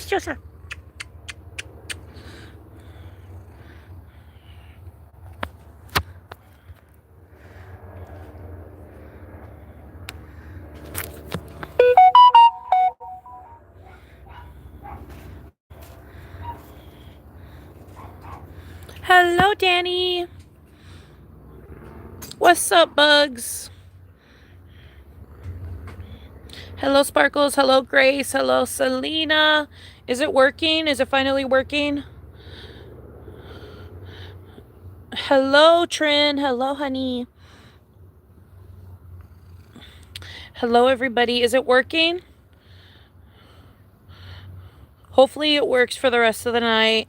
preciosa. Hello, Danny. What's up, Bugs? Hello, Sparkles. Hello, Grace. Hello, Selena. Is it working? Is it finally working? Hello, Trin. Hello, honey. Hello, everybody. Is it working? Hopefully it works for the rest of the night.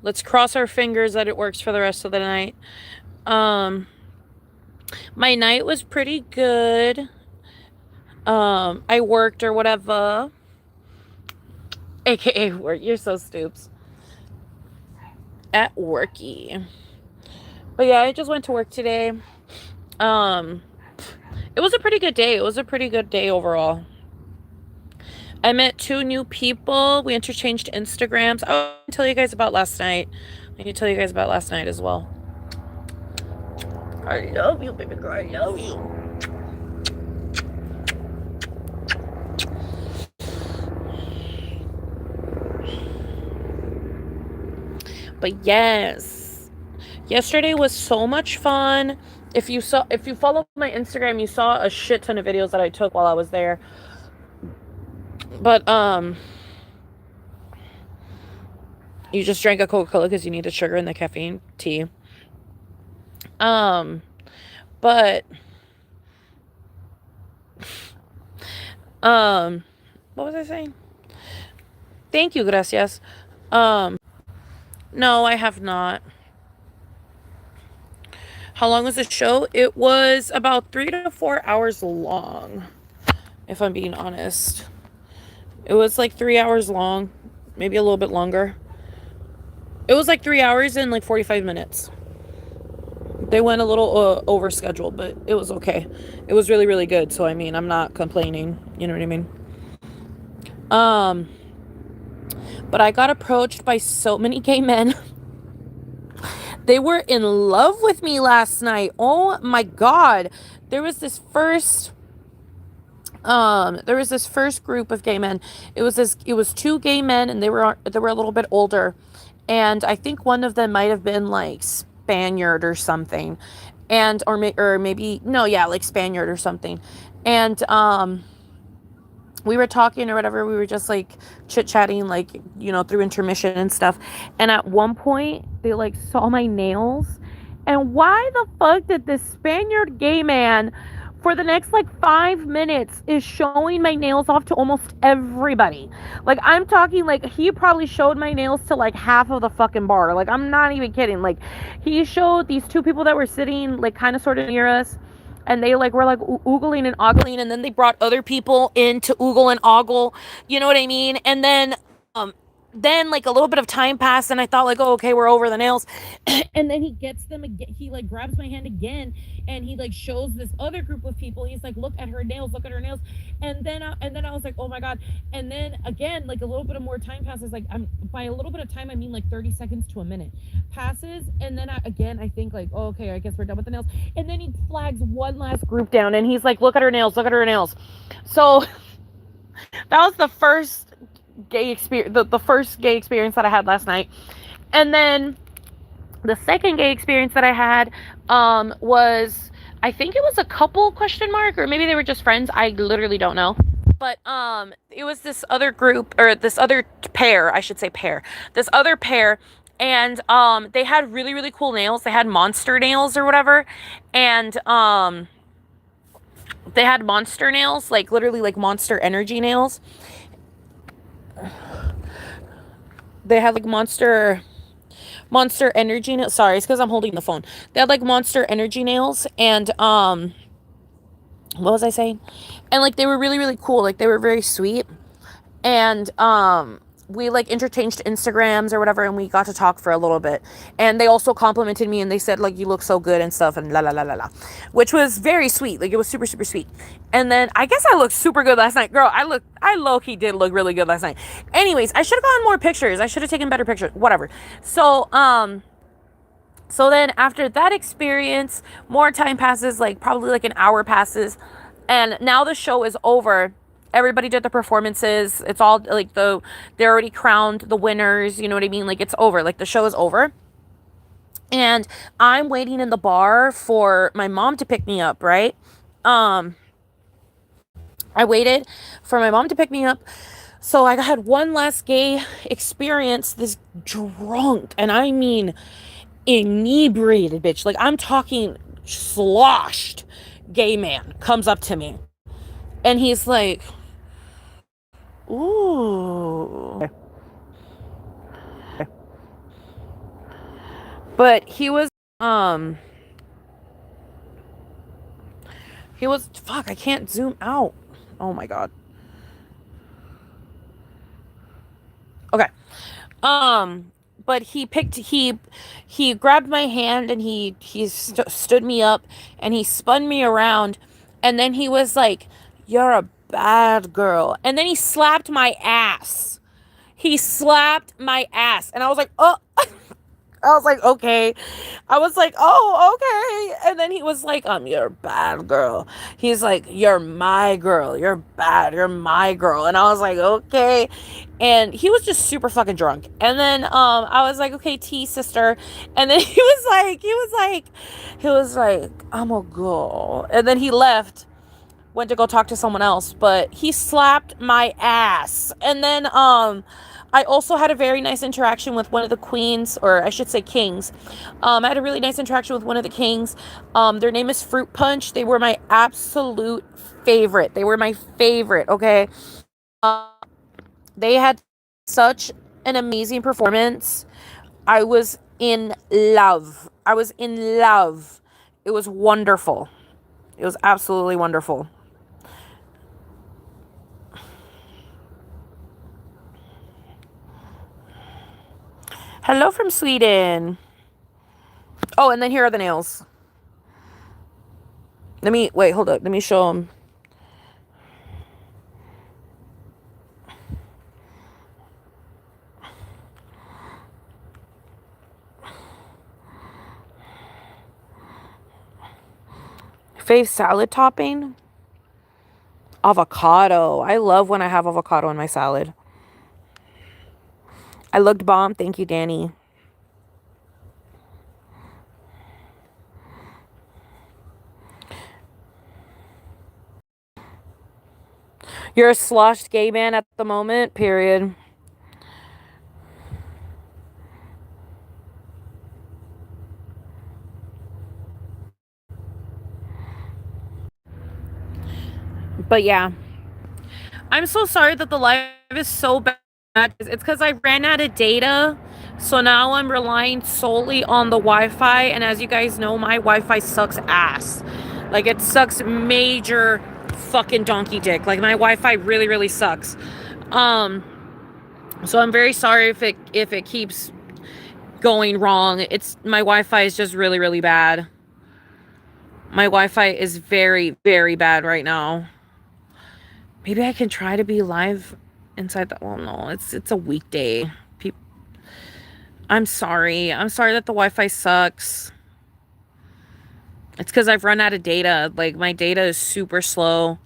Let's cross our fingers that it works for the rest of the night. My night was pretty good. I worked or whatever. AKA work. You're so stoops. At worky. But yeah, I just went to work today. It was a pretty good day. It was a pretty good day overall. I met 2 new people. We interchanged Instagrams. I'll tell you guys about last night. I can tell you guys about last night as well. I love you, baby girl. I love you. But yes, yesterday was so much fun. If you follow my Instagram, you saw a shit ton of videos that I took while I was there. But you just drank a Coca-Cola because you need the sugar and the caffeine tea. But what was I saying? Thank you, gracias. No, I have not. How long was the show? It was about 3 to 4 hours long, if I'm being honest. It was like 3 hours long, maybe a little bit longer. It was like 3 hours and like 45 minutes. They went a little over schedule, but it was okay. It was really, really good. So, I mean, I'm not complaining. You know what I mean? But I got approached by so many gay men. They were in love with me last night. Oh my God. There was this first group of gay men. It was 2 gay men, and they were a little bit older. And I think one of them might have been like Spaniard or something. And or maybe like Spaniard or something. And we were talking or whatever. We were just like chit-chatting, like, through intermission and stuff. And at one point, they like saw my nails. And why the fuck did this Spaniard gay man for the next like 5 minutes is showing my nails off to almost everybody? Like, I'm talking, like, he probably showed my nails to like half of the fucking bar. Like, I'm not even kidding. Like, he showed these 2 people that were sitting like kind of sort of near us. And they like were like oogling and ogling, and then they brought other people in to oogle and ogle, you know what I mean? And then like a little bit of time passed, and I thought like, oh, okay, we're over the nails. And then he gets them again. He like grabs my hand again, and he like shows this other group of people. He's like, look at her nails, look at her nails. And then I was like, oh my God. And then again, like a little bit of more time passes. Like, by a little bit of time, I mean like 30 seconds to a minute passes. And then I think like, oh, okay, I guess we're done with the nails. And then he flags one last group down, and he's like, look at her nails, look at her nails. So that was the first gay experience, the first gay experience that I had last night. And then the second gay experience that I had was, I think it was a couple, question mark, or maybe they were just friends. I literally don't know. But it was this other group, or this other pair, I should say pair. This other pair, and they had really, really cool nails. They had monster nails or whatever. And they had monster nails, like literally like Monster Energy nails. They had like Monster Energy nails. Sorry, it's because I'm holding the phone. They had like Monster Energy nails, and what was I saying? And like they were really, really cool. Like they were very sweet. And we like interchanged Instagrams or whatever, and we got to talk for a little bit. And they also complimented me, and they said like, you look so good and stuff, and la la la la la, which was very sweet. Like, it was super super sweet. And then I guess I looked super good last night, girl. I low-key did look really good last night. Anyways, I should have gotten more pictures. I should have taken better pictures, whatever. So then after that experience, more time passes, like probably like an hour passes, and now the show is over. Everybody did the performances. It's all like they already crowned the winners. You know what I mean? Like, it's over. Like, the show is over. And I'm waiting in the bar for my mom to pick me up, right? I waited for my mom to pick me up. So I had one last gay experience. This drunk, and I mean inebriated bitch, like I'm talking sloshed, gay man comes up to me, and he's like, ooh. But fuck, I can't zoom out. Oh my god. Okay. But he grabbed my hand, and he stood me up, and he spun me around, and then he was like, you're a bad girl. And then he slapped my ass. He slapped my ass. And I was like, oh. I was like, okay. I was like, oh, okay. And then he was like, you're a bad girl. He's like, you're my girl. You're bad. You're my girl. And I was like, okay. And he was just super fucking drunk. And then I was like, okay, tea, sister. And then he was like, I'm a girl. And then he left, went to go talk to someone else, but he slapped my ass. And then I also had a very nice interaction with one of the queens, or I should say kings. I had a really nice interaction with one of the kings. Their name is Fruit Punch. They were my absolute favorite. Okay? They had such an amazing performance. I was in love. It was wonderful. It was absolutely wonderful. Hello from Sweden. Oh, and then here are the nails. Hold up. Let me show them. Fave salad topping? Avocado. I love when I have avocado in my salad. I looked bomb. Thank you, Danny. You're a sloshed gay man at the moment, period. But yeah. I'm so sorry that the live is so bad. It's because I ran out of data. So now I'm relying solely on the Wi-Fi. And as you guys know, my Wi-Fi sucks ass. Like, it sucks major fucking donkey dick. Like, my Wi-Fi really, really sucks. So I'm very sorry if it keeps going wrong. My Wi-Fi is just really, really bad. My Wi-Fi is very, very bad right now. Maybe I can try to be live inside the... Well, no, it's a weekday. I'm sorry that the Wi-Fi sucks. It's because I've run out of data. Like, my data is super slow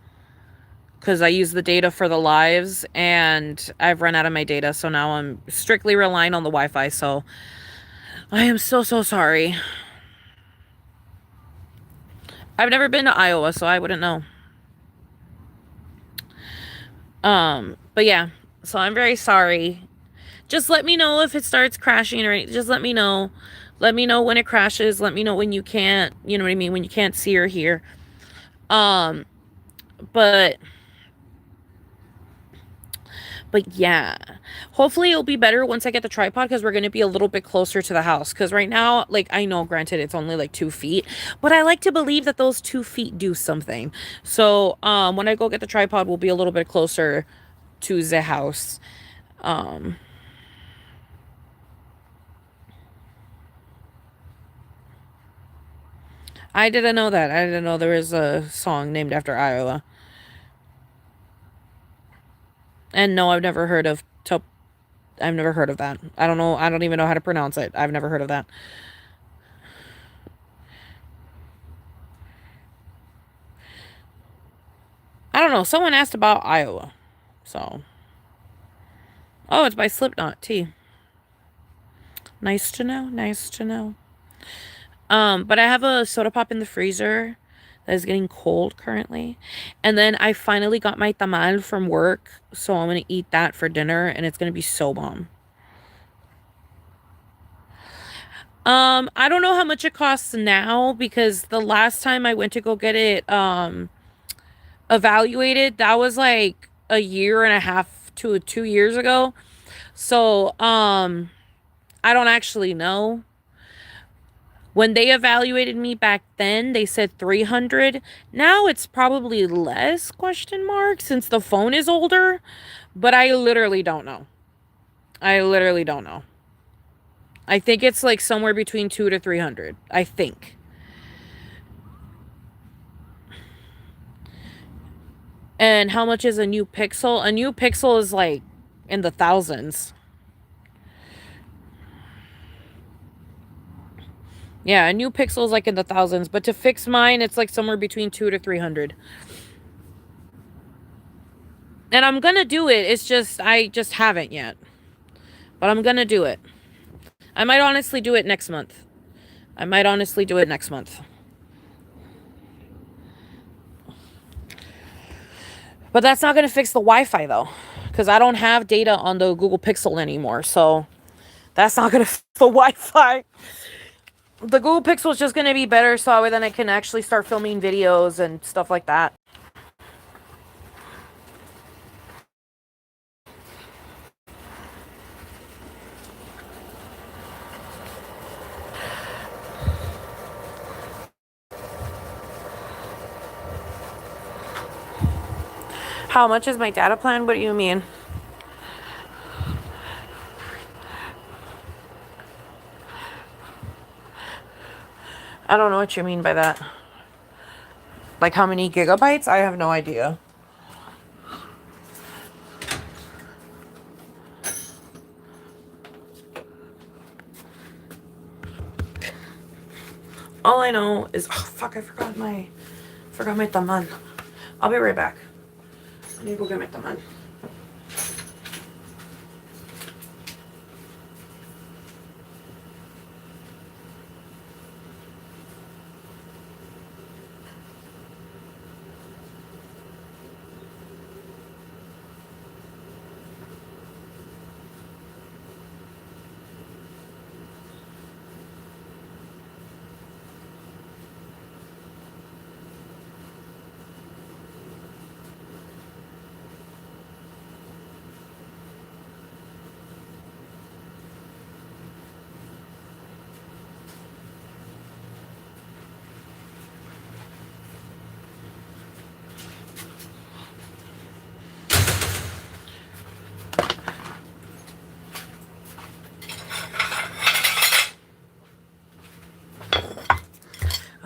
because I use the data for the lives, and I've run out of my data, so now I'm strictly relying on the Wi-Fi. So I am so sorry. I've never been to Iowa, so I wouldn't know. But yeah, so I'm very sorry. Just let me know if it starts crashing, or anything. Just let me know. Let me know when it crashes. Let me know when you can't, you know what I mean, when you can't see or hear. But yeah, hopefully it'll be better once I get the tripod, because we're going to be a little bit closer to the house. Because right now, like, I know, granted, it's only like 2 feet, but I like to believe that those 2 feet do something. So when I go get the tripod, we'll be a little bit closer to the house. I didn't know that. I didn't know there was a song named after Iowa. And no, I've never heard of I've never heard of that. I don't know. I don't even know how to pronounce it. I've never heard of that. I don't know. Someone asked about Iowa. So. Oh, it's by Slipknot. T. Nice to know. Nice to know. But I have a soda pop in the freezer that is getting cold currently. And then I finally got my tamal from work. So I'm going to eat that for dinner. And it's going to be so bomb. I don't know how much it costs now because the last time I went to go get it evaluated, that was like a year and a half to 2 years ago. So I don't actually know. When they evaluated me back then, they said 300. Now it's probably less, question mark, since the phone is older. But I literally don't know. I literally don't know. I think it's like somewhere between 200 to 300. I think. And how much is a new Pixel? A new Pixel is like in the thousands. Yeah, a new Pixel is like in the thousands. But to fix mine, it's like somewhere between 200 to 300. And I'm gonna do it. It's just, I just haven't yet. But I'm gonna do it. I might honestly do it next month. But that's not gonna fix the Wi-Fi though. Because I don't have data on the Google Pixel anymore. So that's not gonna fix the Wi-Fi. The Google Pixel is just gonna be better so then I can actually start filming videos and stuff like that. How much is my data plan? What do you mean? I don't know what you mean by that. Like how many gigabytes? I have no idea. All I know is, oh fuck, I forgot my taman. I'll be right back. I need to go get my taman.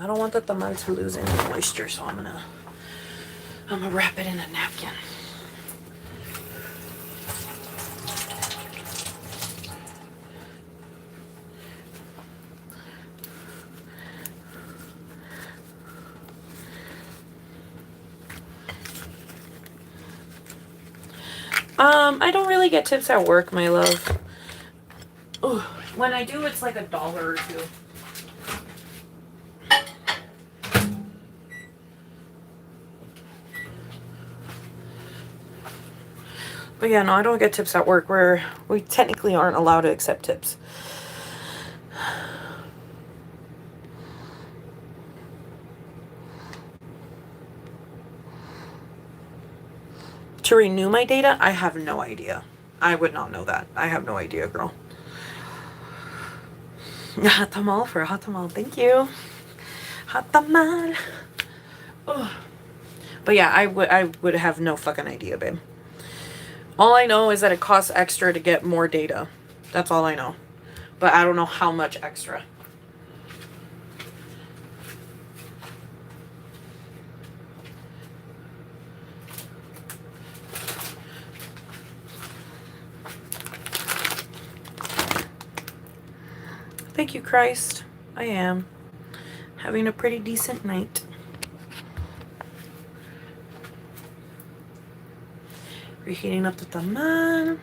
I don't want the tamal to lose any moisture, so I'm gonna wrap it in a napkin. I don't really get tips at work, my love. Ugh. When I do, it's like $1 or $2. But yeah, no, I don't get tips at work. We technically aren't allowed to accept tips. To renew my data, I have no idea. I would not know that. I have no idea, girl. Hot tamal for a hot tamal. Thank you. Hot tamal. Oh. But yeah, I would have no fucking idea, babe. All I know is that it costs extra to get more data. That's all I know. But I don't know how much extra. Thank you, Christ. I am having a pretty decent night. Reheating up the tamal.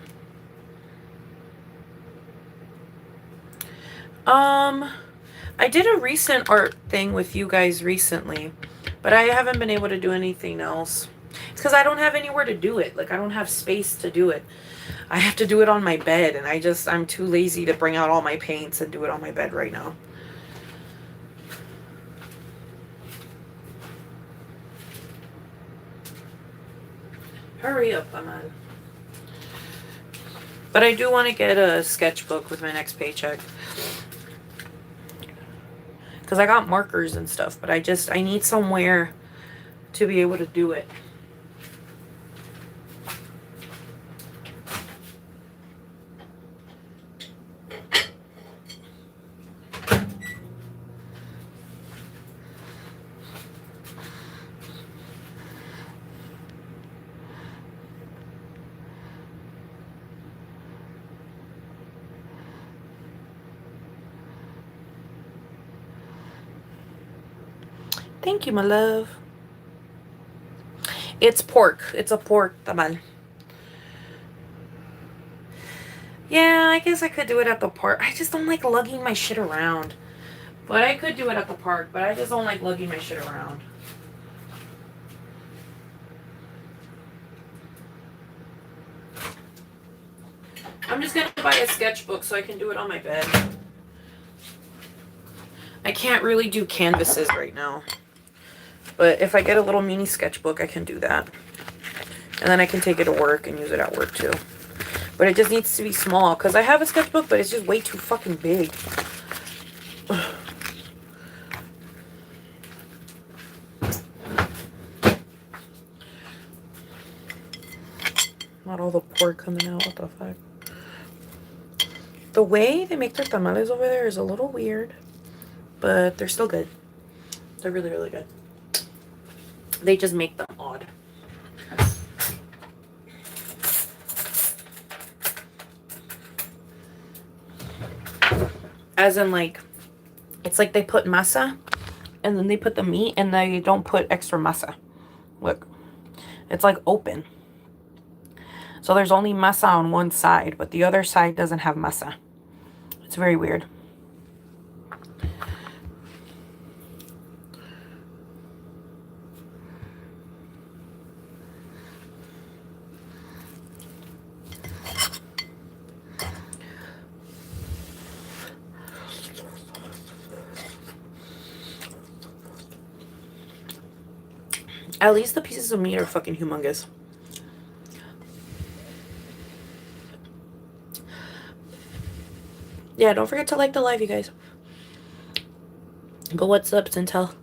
I did a recent art thing with you guys recently, but I haven't been able to do anything else. It's because I don't have anywhere to do it. Like, I don't have space to do it. I have to do it on my bed, and I'm too lazy to bring out all my paints and do it on my bed right now. Hurry up, come on. But I do want to get a sketchbook with my next paycheck. Because I got markers and stuff, but I need somewhere to be able to do it. Thank you, my love. It's pork. It's a pork tamal. Yeah, I guess I could do it at the park. I just don't like lugging my shit around. But I could do it at the park, but I just don't like lugging my shit around. I'm just going to buy a sketchbook so I can do it on my bed. I can't really do canvases right now. But if I get a little mini sketchbook, I can do that. And then I can take it to work and use it at work too. But it just needs to be small. Because I have a sketchbook, but it's just way too fucking big. Not all the pork coming out. What the fuck? The way they make their tamales over there is a little weird. But they're still good. They're really, really good. They just make them odd. As in, like, it's like they put masa, and then they put the meat, and they don't put extra masa. Look. It's like open. So there's only masa on one side, but the other side doesn't have masa. It's very weird. At least the pieces of meat are fucking humongous. Yeah, don't forget to like the live, you guys. But what's up, Sintel?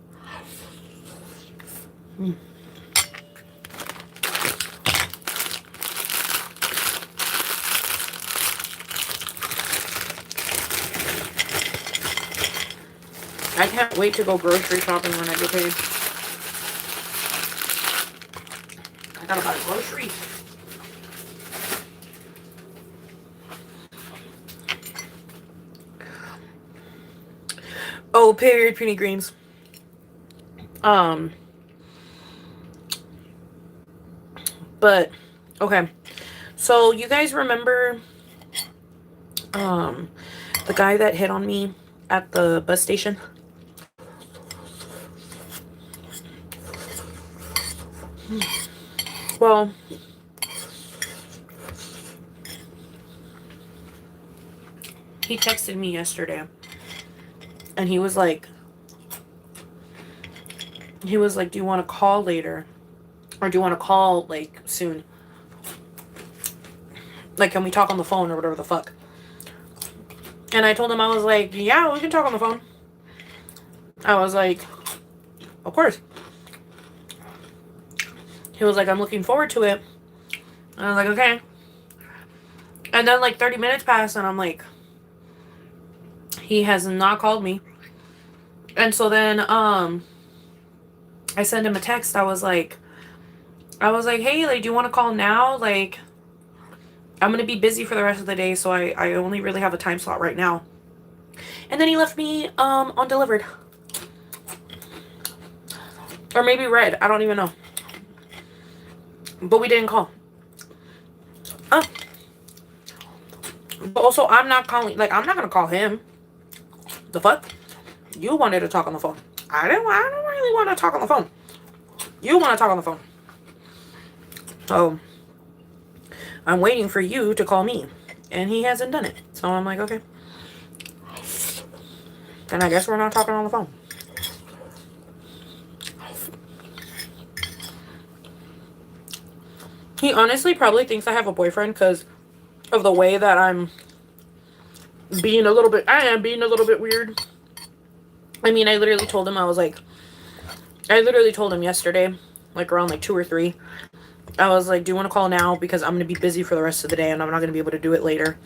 I can't wait to go grocery shopping when I get paid. I gotta buy groceries. Oh, period, puny greens. But, okay. So, you guys remember, the guy that hit on me at the bus station? Well, he texted me yesterday, and he was like, do you want to call later? Or do you want to call, like, soon? Like, can we talk on the phone or whatever the fuck? And I told him, I was like, yeah, we can talk on the phone. I was like, of course. He was like, I'm looking forward to it. And I was like, okay. And then, like, 30 minutes passed, and I'm like, he has not called me. And so then, I sent him a text. I was like, hey, like, do you want to call now? Like, I'm going to be busy for the rest of the day, so I only really have a time slot right now. And then he left me undelivered. Or maybe red. I don't even know. But we didn't call. But also, I'm not calling. Like, I'm not going to call him. The fuck? You wanted to talk on the phone. I don't really want to talk on the phone. You want to talk on the phone. So, I'm waiting for you to call me. And he hasn't done it. So I'm like, okay. Then I guess we're not talking on the phone. He honestly probably thinks I have a boyfriend because of the way that I'm being a little bit... I am being a little bit weird. I mean, I literally told him, I was like... I literally told him yesterday, like around like 2 or 3. I was like, do you want to call now? Because I'm going to be busy for the rest of the day and I'm not going to be able to do it later.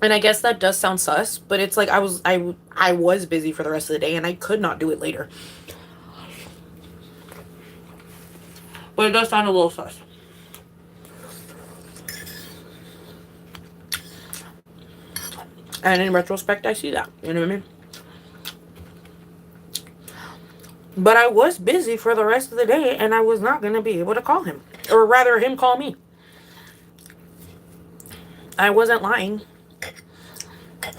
And I guess that does sound sus, but it's like I was busy for the rest of the day and I could not do it later. But it does sound a little sus. And in retrospect, I see that. You know what I mean? But I was busy for the rest of the day and I was not going to be able to call him. Or rather, him call me. I wasn't lying.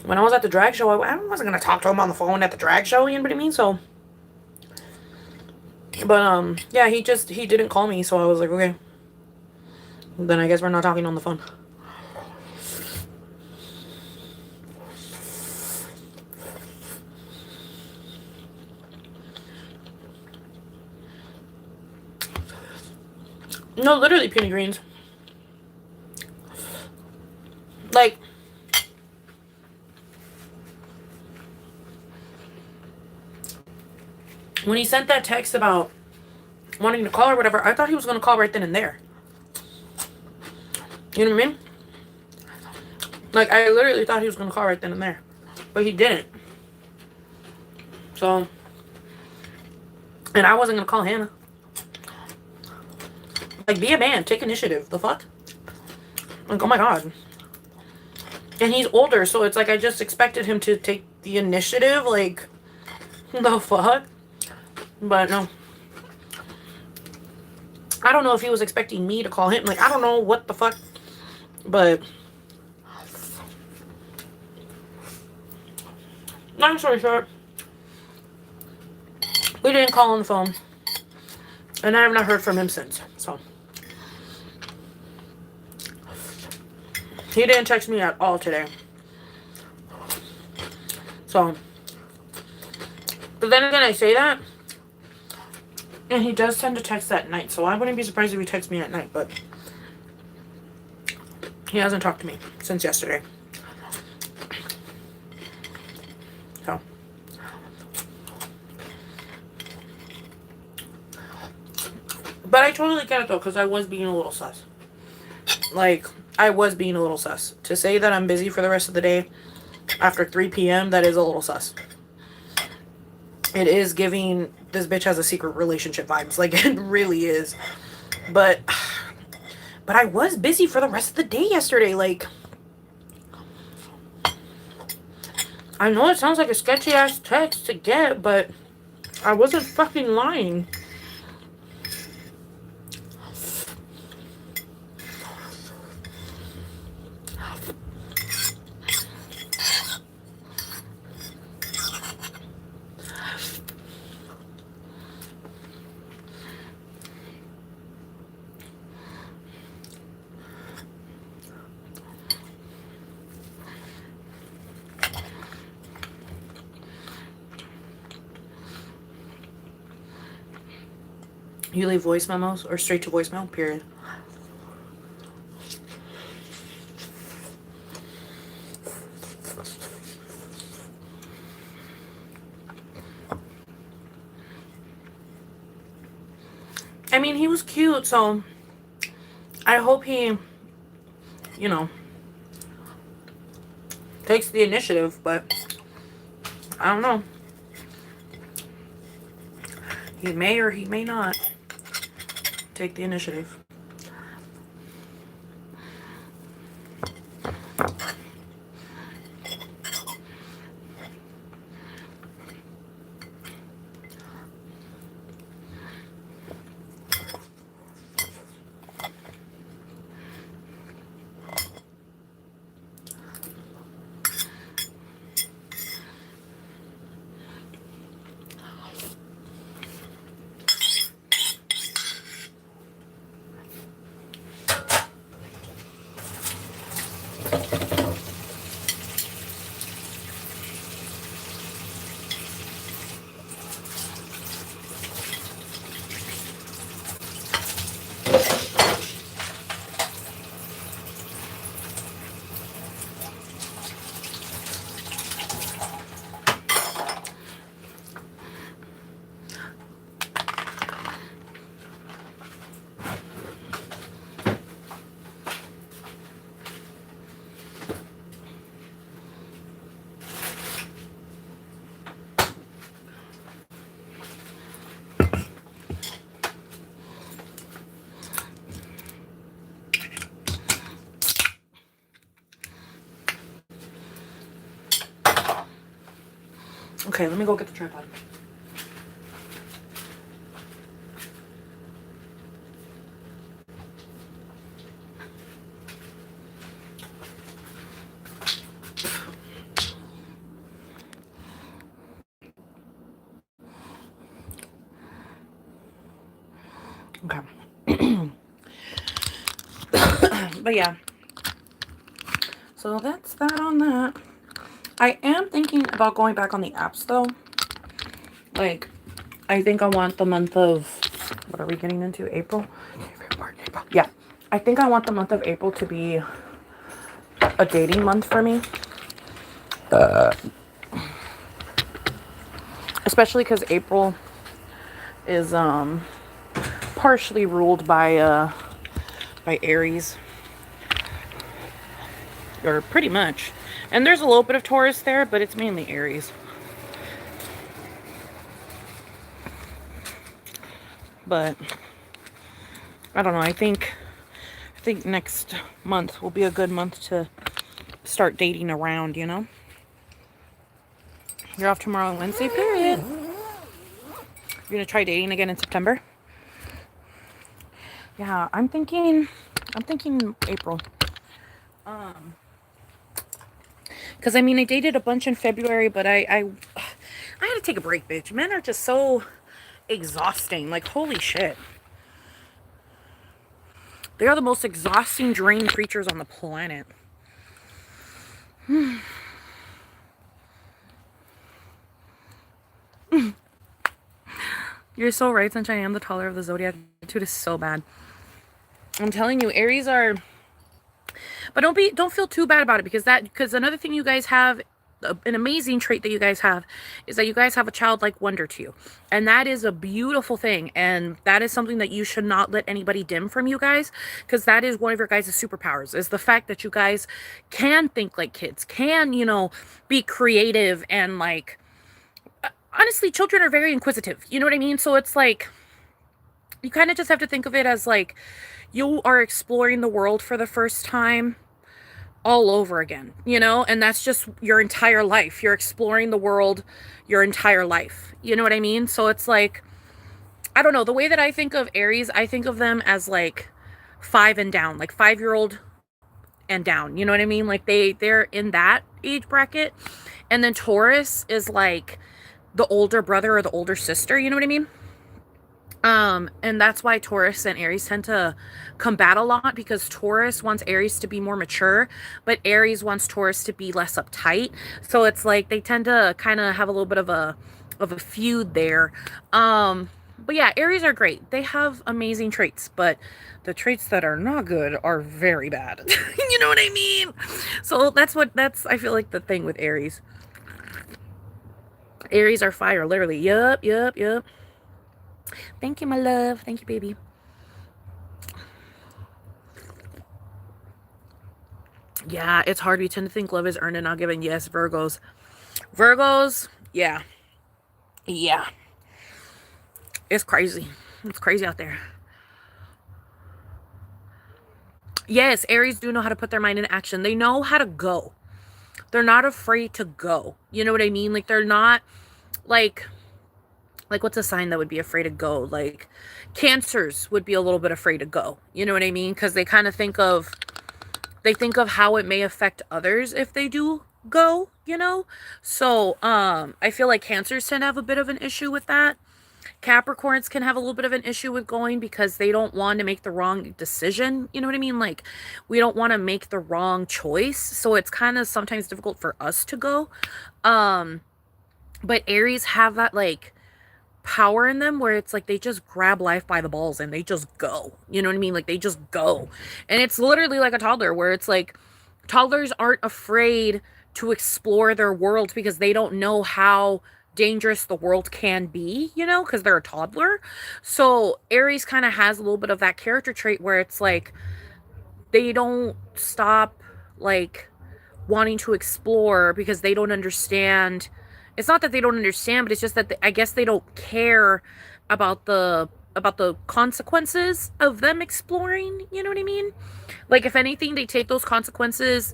When I was at the drag show, I wasn't going to talk to him on the phone at the drag show. You know what I mean? So... But, yeah, he didn't call me, so I was like, okay. Then I guess we're not talking on the phone. No, literally puny greens. Like... When he sent that text about wanting to call or whatever, I thought he was going to call right then and there. You know what I mean? Like, I literally thought he was going to call right then and there. But he didn't. So... And I wasn't going to call him. Like, be a man. Take initiative. The fuck? Like, oh my god. And he's older, so it's like I just expected him to take the initiative. Like, the fuck? But no. I don't know if he was expecting me to call him. Like, I don't know what the fuck. But... long story short, we didn't call on the phone. And I have not heard from him since. So... He didn't text me at all today. So... But then again, I say that. And he does tend to text at night. So I wouldn't be surprised if he texts me at night. But... he hasn't talked to me since yesterday. So... But I totally get it though, because I was being a little sus. Like, I was being a little sus. To say that I'm busy for the rest of the day after 3 p.m., that is a little sus. It is giving this bitch has a secret relationship vibes. Like, it really is. But I was busy for the rest of the day yesterday. Like, I know it sounds like a sketchy ass text to get, but I wasn't fucking lying. You leave voice memos or straight to voicemail, period. I mean, he was cute, so I hope he, you know, takes the initiative, but I don't know. He may or he may not take the initiative. Okay, let me go get the tripod. Okay. But yeah. So that's that on that. I am thinking about going back on the apps though. Like, I think I want the month of, what are we getting into? April? April. Yeah. I think I want the month of April to be a dating month for me. Especially because April is partially ruled by Aries. Or pretty much. And there's a little bit of Taurus there, but it's mainly Aries. But I don't know, I think next month will be a good month to start dating around, you know? You're off tomorrow on Wednesday, period. You're gonna try dating again in September? Yeah, I'm thinking April. Because I mean, I dated a bunch in February, but I had to take a break, bitch. Men are just so exhausting. Like, holy shit. They are the most exhausting, drained creatures on the planet. You're so right, Sunshine. I am the taller of the Zodiac. Attitude is so bad. I'm telling you, Aries are... But don't feel too bad about it, because another thing you guys have, an amazing trait that you guys have, is that you guys have a childlike wonder to you. And that is a beautiful thing. And that is something that you should not let anybody dim from you guys, because that is one of your guys' superpowers, is the fact that you guys can think like kids, can, you know, be creative, and like, honestly, children are very inquisitive. You know what I mean? So it's like, you kind of just have to think of it as like, you are exploring the world for the first time all over again, you know? And that's just your entire life. You're exploring the world your entire life. You know what I mean? So it's like, I don't know, the way that I think of Aries, I think of them as like 5 and down, like 5-year-old and down. You know what I mean? Like they're in that age bracket. And then Taurus is like the older brother or the older sister, you know what I mean? And that's why Taurus and Aries tend to combat a lot, because Taurus wants Aries to be more mature, but Aries wants Taurus to be less uptight. So it's like they tend to kind of have a little bit of a feud there. But yeah, Aries are great. They have amazing traits, but the traits that are not good are very bad. You know what I mean? So that's I feel like the thing with Aries. Aries are fire, literally. Yup. Thank you, my love. Thank you, baby. Yeah, it's hard. We tend to think love is earned and not given. Yes, Virgos. Yeah. It's crazy. It's crazy out there. Yes, Aries do know how to put their mind in action. They know how to go. They're not afraid to go. You know what I mean? Like, they're not like what's a sign that would be afraid to go? Like, Cancers would be a little bit afraid to go. You know what I mean? Because they kind of think of how it may affect others if they do go, you know? So, I feel like Cancers tend to have a bit of an issue with that. Capricorns can have a little bit of an issue with going because they don't want to make the wrong decision. You know what I mean? Like, we don't want to make the wrong choice. So it's kind of sometimes difficult for us to go. But Aries have that, like, power in them where it's like they just grab life by the balls and they just go. You know what I mean? Like, they just go. And it's literally like a toddler, where it's like toddlers aren't afraid to explore their world because they don't know how dangerous the world can be, you know, because they're a toddler. So Aries kind of has a little bit of that character trait where it's like they don't stop like wanting to explore because they don't understand. It's not that they don't understand, but it's just that I guess they don't care about the consequences of them exploring. You know what I mean? Like, if anything, they take those consequences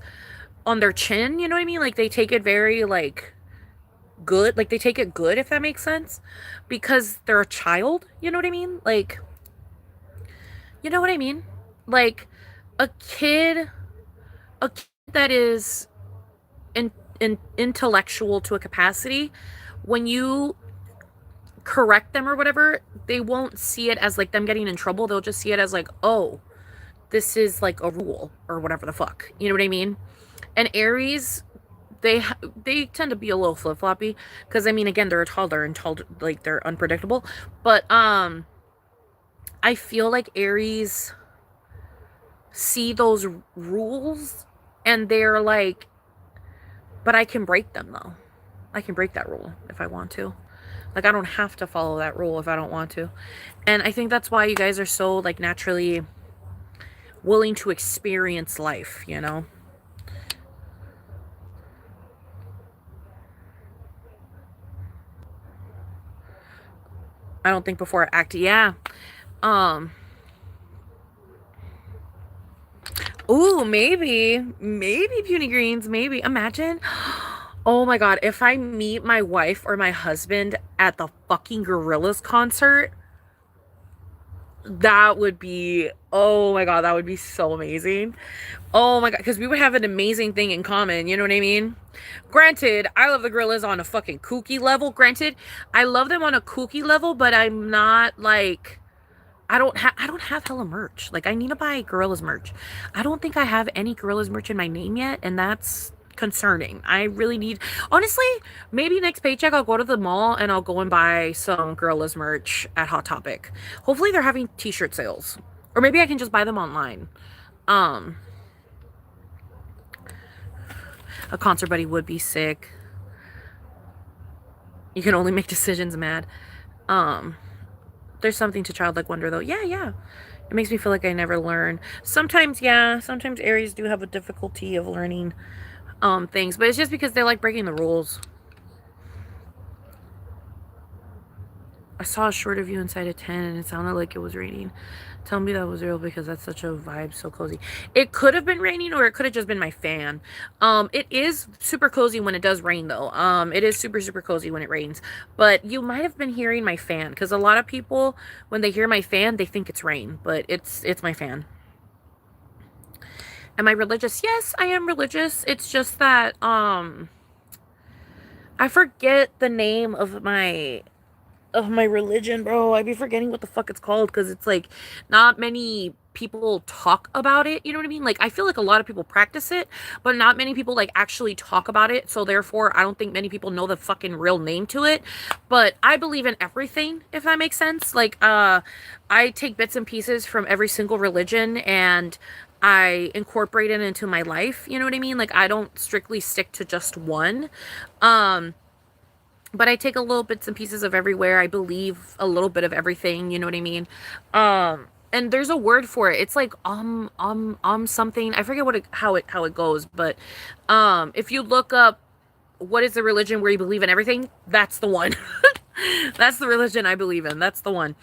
on their chin. You know what I mean? Like, they take it very like good, like they take it good, if that makes sense, because they're a child. You know what I mean? Like, you know what I mean? Like a kid, a kid that is intellectual to a capacity, when you correct them or whatever, they won't see it as like them getting in trouble. They'll just see it as like, oh, this is like a rule or whatever the fuck. You know what I mean? And Aries, they tend to be a little flip floppy because I mean, again, they're a toddler and like they're unpredictable. But I feel like Aries see those rules and they're like, but I can break them though. I can break that rule if I want to. Like I don't have to follow that rule if I don't want to. And I think that's why you guys are so like naturally willing to experience life, you know? I don't think before I act. Yeah. Um Ooh, maybe puny greens, maybe. Imagine. Oh my god, if I meet my wife or my husband at the fucking Gorillaz concert, that would be, oh my god, that would be so amazing. Oh my god, because we would have an amazing thing in common, you know what I mean? Granted, I love the Gorillaz on a fucking kooky level. Granted, I love them on a kooky level, but I'm not like, I don't have hella merch. Like I need to buy Gorillas merch. I don't think I have any Gorillas merch in my name yet, and that's concerning. I really need, honestly, maybe next paycheck I'll go to the mall and I'll go and buy some Gorillas merch at Hot Topic. Hopefully they're having t-shirt sales. Or maybe I can just buy them online. Um a concert buddy would be sick. You can only make decisions mad. Um there's something to childlike wonder though. Yeah. It makes me feel like I never learn. Sometimes, yeah, sometimes Aries do have a difficulty of learning things, but it's just because they like breaking the rules. I saw a short of you inside a 10 and it sounded like it was raining. Tell me that was real because that's such a vibe, so cozy. It could have been raining or it could have just been my fan. It is super cozy when it does rain though. It is super, super cozy when it rains. But you might have been hearing my fan because a lot of people, when they hear my fan, they think it's rain, but it's my fan. Am I religious? Yes, I am religious. It's just that, I forget the name of my religion, bro. I be forgetting what the fuck it's called because it's like not many people talk about it. You know what I mean? Like I feel like a lot of people practice it, but not many people like actually talk about it. So therefore, I don't think many people know the fucking real name to it. But I believe in everything, if that makes sense. Like I take bits and pieces from every single religion and I incorporate it into my life. You know what I mean? Like I don't strictly stick to just one. Um but I take a little bits and pieces of everywhere. I believe a little bit of everything, you know what I mean? And there's a word for it. It's like something. I forget how it goes, but if you look up what is the religion where you believe in everything, that's the one. That's the religion I believe in. That's the one.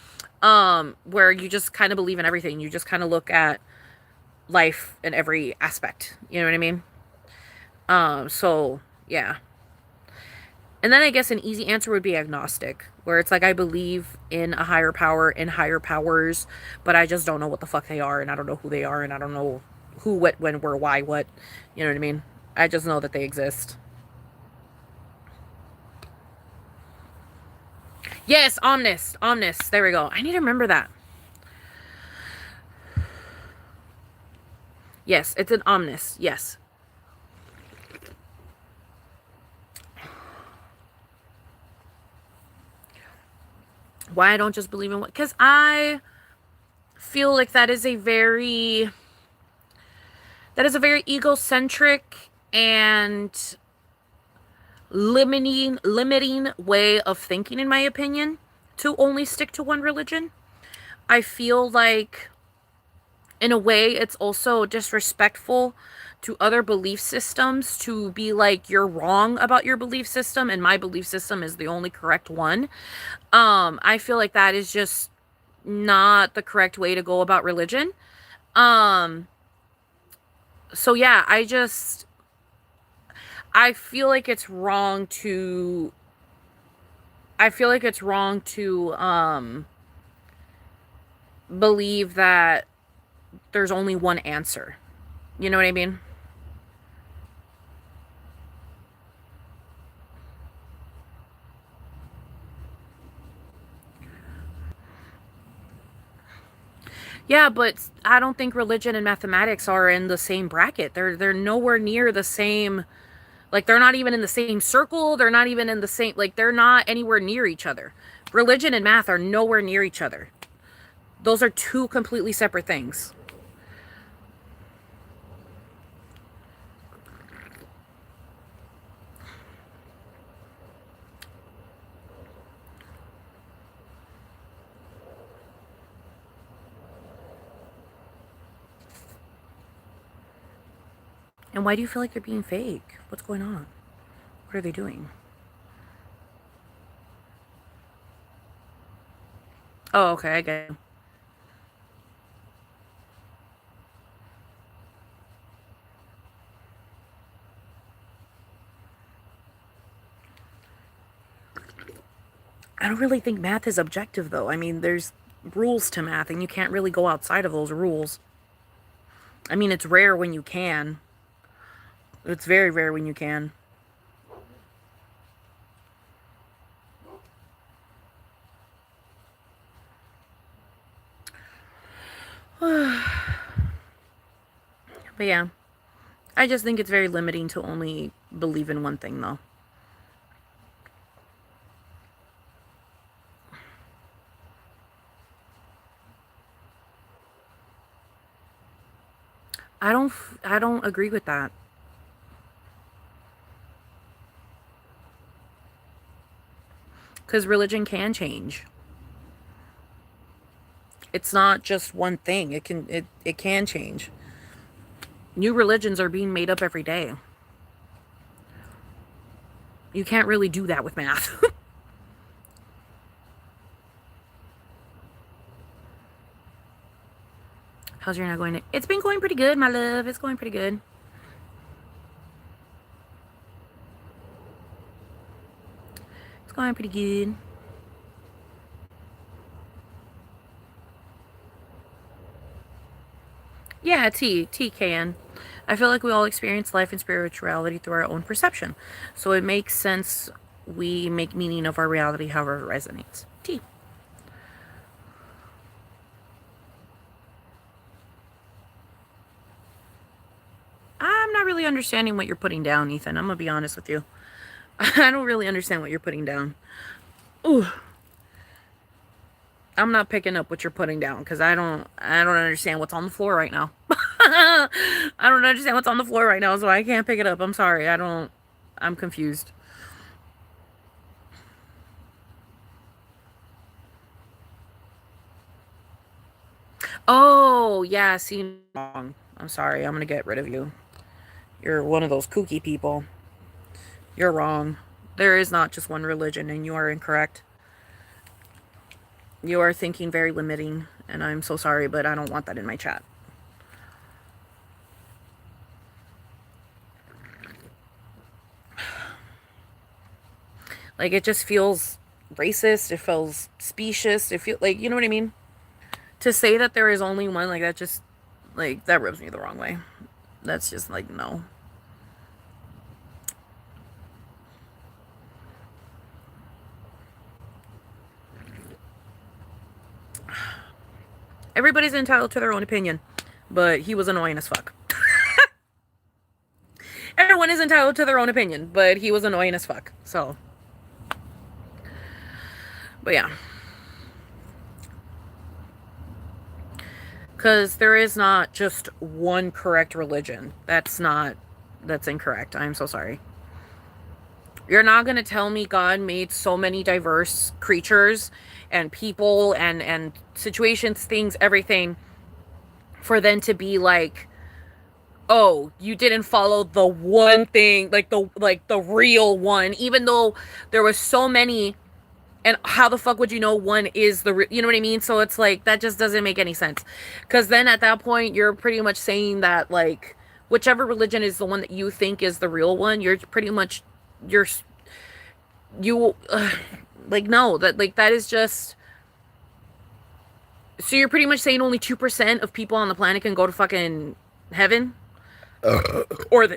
Where you just kind of believe in everything. You just kind of look at life in every aspect. You know what I mean? So yeah. And then I guess an easy answer would be agnostic, where it's like I believe in a higher power, in higher powers, but I just don't know what the fuck they are, and I don't know who they are, and I don't know who, what, when, where, why, what. You know what I mean? I just know that they exist. Yes, omnis, omnis. There we go. I need to remember that. Yes, it's an omnis. Yes. Why I don't just believe in what? Because I feel like that is a very egocentric and limiting way of thinking, in my opinion, to only stick to one religion. I feel like in a way it's also disrespectful to other belief systems to be like you're wrong about your belief system and my belief system is the only correct one. I feel like that is just not the correct way to go about religion. Um so yeah, I feel like it's wrong to I feel like it's wrong to believe that there's only one answer. You know what I mean? Yeah, but I don't think religion and mathematics are in the same bracket. They're nowhere near the same. Like, they're not even in the same circle. They're not even in the same, like, they're not anywhere near each other. Religion and math are nowhere near each other. Those are two completely separate things. And why do you feel like they're being fake? What's going on? What are they doing? Oh, okay, I get it. I don't really think math is objective, though. I mean, there's rules to math, and you can't really go outside of those rules. I mean, it's rare when you can. It's very rare when you can. But yeah, I just think it's very limiting to only believe in one thing, though. I don't agree with that. Because religion can change. It's not just one thing. It can change. New religions are being made up every day. You can't really do that with math. How's your night going? It's been going pretty good, my love. It's going pretty good. It's going pretty good. Yeah, T can. I feel like we all experience life and spirituality through our own perception. So it makes sense we make meaning of our reality however it resonates. T. I'm not really understanding what you're putting down, Ethan. I'm gonna be honest with you. I don't really understand what you're putting down. Ooh. I'm not picking up what you're putting down because I don't understand what's on the floor right now. I don't understand what's on the floor right now, so I can't pick it up. I'm sorry. I'm confused. Oh, yeah, see, wrong. I'm sorry. I'm going to get rid of you. You're one of those kooky people. You're wrong. There is not just one religion, and you are incorrect. You are thinking very limiting, and I'm so sorry, but I don't want that in my chat. Like, it just feels racist. It feels specious. It feels like, you know what I mean? To say that there is only one, like, that just, like, that rubs me the wrong way. That's just, like, no. Everybody's entitled to their own opinion, but he was annoying as fuck. Everyone is entitled to their own opinion, but he was annoying as fuck. So, but yeah. Because there is not just one correct religion. That's incorrect. I'm so sorry. You're not going to tell me God made so many diverse creatures and people and situations, things, everything, for them to be like, oh, you didn't follow the one thing, like the real one, even though there was so many. And how the fuck would you know one is you know what I mean? So it's like, that just doesn't make any sense. Because then at that point, you're pretty much saying that, like, whichever religion is the one that you think is the real one, you're pretty much, you're You, like, no, that is just. So you're pretty much saying only 2% of people on the planet can go to fucking heaven? Or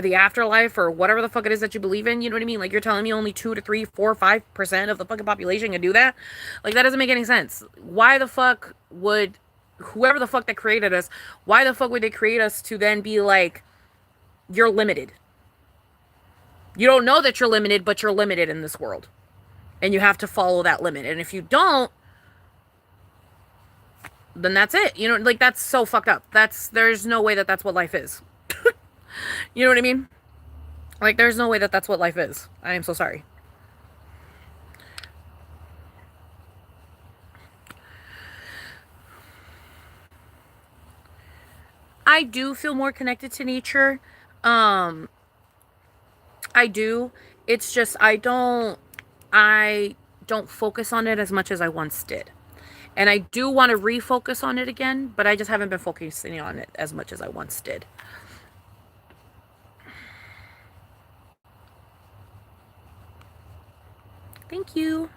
the afterlife or whatever the fuck it is that you believe in. You know what I mean? Like you're telling me only 2 to 3, 4, 5% of the fucking population can do that? Like that doesn't make any sense. Why the fuck would whoever the fuck that created us, why the fuck would they create us to then be like, you're limited? You don't know that you're limited, but you're limited in this world. And you have to follow that limit. And if you don't, then that's it. You know, like that's so fucked up. There's no way that that's what life is. You know what I mean? Like, there's no way that that's what life is. I am so sorry. I do feel more connected to nature. Um, I do. It's just I don't focus on it as much as I once did. And I do want to refocus on it again, but I just haven't been focusing on it as much as I once did. Thank you.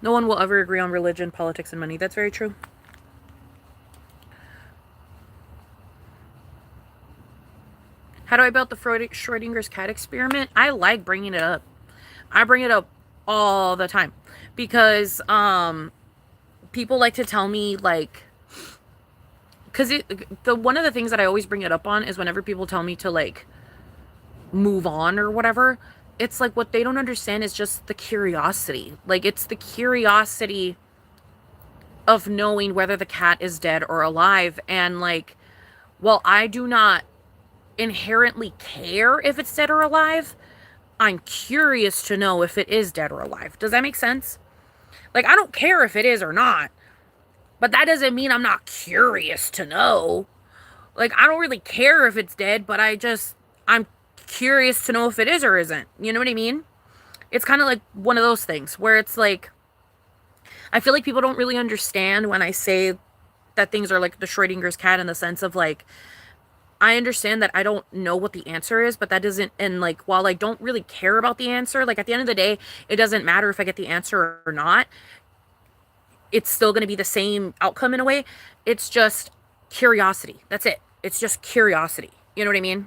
No one will ever agree on religion, politics, and money. That's very true. How do I build the Schrödinger's cat experiment? I like bringing it up. I bring it up all the time because people like to tell me like, because one of the things that I always bring it up on is whenever people tell me to like move on or whatever, it's like what they don't understand is just the curiosity. Like it's the curiosity of knowing whether the cat is dead or alive. And like, while I do not inherently care if it's dead or alive, I'm curious to know if it is dead or alive. Does that make sense? Like, I don't care if it is or not, but that doesn't mean I'm not curious to know. Like, I don't really care if it's dead, but I'm curious to know if it is or isn't. You know what I mean? It's kind of like one of those things where it's like, I feel like people don't really understand when I say that things are like the Schrodinger's cat in the sense of like, I understand that I don't know what the answer is, but that doesn't, and like, while I don't really care about the answer, like at the end of the day, it doesn't matter if I get the answer or not. It's still going to be the same outcome in a way. It's just curiosity. That's it. It's just curiosity. You know what I mean?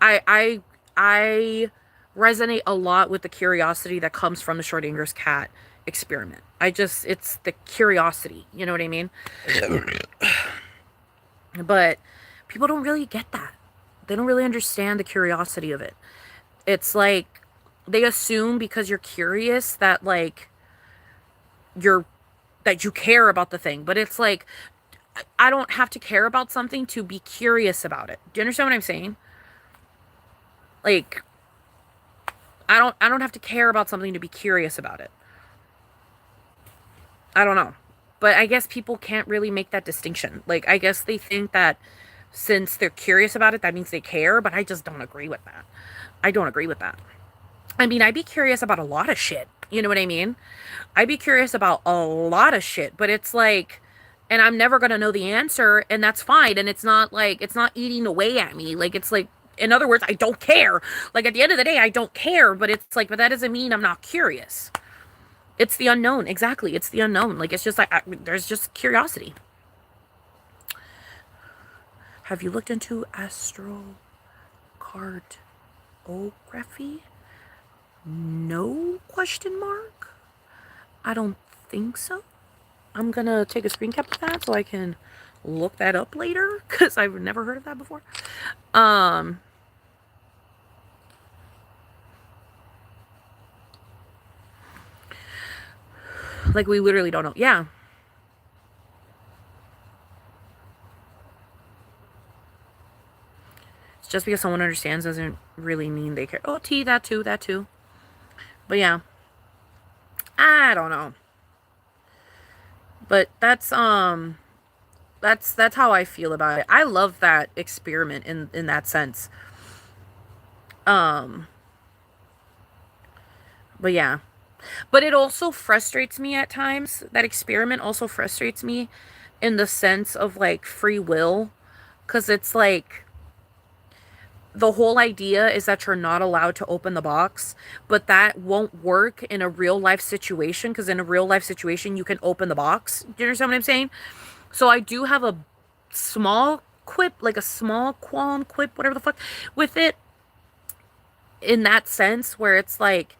I resonate a lot with the curiosity that comes from the Schrodinger's cat experiment. It's the curiosity. You know what I mean? But people don't really get that. They don't really understand the curiosity of it. It's like they assume because you're curious that like that you care about the thing, but it's like I don't have to care about something to be curious about it. Do you understand what I'm saying? Like I don't have to care about something to be curious about it. I don't know. But I guess people can't really make that distinction. Like I guess they think that since they're curious about it, that means they care, but I just don't agree with that. I don't agree with that. I mean, I'd be curious about a lot of shit. You know what I mean? I'd be curious about a lot of shit, but it's like, and I'm never going to know the answer, and that's fine. And it's not like, it's not eating away at me. Like, it's like, in other words, I don't care. Like, at the end of the day, I don't care, but it's like, but that doesn't mean I'm not curious. It's the unknown. Exactly. It's the unknown. Like, it's just like, there's just curiosity. Have you looked into astrocartography? No question mark? I don't think so. I'm gonna take a screen cap of that so I can look that up later because I've never heard of that before. Like we literally don't know. Yeah. It's just because someone understands doesn't really mean they care. Oh, T, that too, that too. But yeah. I don't know. But that's how I feel about it. I love that experiment in that sense. But yeah. But it also frustrates me at times. That experiment also frustrates me in the sense of like free will, cuz it's like the whole idea is that you're not allowed to open the box, but that won't work in a real life situation, because in a real life situation you can open the box. Do you understand what I'm saying? So I do have a small quip, like a small qualm, quip, whatever the fuck, with it, in that sense, where it's like,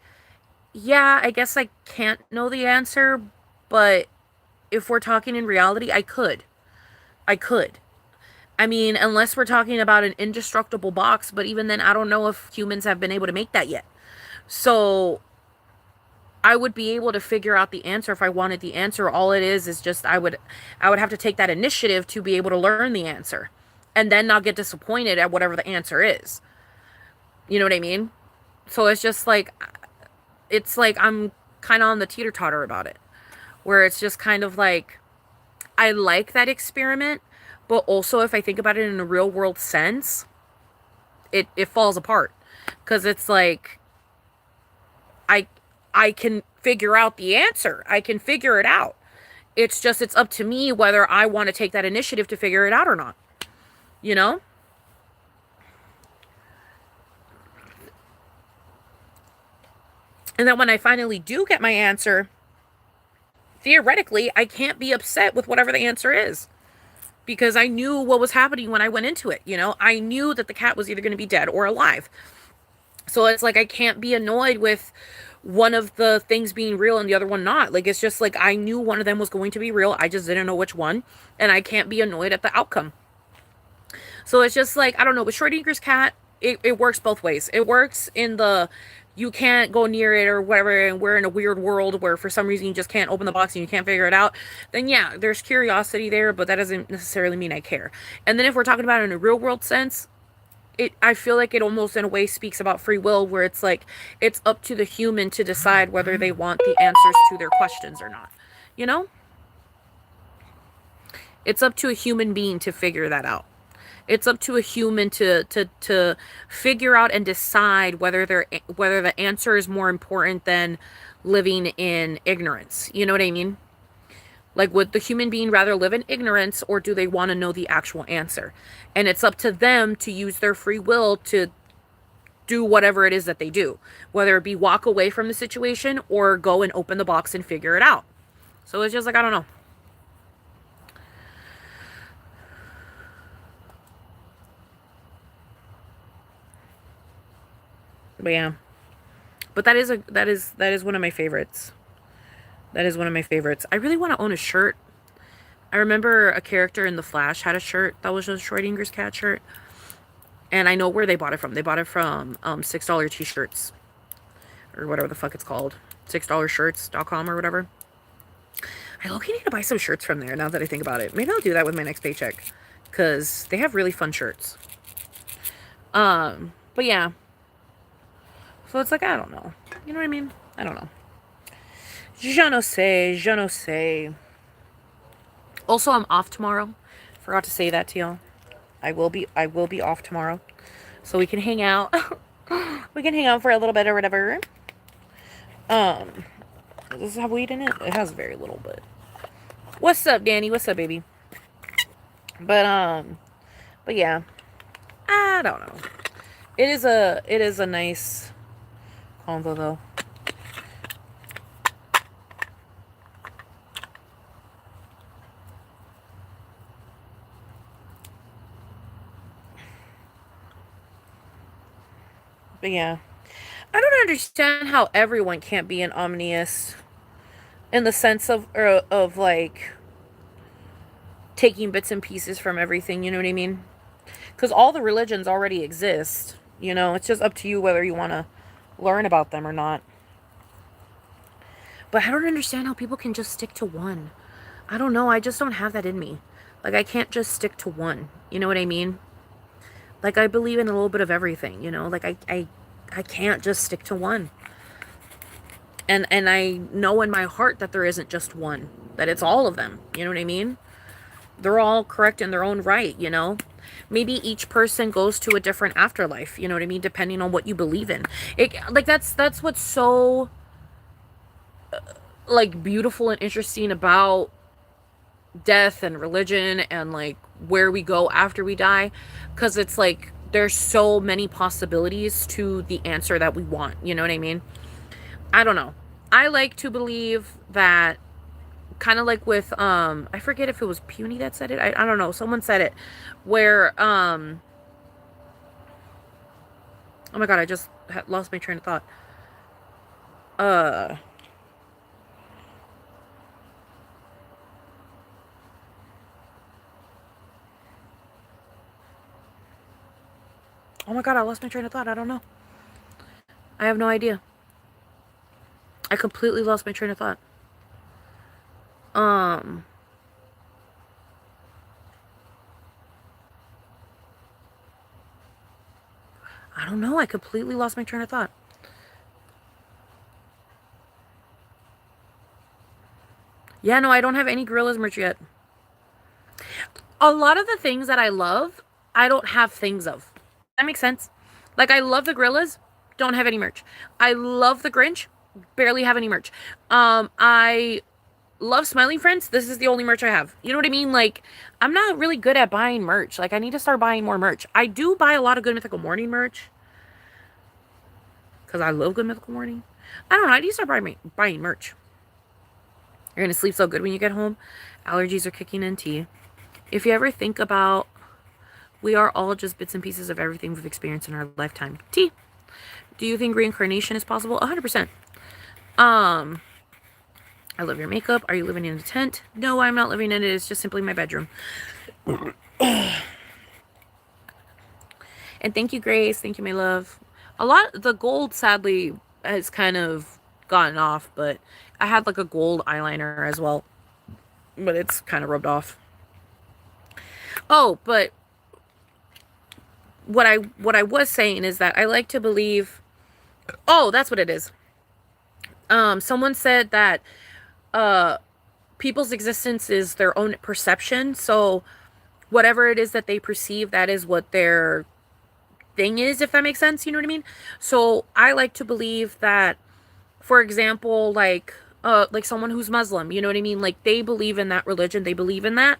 yeah, I guess I can't know the answer, but if we're talking in reality, I could. I could. I mean, unless we're talking about an indestructible box, but even then, I don't know if humans have been able to make that yet. So I would be able to figure out the answer if I wanted the answer. All it is just I would have to take that initiative to be able to learn the answer, and then not get disappointed at whatever the answer is. You know what I mean? So it's like I'm kind of on the teeter-totter about it, where it's just kind of like, I like that experiment, but also if I think about it in a real world sense, it falls apart, because it's like, I I can figure out the answer. I can figure it out. It's up to me whether I want to take that initiative to figure it out or not. You know? And then when I finally do get my answer, theoretically, I can't be upset with whatever the answer is, because I knew what was happening when I went into it. I knew that the cat was either going to be dead or alive. So it's like, I can't be annoyed with one of the things being real and the other one not. Like, it's just like, I knew one of them was going to be real. I just didn't know which one. And I can't be annoyed at the outcome. So it's just like, I don't know. With Schrödinger's cat, it works both ways. It works in the, you can't go near it or whatever, and we're in a weird world where for some reason you just can't open the box and you can't figure it out. Then yeah, there's curiosity there, but that doesn't necessarily mean I care. And then if we're talking about it in a real world sense, I feel like it almost in a way speaks about free will, where it's like, it's up to the human to decide whether they want the answers to their questions or not. You know? It's up to a human being to figure that out. It's up to a human to figure out and decide whether the answer is more important than living in ignorance. You know what I mean? Like, would the human being rather live in ignorance, or do they want to know the actual answer? And it's up to them to use their free will to do whatever it is that they do, whether it be walk away from the situation or go and open the box and figure it out. So it's just like, I don't know. But yeah. But that is one of my favorites. That is one of my favorites. I really want to own a shirt. I remember a character in The Flash had a shirt that was a Schrödinger's cat shirt. And I know where they bought it from. They bought it from $6 t-shirts. Or whatever the fuck it's called. $6shirts.com or whatever. I low-key need to buy some shirts from there now that I think about it. Maybe I'll do that with my next paycheck, because they have really fun shirts. But yeah. So it's like, I don't know. You know what I mean? I don't know. Je ne sais, je ne sais. Also, I'm off tomorrow. Forgot to say that to y'all. I will be off tomorrow. So we can hang out. We can hang out for a little bit or whatever. Does this have weed in it? It has very little, but. What's up, Danny? What's up, baby? But yeah. I don't know. It is a nice convo though. But yeah. I don't understand how everyone can't be an omniist, in the sense of like taking bits and pieces from everything, you know what I mean? Because all the religions already exist, it's just up to you whether you want to learn about them or not. But I don't understand how people can just stick to one. I don't know, I just don't have that in me. Like, I can't just stick to one, you know what I mean? Like, I believe in a little bit of everything, like I can't just stick to one. And I know in my heart that there isn't just one, that it's all of them, you know what I mean? They're all correct in their own right, Maybe each person goes to a different afterlife, you know what I mean, depending on what you believe in. That's what's so like beautiful and interesting about death and religion, and like where we go after we die, because it's like there's so many possibilities to the answer that we want. You know what I mean? I don't know. I like to believe that, kind of like with I forget if it was Puny that said it. I don't know. Someone said it where oh my god, I just lost my train of thought. Uh oh my god, I lost my train of thought. I don't know. I have no idea. I completely lost my train of thought. I don't know. I completely lost my train of thought. Yeah, no, I don't have any Gorillas merch yet. A lot of the things that I love, I don't have things of. That makes sense. Like, I love the Gorillas, don't have any merch. I love the Grinch, barely have any merch. I love Smiling Friends. This is the only merch I have. You know what I mean? Like, I'm not really good at buying merch. Like, I need to start buying more merch. I do buy a lot of Good Mythical Morning merch, because I love Good Mythical Morning. I don't know. I need to start buying merch. You're going to sleep so good when you get home. Allergies are kicking in. Tea. If you ever think about, we are all just bits and pieces of everything we've experienced in our lifetime. Tea. Do you think reincarnation is possible? 100%. I love your makeup. Are you living in a tent? No, I'm not living in it. It's just simply my bedroom. And thank you, Grace. Thank you, my love. The gold, sadly, has kind of gotten off, but I had like a gold eyeliner as well, but it's kind of rubbed off. Oh, but what I was saying is that I like to believe, oh, that's what it is. Someone said that people's existence is their own perception, so whatever it is that they perceive, that is what their thing is, if that makes sense. You know what I mean? So I like to believe that, for example, like someone who's Muslim, you know what I mean? Like, they believe in that religion, they believe in that,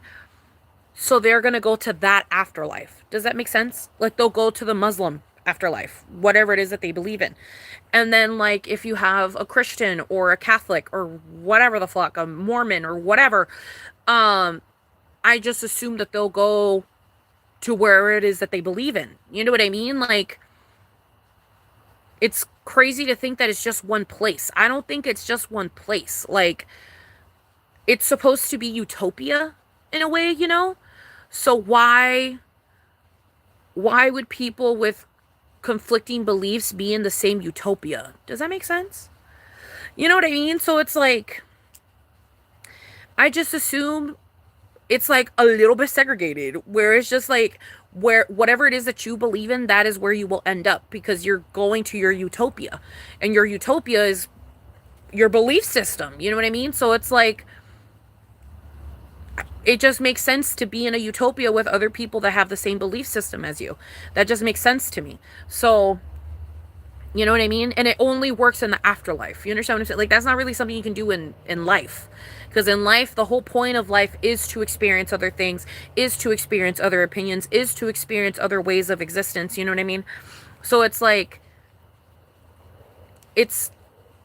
so they're gonna go to that afterlife. Does that make sense? Like, they'll go to the Muslim afterlife, whatever it is that they believe in. And then, like, if you have a Christian or a Catholic or whatever the fuck, a Mormon or whatever, I just assume that they'll go to where it is that they believe in. You know what I mean? Like, it's crazy to think that it's just one place. I don't think it's just one place. Like, it's supposed to be utopia in a way, you know? So why would people with conflicting beliefs be in the same utopia? Does that make sense? You know what I mean? So it's like, I just assume it's like a little bit segregated, where it's just like, where whatever it is that you believe in, that is where you will end up, because you're going to your utopia, and your utopia is your belief system. You know what I mean? So it's like, it just makes sense to be in a utopia with other people that have the same belief system as you. That just makes sense to me. So, you know what I mean? And it only works in the afterlife. You understand what I'm saying? Like, that's not really something you can do in life. Because in life, the whole point of life is to experience other things, is to experience other opinions, is to experience other ways of existence. You know what I mean? So it's like, it's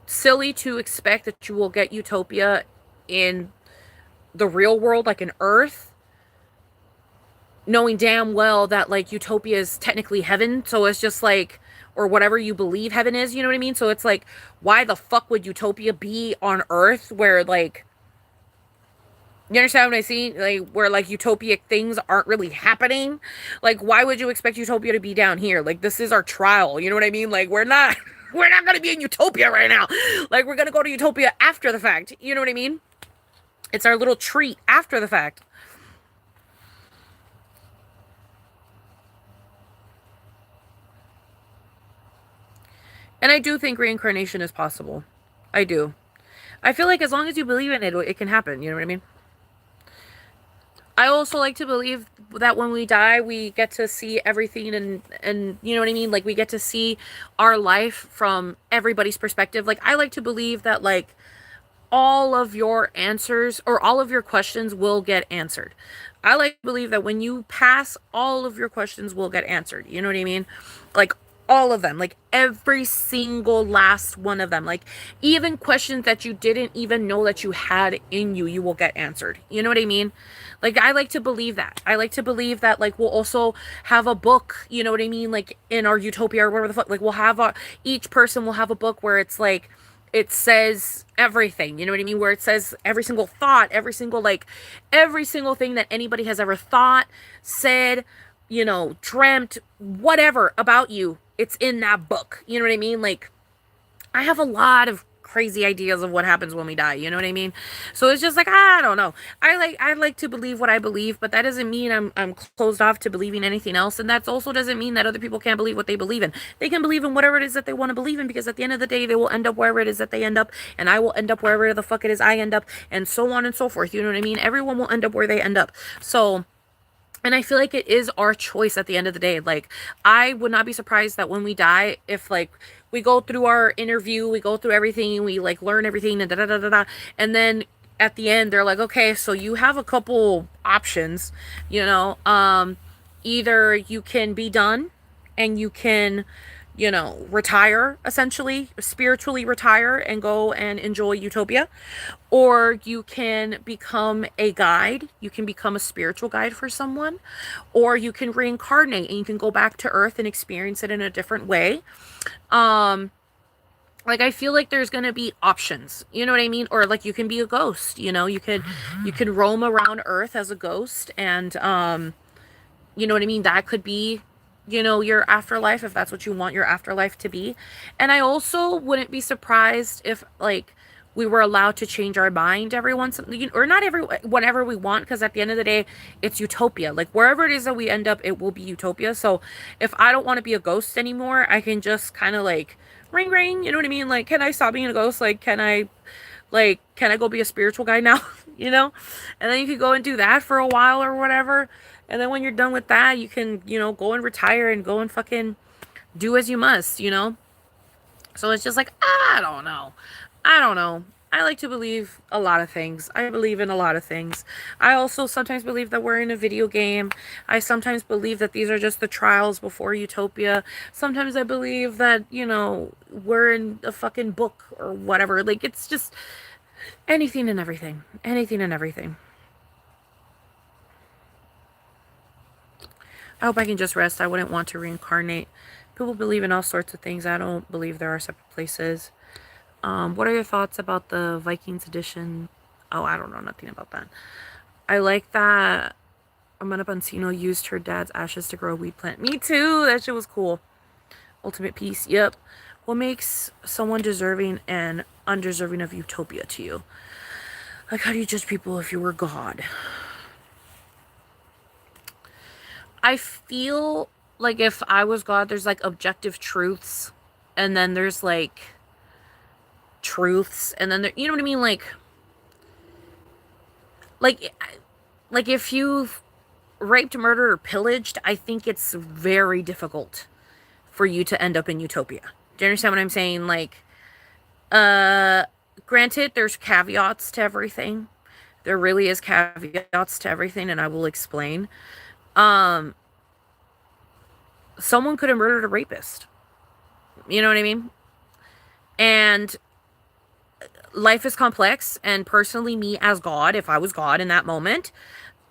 silly to expect that you will get utopia in the real world, like in Earth, knowing damn well that, like, utopia is technically heaven. So it's just like, or whatever you believe heaven is, you know what I mean? So it's like, why the fuck would utopia be on Earth, where, like, you understand what I see? Like, where, like, utopic things aren't really happening. Like, why would you expect utopia to be down here? Like, this is our trial, you know what I mean? Like, we're not gonna be in utopia right now. Like, we're gonna go to utopia after the fact, you know what I mean? It's our little treat after the fact. And I do think reincarnation is possible. I do. I feel like as long as you believe in it, it can happen. You know what I mean? I also like to believe that when we die, we get to see everything, and you know what I mean? Like, we get to see our life from everybody's perspective. Like, I like to believe that, like, all of your answers or all of your questions will get answered. I like to believe that when you pass, all of your questions will get answered. You know what I mean? Like all of them, like every single last one of them, like even questions that you didn't even know that you had in you, you will get answered. You know what I mean? Like I like to believe that. I like to believe that like we'll also have a book, you know what I mean? Like in our utopia or whatever the fuck, like we'll have each person will have a book where it's like it says everything, you know what I mean, where it says every single thought, every single like every single thing that anybody has ever thought, said, you know, dreamt, whatever about you, it's in that book. You know what I mean? Like I have a lot of crazy ideas of what happens when we die, you know what I mean? So it's just like I don't know. I like to believe what I believe, but that doesn't mean I'm closed off to believing anything else, and that also doesn't mean that other people can't believe what they believe in. They can believe in whatever it is that they want to believe in, because at the end of the day they will end up wherever it is that they end up, and I will end up wherever the fuck it is I end up, and so on and so forth. You know what I mean? Everyone will end up where they end up. So, and I feel like it is our choice at the end of the day. Like, I would not be surprised that when we die, if like we go through our interview, we go through everything, we like learn everything, and da da da da da, and then at the end they're like, okay, so you have a couple options, you know, either you can be done and you can, you know, retire, essentially spiritually retire and go and enjoy utopia, or you can become a guide, you can become a spiritual guide for someone, or you can reincarnate and you can go back to earth and experience it in a different way. um like I feel like there's gonna be options, you know what I mean? Or like you can be a ghost, you know, you could roam around earth as a ghost, and you know what I mean? That could be, you know, your afterlife, if that's what you want your afterlife to be. And I also wouldn't be surprised if, like, we were allowed to change our mind every once, or not every, whenever we want, because at the end of the day, it's utopia. Like, wherever it is that we end up, it will be utopia. So if I don't want to be a ghost anymore, I can just kind of like, ring, ring, you know what I mean? Like, can I stop being a ghost? Like, can I go be a spiritual guy now? You know? And then you could go and do that for a while or whatever. And then when you're done with that, you can, you know, go and retire and go and fucking do as you must, you know? So it's just like, I don't know. I don't know. I like to believe a lot of things. I believe in a lot of things. I also sometimes believe that we're in a video game. I sometimes believe that these are just the trials before utopia. Sometimes I believe that, you know, we're in a fucking book or whatever. Like, it's just anything and everything. Anything and everything. I hope I can just rest. I wouldn't want to reincarnate. People believe in all sorts of things. I don't believe there are separate places. What are your thoughts about the Vikings edition? Oh, I don't know nothing about that. I like that Amanda Bonsino used her dad's ashes to grow a weed plant. Me too. That shit was cool. Ultimate peace. Yep. What makes someone deserving and undeserving of utopia to you? Like, how do you judge people if you were God? I feel like if I was God, there's like objective truths, and then there's like truths, and then there, you know what I mean? Like, like if you've raped, murdered, or pillaged, I think it's very difficult for you to end up in utopia. Do you understand what I'm saying? Like, granted, there's caveats to everything. There really is caveats to everything, and I will explain. Um, Someone could have murdered a rapist. You know what I mean? And life is complex, and personally, me as God, if I was God in that moment,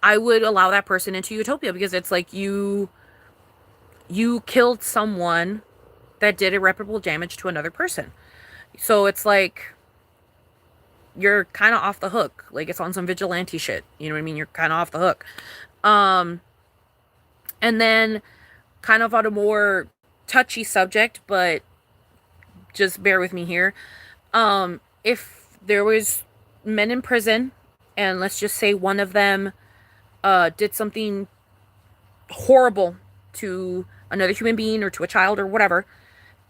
I would allow that person into utopia, because it's like you killed someone that did irreparable damage to another person. So it's like you're kind of off the hook. Like, it's on some vigilante shit. You know what I mean? You're kind of off the hook. And then kind of on a more touchy subject, but just bear with me here. If there was men in prison, and let's just say one of them did something horrible to another human being or to a child or whatever,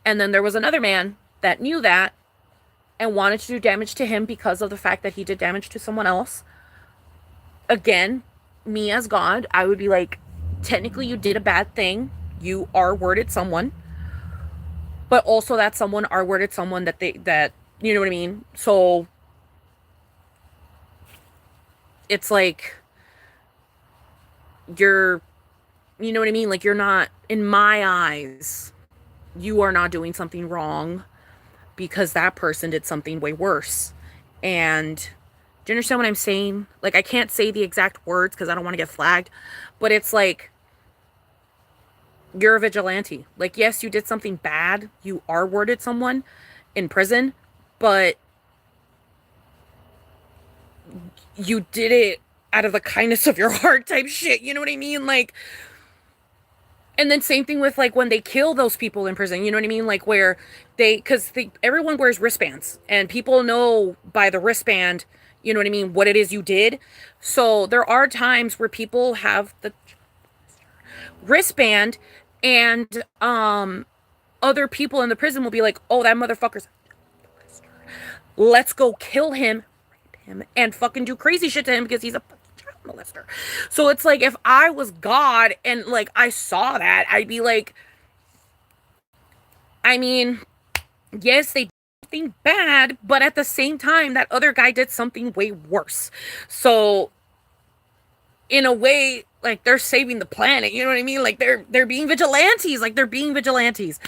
and then there was another man that knew that and wanted to do damage to him because of the fact that he did damage to someone else, again, me as God, I would be like, technically you did a bad thing. You R-worded someone, but also that someone R-worded someone that you know what I mean? So it's like you're, you know what I mean? Like, you're not, in my eyes, you are not doing something wrong because that person did something way worse. And do you understand what I'm saying? Like, I can't say the exact words because I don't want to get flagged, but it's like, you're a vigilante. Like, yes, you did something bad. You R-worded someone in prison, but you did it out of the kindness of your heart type shit. You know what I mean? Like, and then same thing with like when they kill those people in prison, you know what I mean? Like where because everyone wears wristbands and people know by the wristband, you know what I mean, what it is you did. So there are times where people have the wristband and other people in the prison will be like, oh, that motherfucker's, let's go kill him, rape him, and fucking do crazy shit to him because he's a child molester. So it's like if I was God and like I saw that, I'd be like, I mean, yes, they did something bad, but at the same time, that other guy did something way worse. So in a way, like they're saving the planet, you know what I mean? Like they're being vigilantes, like they're being vigilantes.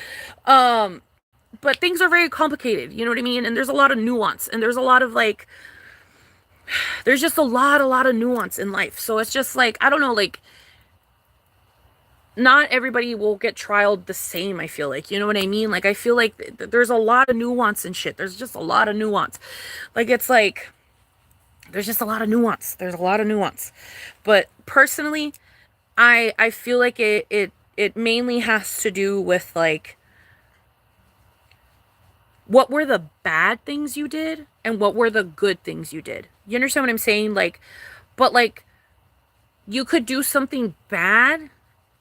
But things are very complicated, you know what I mean? And there's a lot of nuance, and there's a lot of like, there's just a lot of nuance in life. So it's just like, I don't know, like, not everybody will get trialed the same, I feel like, you know what I mean? Like, I feel like there's a lot of nuance and shit. There's just a lot of nuance. Like, it's like, there's just a lot of nuance. There's a lot of nuance. But personally, I feel like it mainly has to do with like, what were the bad things you did and what were the good things you did. You understand what I'm saying? Like, but like, you could do something bad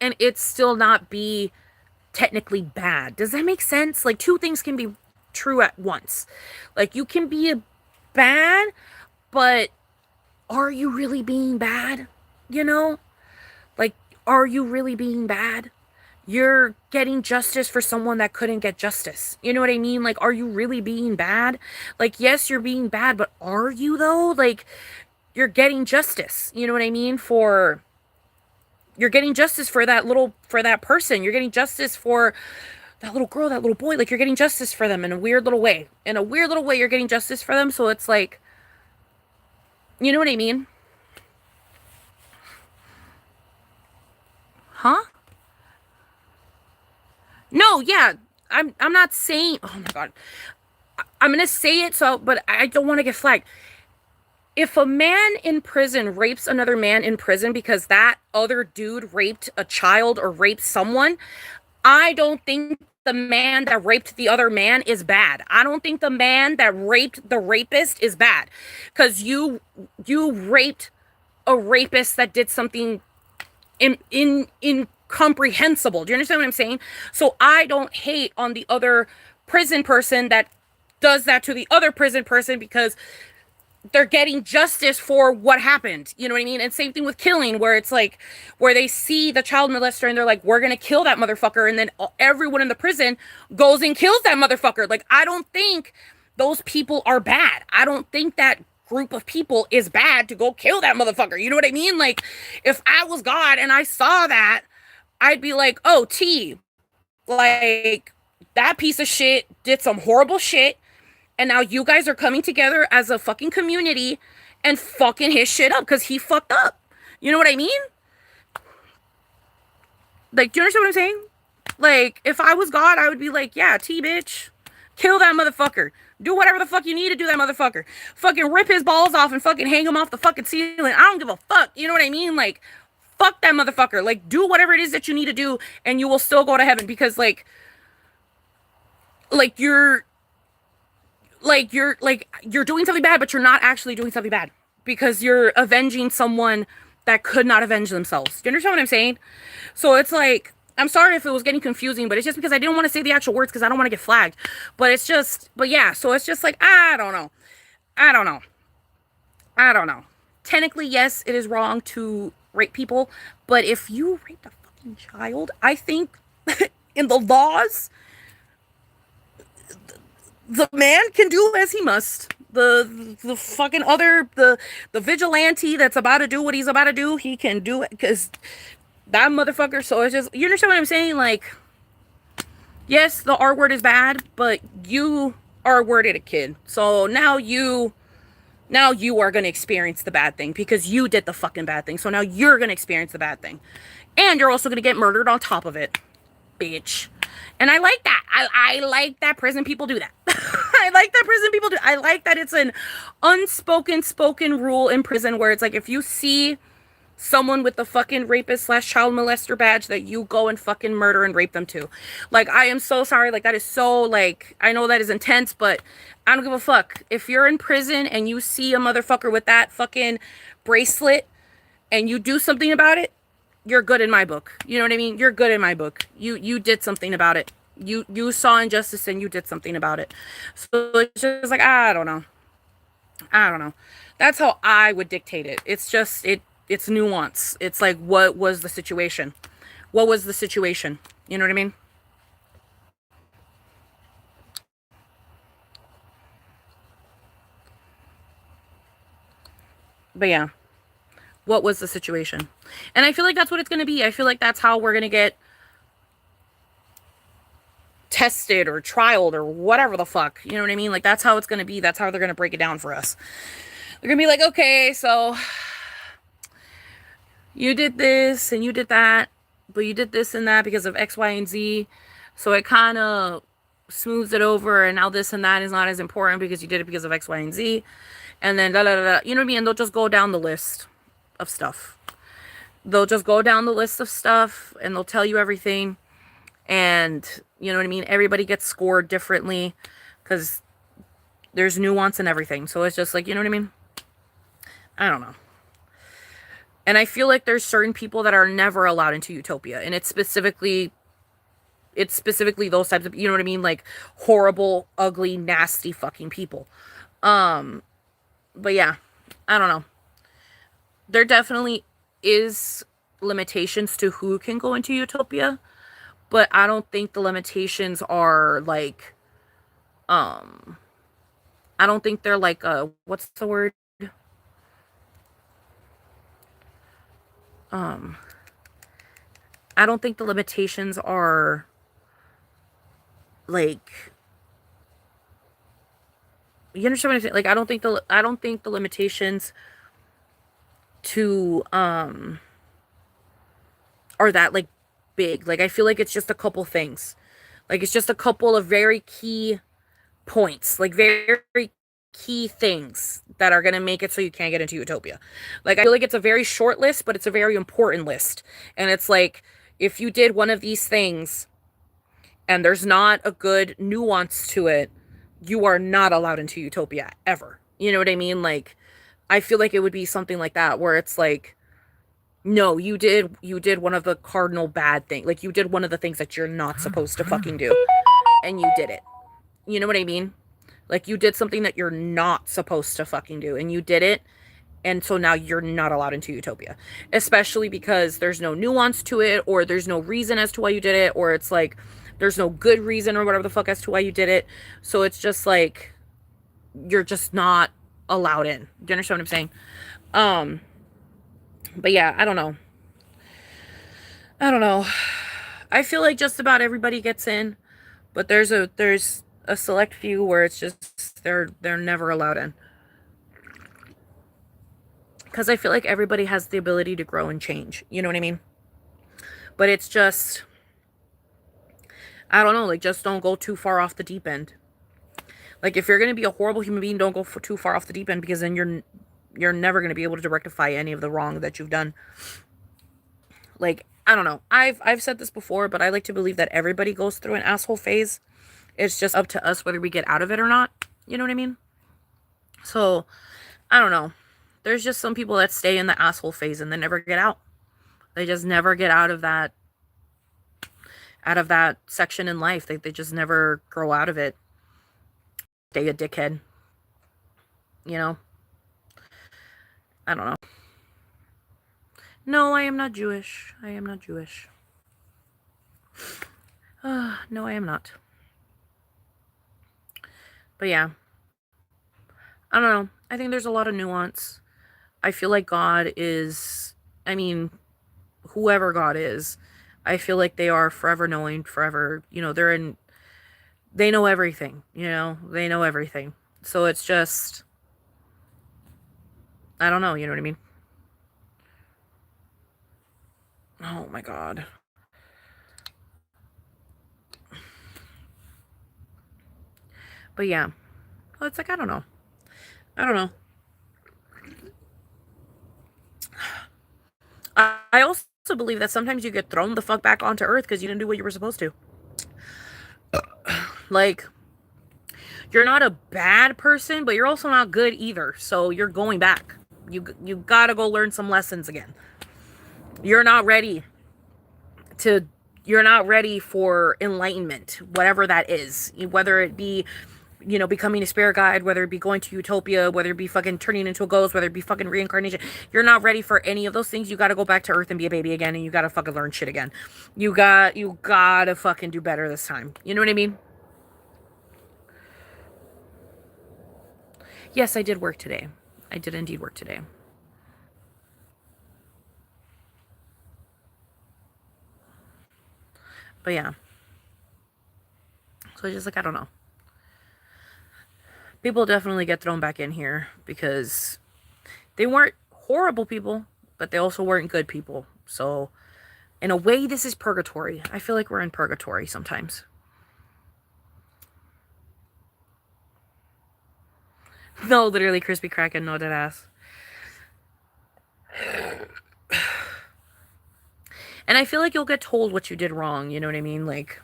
and it still not be technically bad. Does that make sense? Like, two things can be true at once. Like, you can be a bad, but are you really being bad? You know? Like, are you really being bad? You're getting justice for someone that couldn't get justice. You know what I mean? Like, are you really being bad? Like, yes, you're being bad, but are you though? Like, you're getting justice. You know what I mean? You're getting justice for that person. You're getting justice for that little girl, that little boy. Like, you're getting justice for them in a weird little way. In a weird little way, you're getting justice for them. So it's like, you know what I mean? Huh? No, yeah. I'm not saying, oh my God. I'm going to say it, so, but I don't want to get flagged. If a man in prison rapes another man in prison because that other dude raped a child or raped someone, I don't think the man that raped the other man is bad. I don't think the man that raped the rapist is bad, because you raped a rapist that did something incomprehensible. Do you understand what I'm saying? So I don't hate on the other prison person that does that to the other prison person, because they're getting justice for what happened. You know what I mean? And same thing with killing, where it's like, where they see the child molester and they're like, we're going to kill that motherfucker. And then everyone in the prison goes and kills that motherfucker. Like, I don't think those people are bad. I don't think that group of people is bad to go kill that motherfucker. You know what I mean? Like, if I was God and I saw that, I'd be like, oh, T, like, that piece of shit did some horrible shit. And now you guys are coming together as a fucking community and fucking his shit up because he fucked up. You know what I mean? Like, do you understand what I'm saying? Like, if I was God, I would be like, yeah, T, bitch. Kill that motherfucker. Do whatever the fuck you need to do that motherfucker. Fucking rip his balls off and fucking hang him off the fucking ceiling. I don't give a fuck. You know what I mean? Like, fuck that motherfucker. Like, do whatever it is that you need to do and you will still go to heaven, because like you're doing something bad, but you're not actually doing something bad, because you're avenging someone that could not avenge themselves. Do you understand what I'm saying? So it's like, I'm sorry if it was getting confusing, but it's just because I didn't want to say the actual words because I don't want to get flagged. But it's just, but yeah, so it's just like, I don't know. Technically, yes, it is wrong to rape people, but if you raped a fucking child, I think in the laws, the man can do as he must. the fucking other the vigilante that's about to do what he's about to do, he can do it because that motherfucker. So it's just, you understand what I'm saying? Like, yes, the R word is bad, but you R worded a kid, so now you are gonna experience the bad thing because you did the fucking bad thing. So now you're gonna experience the bad thing, and you're also gonna get murdered on top of it, bitch. And I like that. I like that prison people do that. I like that prison people do. I like that it's an unspoken spoken rule in prison where it's like if you see someone with the fucking rapist slash child molester badge that you go and fucking murder and rape them too. Like, I am so sorry. Like, that is so, like, I know that is intense, but I don't give a fuck. If you're in prison and you see a motherfucker with that fucking bracelet and you do something about it, you're good in my book. You know what I mean? You're good in my book. You did something about it. You saw injustice and you did something about it. So it's just like, I don't know. I don't know. That's how I would dictate it. It's just it's nuance. It's like, what was the situation? What was the situation? You know what I mean? But yeah, what was the situation? And I feel like that's what it's going to be. I feel like that's how we're going to get tested or trialed or whatever the fuck. You know what I mean? Like, that's how it's going to be. That's how they're going to break it down for us. They're going to be like, okay, so you did this and you did that, but you did this and that because of X, Y, and Z. So it kind of smooths it over, and now this and that is not as important because you did it because of X, Y, and Z. And then da da da da. You know what I mean? And they'll just go down the list of stuff. They'll just go down the list of stuff and they'll tell you everything. And you know what I mean? Everybody gets scored differently because there's nuance in everything. So it's just like, you know what I mean? I don't know. And I feel like there's certain people that are never allowed into utopia. And it's specifically those types of, you know what I mean? Like horrible, ugly, nasty fucking people. But yeah, I don't know. There definitely is limitations to who can go into utopia, but I don't think the limitations are like, I don't think they're like, what's the word? I don't think the limitations are like, you understand what I'm saying? Like, I don't think the limitations to are that like big. Like, I feel like it's just a couple things. Like, it's just a couple of very key points, like very key things that are going to make it so you can't get into utopia. Like, I feel like it's a very short list, but it's a very important list. And it's like, if you did one of these things and there's not a good nuance to it, you are not allowed into utopia ever. You know what I mean? Like, I feel like it would be something like that where it's like, no, you did one of the cardinal bad things. Like, you did one of the things that you're not supposed to fucking do, and you did it. You know what I mean? Like, you did something that you're not supposed to fucking do, and you did it, and so now you're not allowed into utopia. Especially because there's no nuance to it, or there's no reason as to why you did it, or it's like, there's no good reason or whatever the fuck as to why you did it. So it's just like, you're just not allowed in. Do you understand what I'm saying? But yeah, I don't know. I feel like just about everybody gets in, but there's a select few where it's just they're never allowed in. Because I feel like everybody has the ability to grow and change. You know what I mean? But it's just, I don't know, like, just don't go too far off the deep end. Like, if you're going to be a horrible human being, don't go too far off the deep end, because then you're never going to be able to rectify any of the wrong that you've done. Like, I don't know. I've said this before, but I like to believe that everybody goes through an asshole phase. It's just up to us whether we get out of it or not. You know what I mean? So, I don't know. There's just some people that stay in the asshole phase and they never get out. They just never get out of that section in life. They just never grow out of it. Stay a dickhead. You know? I don't know. No, I am not Jewish. I am not Jewish. No, I am not. But yeah. I don't know. I think there's a lot of nuance. I feel like God is, I mean, whoever God is, I feel like they are forever knowing, forever, they know everything, they know everything. So it's just, I don't know, you know what I mean? Oh my God. But yeah, well, it's like, I don't know. I don't know. I also believe that sometimes you get thrown the fuck back onto Earth because you didn't do what you were supposed to. Like, you're not a bad person, but you're also not good either. So you're going back. You gotta go learn some lessons again. You're not ready to. You're not ready for enlightenment, whatever that is. Whether it be, becoming a spirit guide, whether it be going to utopia, whether it be fucking turning into a ghost, whether it be fucking reincarnation. You're not ready for any of those things. You gotta go back to Earth and be a baby again, and you gotta fucking learn shit again. You gotta fucking do better this time. You know what I mean? Yes, I did work today. I did indeed work today. But yeah. So it's just like, I don't know. People definitely get thrown back in here because they weren't horrible people, but they also weren't good people. So in a way, this is purgatory. I feel like we're in purgatory sometimes. No, literally, crispy kraken, no dead ass. And I feel like you'll get told what you did wrong, you know what I mean? Like,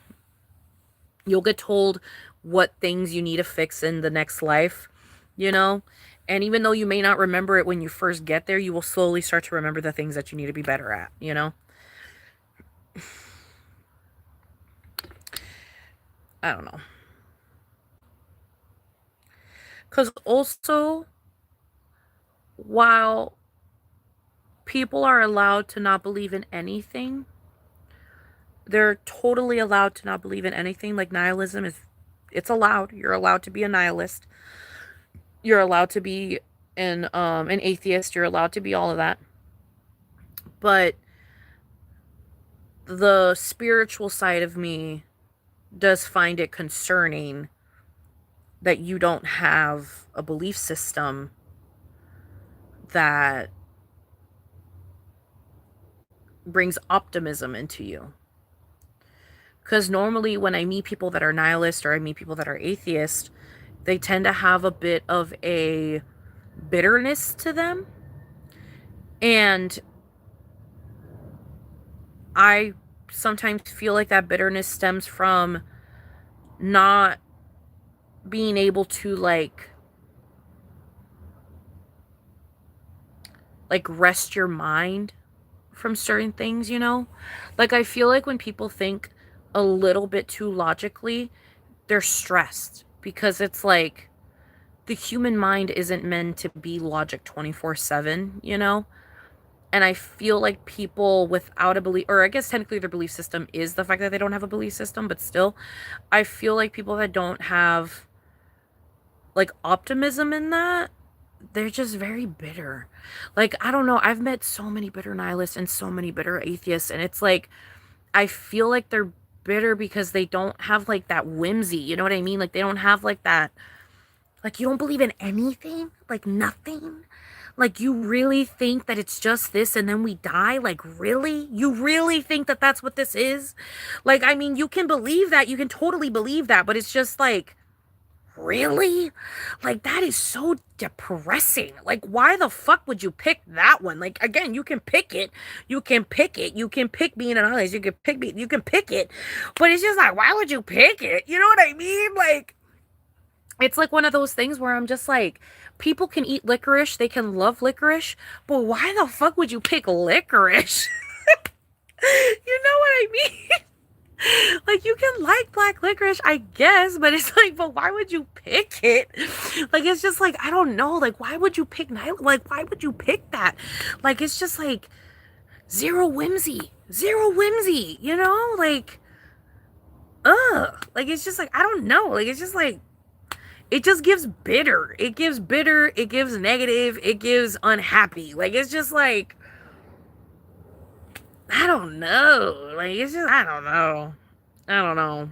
you'll get told what things you need to fix in the next life, you know? And even though you may not remember it when you first get there, you will slowly start to remember the things that you need to be better at, you know? I don't know. Because also, while people are allowed to not believe in anything, they're totally allowed to not believe in anything. Like nihilism it's allowed. You're allowed to be a nihilist. You're allowed to be an atheist. You're allowed to be all of that. But the spiritual side of me does find it concerning that you don't have a belief system that brings optimism into you. Because normally when I meet people that are nihilist or I meet people that are atheist, they tend to have a bit of a bitterness to them. And I sometimes feel like that bitterness stems from not being able to like rest your mind from certain things, you know? Like I feel like when people think a little bit too logically, they're stressed because it's like the human mind isn't meant to be logic 24/7, you know? And I feel like people without a belief, or I guess technically their belief system is the fact that they don't have a belief system, but still, I feel like people that don't have like optimism in that, they're just very bitter. Like, I don't know. I've met so many bitter nihilists and so many bitter atheists, and it's like, I feel like they're bitter because they don't have like that whimsy. You know what I mean? Like, they don't have like that, like, you don't believe in anything? Like, nothing? Like, you really think that it's just this and then we die? Like, really? You really think that that's what this is? Like, I mean, you can believe that. You can totally believe that, but it's just like, really? Like, that is so depressing. Like, why the fuck would you pick that one? Like, again, you can pick it. You can pick it. You can pick being an honest. You can pick me. You can pick it. But it's just like, why would you pick it? You know what I mean? Like, it's like one of those things where I'm just like, people can eat licorice, they can love licorice, but why the fuck would you pick licorice? You know what I mean? Like, you can like black licorice, I guess, but it's like, but why would you pick it? Like, it's just like, I don't know. Like, why would you pick like, why would you pick that? Like, it's just like zero whimsy, you know? Like, ugh. Like, it's just like, I don't know. Like, it's just like, It just gives bitter. It gives bitter. It gives negative. It gives unhappy. Like, it's just like, I don't know. Like, it's just, I don't know. I don't know.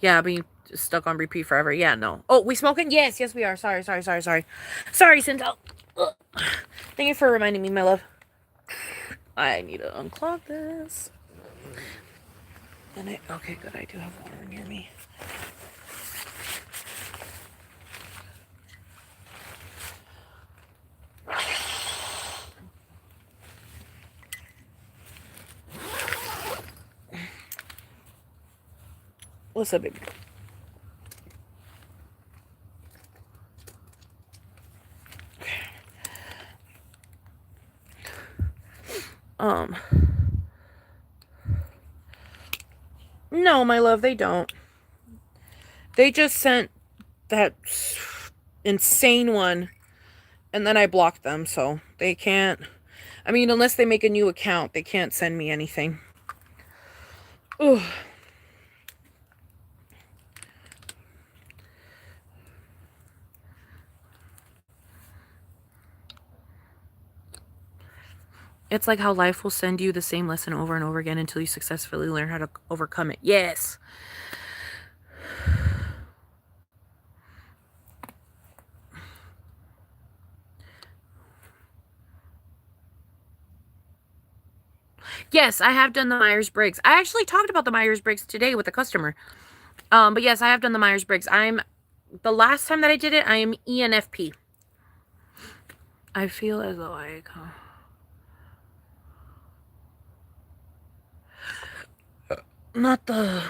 Yeah, being stuck on repeat forever. Yeah, no. Oh, we smoking? Yes, yes, we are. Sorry. Sorry, Sintel. Ugh. Thank you for reminding me, my love. I need to unclog this. And okay, good. I do have water near me. What's up, baby? No, my love, they don't. They just sent that insane one, and then I blocked them, so they can't. I mean, unless they make a new account, they can't send me anything. Ugh. It's like how life will send you the same lesson over and over again until you successfully learn how to overcome it. Yes. Yes, I have done the Myers-Briggs. I actually talked about the Myers-Briggs today with a customer. But yes, I have done the Myers-Briggs. The last time that I did it, I am ENFP. I feel as though not the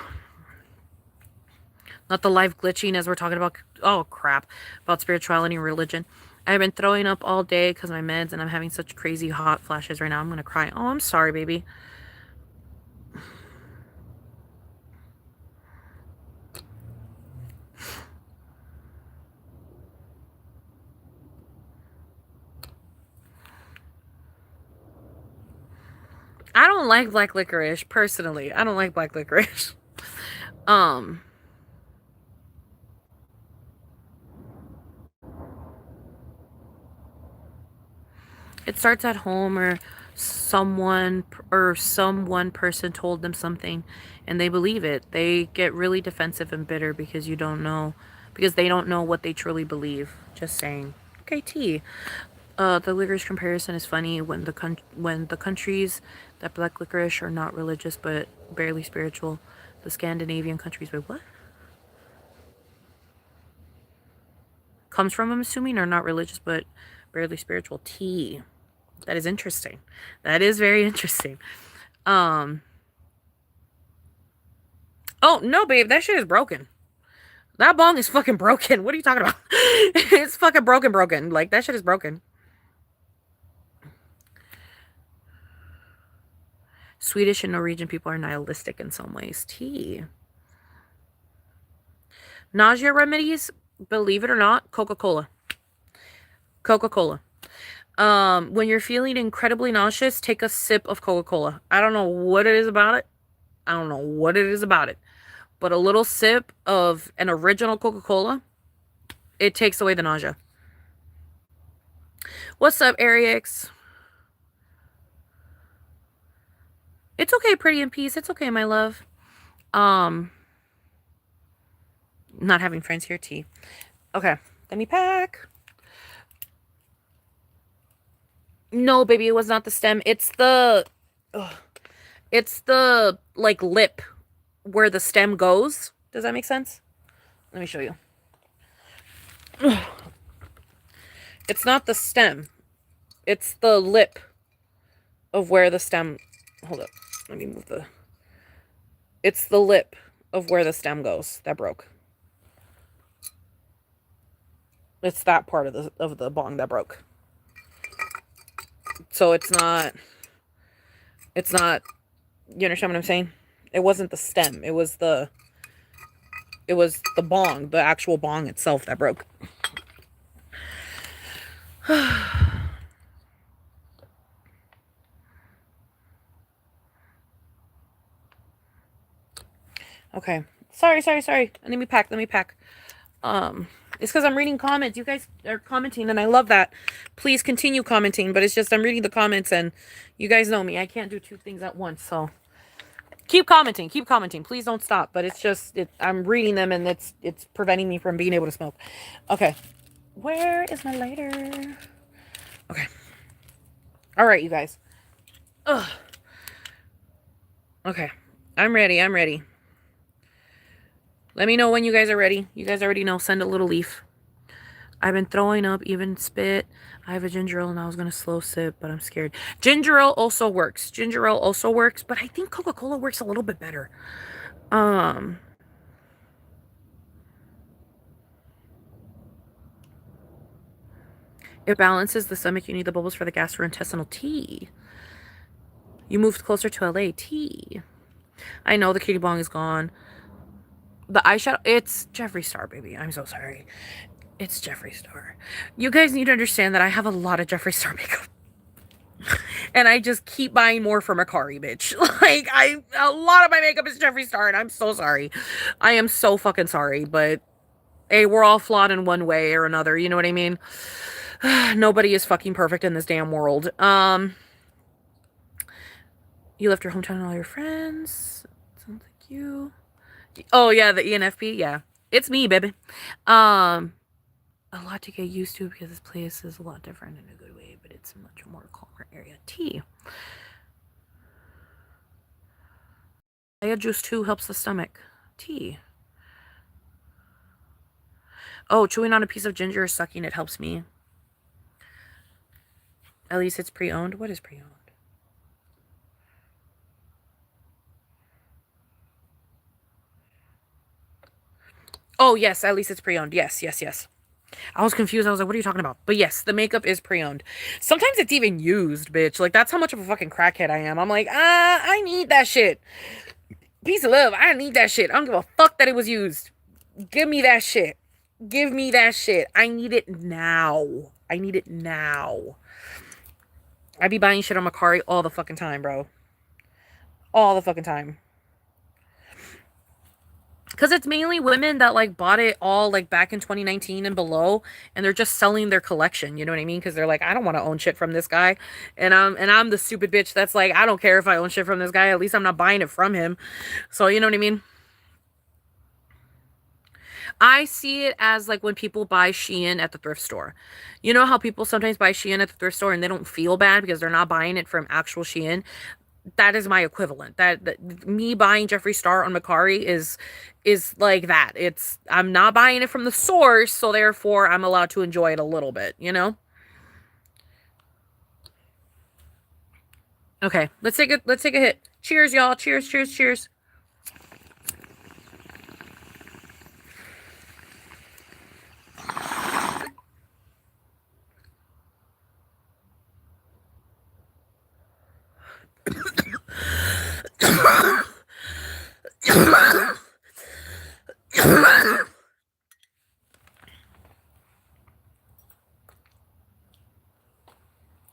life glitching as we're talking about. Oh crap, about spirituality and religion. I've been throwing up all day because my meds, and I'm having such crazy hot flashes right now. I'm gonna cry. Oh, I'm sorry, baby. I don't like black licorice personally. I don't like black licorice. It starts at home, or some one person told them something and they believe it. They get really defensive and bitter because they don't know what they truly believe. Just saying. Okay, T. The licorice comparison is funny when the countries that black licorice are not religious but barely spiritual. The Scandinavian countries, wait, what? Comes from, I'm assuming, are not religious but barely spiritual. T. That is interesting. That is very interesting. Oh no, babe, that shit is broken. That bong is fucking broken. What are you talking about? It's fucking broken. Like, that shit is broken. Swedish and Norwegian people are nihilistic in some ways. Tea. Nausea remedies, believe it or not, Coca-Cola. Coca-Cola. When you're feeling incredibly nauseous, take a sip of Coca-Cola. I don't know what it is about it. But a little sip of an original Coca-Cola, it takes away the nausea. What's up, Arix? It's okay, pretty in peace. It's okay, my love. Not having friends here, T. Okay, let me pack. No, baby, it was not the stem. It's the like lip where the stem goes. Does that make sense? Let me show you. It's not the stem. It's the lip of where the stem. Hold up. Let me move the. It's the lip of where the stem goes that broke. It's that part of the bong that broke. So it's not. You understand what I'm saying? It wasn't the stem. It was the It was the bong, the actual bong itself that broke. Okay. Sorry. Let me pack. It's because I'm reading comments. You guys are commenting, and I love that. Please continue commenting, but it's just I'm reading the comments, and you guys know me. I can't do two things at once, so keep commenting. Please don't stop. But it's just I'm reading them, and it's preventing me from being able to smoke. Okay. Where is my lighter? Okay. All right, you guys. Ugh. Okay. I'm ready. Let me know when you guys are ready. You guys already know. Send a little leaf. I've been throwing up, even spit. I have a ginger ale and I was going to slow sip, but I'm scared. Ginger ale also works, but I think Coca-Cola works a little bit better. It balances the stomach. You need the bubbles for the gastrointestinal tea. You moved closer to LA. Tea. I know the kitty bong is gone. The eyeshadow, it's Jeffree Star, baby. I'm so sorry. It's Jeffree Star. You guys need to understand that I have a lot of Jeffree Star makeup. And I just keep buying more from Mercari, bitch. Like, a lot of my makeup is Jeffree Star, and I'm so sorry. I am so fucking sorry, but hey, we're all flawed in one way or another, you know what I mean? Nobody is fucking perfect in this damn world. You left your hometown and all your friends. Sounds like you. Oh, yeah, the ENFP, yeah. It's me, baby. A lot to get used to because this place is a lot different in a good way, but it's a much more calmer area. Tea. Papaya juice too helps the stomach. Tea. Oh, chewing on a piece of ginger or sucking it helps me. At least it's pre-owned. What is pre-owned? Oh, yes, at least it's pre-owned. Yes. I was confused. I was like, what are you talking about? But yes, the makeup is pre-owned. Sometimes it's even used, bitch. Like, that's how much of a fucking crackhead I am. I'm like, I need that shit. Piece of love. I need that shit. I don't give a fuck that it was used. Give me that shit. I need it now. I be buying shit on Mercari all the fucking time, bro. All the fucking time. Because it's mainly women that, like, bought it all, like, back in 2019 and below, and they're just selling their collection, you know what I mean? Because they're like, I don't want to own shit from this guy, and I'm the stupid bitch that's like, I don't care if I own shit from this guy, at least I'm not buying it from him. So, you know what I mean? I see it as, like, when people buy Shein at the thrift store. You know how people sometimes buy Shein at the thrift store and they don't feel bad because they're not buying it from actual Shein? That is my equivalent. That me buying Jeffree Star on Mercari is like that. I'm not buying it from the source, so therefore I'm allowed to enjoy it a little bit, you know? Okay, let's take a hit. Cheers, y'all. Cheers.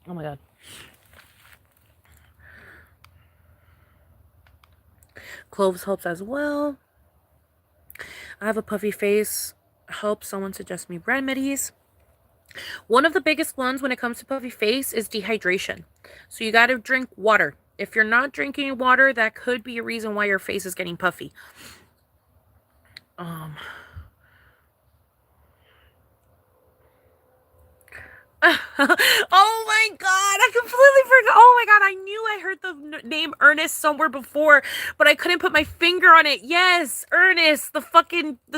Oh my god. Cloves helps as well. I have a puffy face. Help someone suggest me remedies. One of the biggest ones when it comes to puffy face is dehydration. So you got to drink water. If you're not drinking water, that could be a reason why your face is getting puffy. Oh my god, I completely forgot. Oh my god, I knew I heard the name Ernest somewhere before, but I couldn't put my finger on it. Yes, Ernest, the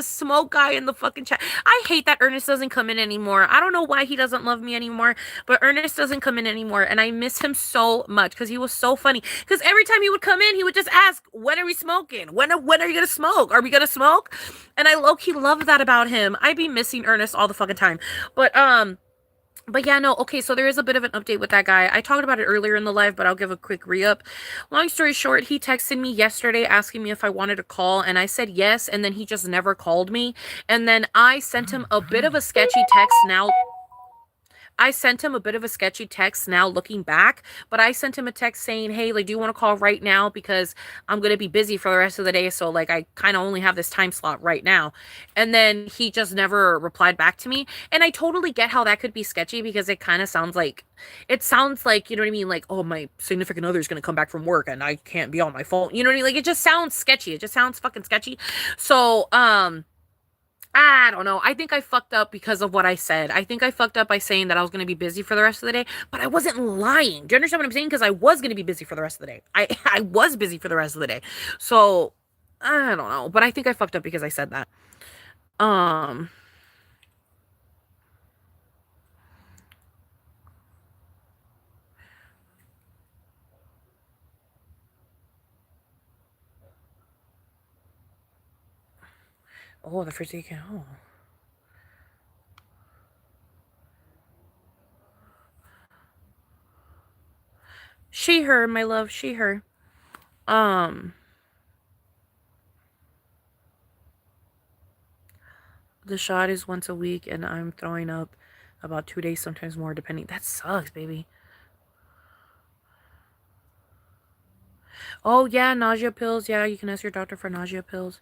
smoke guy in the fucking chat. I hate that Ernest doesn't come in anymore. I don't know why he doesn't love me anymore, but Ernest doesn't come in anymore, and I miss him so much because he was so funny. Because every time he would come in, he would just ask, "When are we smoking? When are you gonna smoke? Are we gonna smoke?" And I low-key love that about him. I be missing Ernest all the fucking time, but But yeah, no, okay, so there is a bit of an update with that guy. I talked about it earlier in the live, but I'll give a quick re-up. Long story short, he texted me yesterday asking me if I wanted to call, and I said yes, and then he just never called me. And then I sent him a bit of a sketchy text now. I sent him a bit of a sketchy text now looking back, but I sent him a text saying, hey, like, do you want to call right now? Because I'm going to be busy for the rest of the day. So, like, I kind of only have this time slot right now. And then he just never replied back to me. And I totally get how that could be sketchy because it sounds like, you know what I mean? Like, oh, my significant other is going to come back from work and I can't be on my phone. You know what I mean? Like, it just sounds sketchy. It just sounds fucking sketchy. So, I don't know. I think I fucked up because of what I said. I think I fucked up by saying that I was going to be busy for the rest of the day, but I wasn't lying. Do you understand what I'm saying? Because I was going to be busy for the rest of the day. I was busy for the rest of the day. So, I don't know. But I think I fucked up because I said that. Um. Oh, the first weekend. Oh. She, her, my love. She, her. Um. The shot is once a week, and I'm throwing up about 2 days, sometimes more, depending. That sucks, baby. Oh, yeah, nausea pills. Yeah, you can ask your doctor for nausea pills.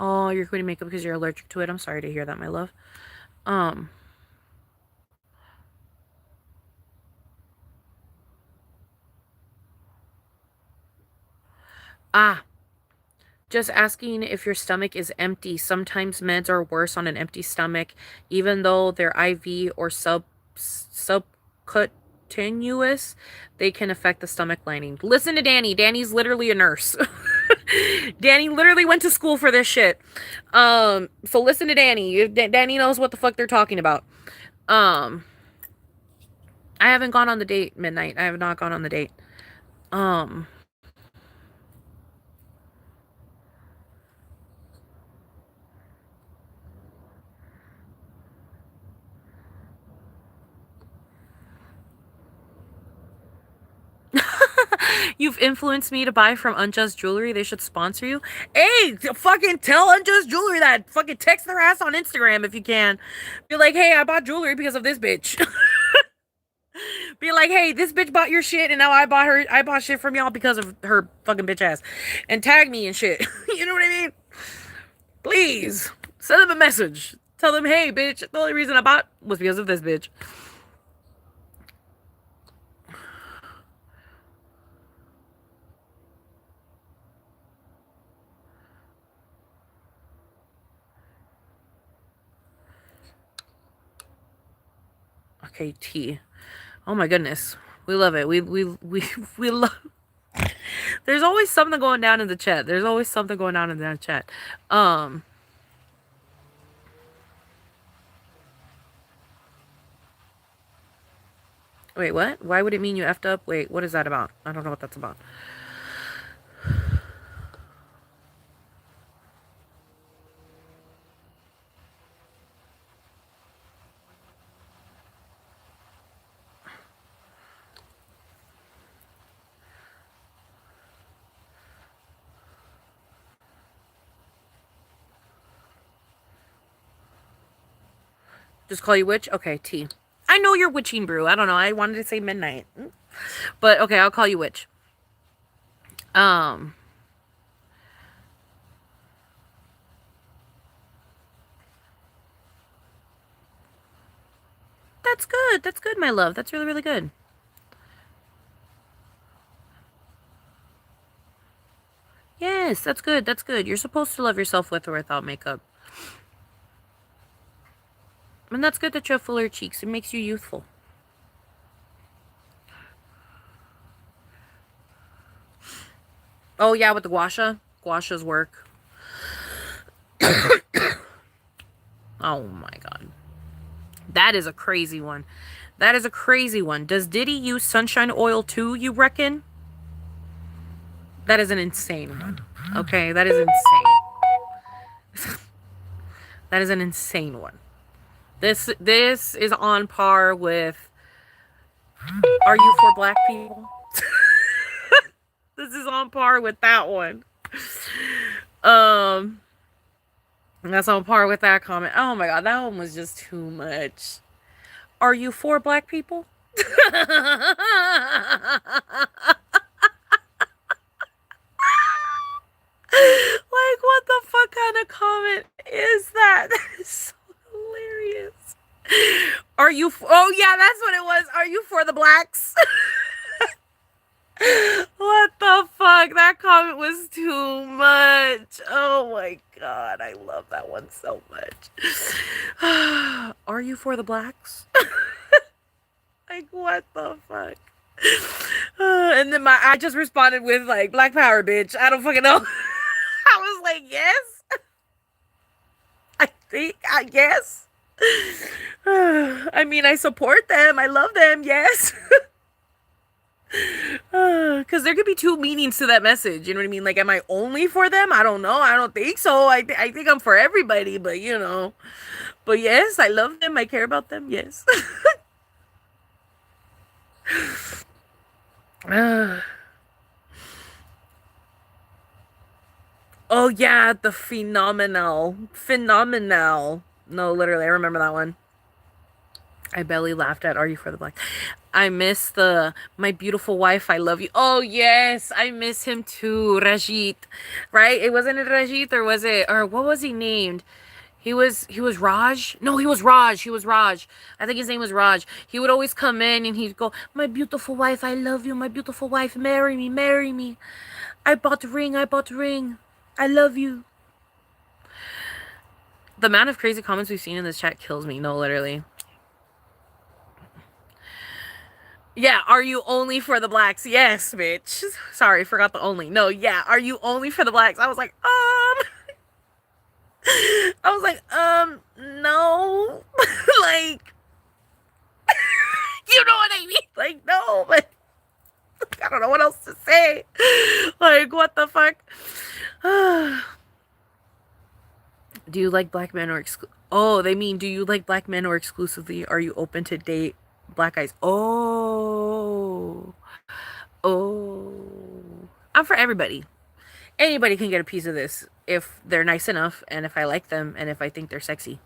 Oh, you're quitting makeup because you're allergic to it. I'm sorry to hear that, my love. Um. Ah, just asking if your stomach is empty. Sometimes meds are worse on an empty stomach, even though they're IV or subcutaneous. They can affect the stomach lining. Listen to Danny. Danny's literally a nurse. Danny literally went to school for this shit. So listen to Danny. Danny knows what the fuck they're talking about. Um, I haven't gone on the date, Midnight. I have not gone on the date. Um. You've influenced me to buy from Unjust Jewelry. They should sponsor you. Hey, fucking tell Unjust Jewelry that. Fucking text their ass on Instagram if you can. Be like, hey, I bought jewelry because of this bitch. Be like, hey, this bitch bought your shit and now I bought shit from y'all because of her fucking bitch ass. And tag me and shit. You know what I mean? Please. Send them a message. Tell them, hey, bitch, the only reason I bought was because of this bitch. Okay, T. Oh my goodness. We love it. We love. There's always something going down in the chat. There's always something going on in the chat. Wait, what? Why would it mean you effed up? Wait, what is that about? I don't know what that's about. Just call you witch? Okay, T. I know you're witching brew. I don't know. I wanted to say midnight. But okay, I'll call you witch. That's good. That's good, my love. That's really, really good. Yes, that's good. That's good. You're supposed to love yourself with or without makeup. And that's good that you have fuller cheeks. It makes you youthful. Oh, yeah, with the guasha. Guasha's work. Oh, my God. That is a crazy one. That is a crazy one. Does Diddy use sunshine oil too, you reckon? That is an insane one. Okay, that is insane. That is an insane one. This is on par with Are You For Black People? This is on par with that one. Um that's on par with that comment. Oh my god, that one was just too much. Are you for black people? Like, what the fuck kind of comment is that? That is so hilarious. Are you? Oh yeah, that's what it was. Are you for the blacks? What the fuck? That comment was too much. Oh my god, I love that one so much. Are you for the blacks? Like, what the fuck? And then I just responded with like, Black Power, bitch. I don't fucking know. I was like, yes. I guess. I mean, I support them. I love them. Yes. Because there could be two meanings to that message. You know what I mean? Like, am I only for them? I don't know. I don't think so. I think I'm for everybody, but you know. But yes, I love them. I care about them. Yes. Oh yeah, the phenomenal. No, literally, I remember that one. I barely laughed at Are You For The Black? I miss the My Beautiful Wife, I Love You. Oh yes, I miss him too. Rajit. Right? It wasn't it Rajit, or was it, or what was he named? He was Raj? No, he was Raj. He was Raj. I think his name was Raj. He would always come in and he'd go, "My beautiful wife, I love you. My beautiful wife, marry me, marry me. I bought the ring, I bought the ring. I love you." The amount of crazy comments we've seen in this chat kills me. No, literally. Yeah, are you only for the blacks? Yes, bitch. Sorry, forgot the only. No, yeah, are you only for the blacks? I was like, no. Like, you know what I mean? Like, no, but I don't know what else to say. Like, what the fuck? Do you like black men or oh, they mean, do you like black men or exclusively are you open to date black guys? Oh. I'm for everybody. Anybody can get a piece of this if they're nice enough and if I like them and if I think they're sexy.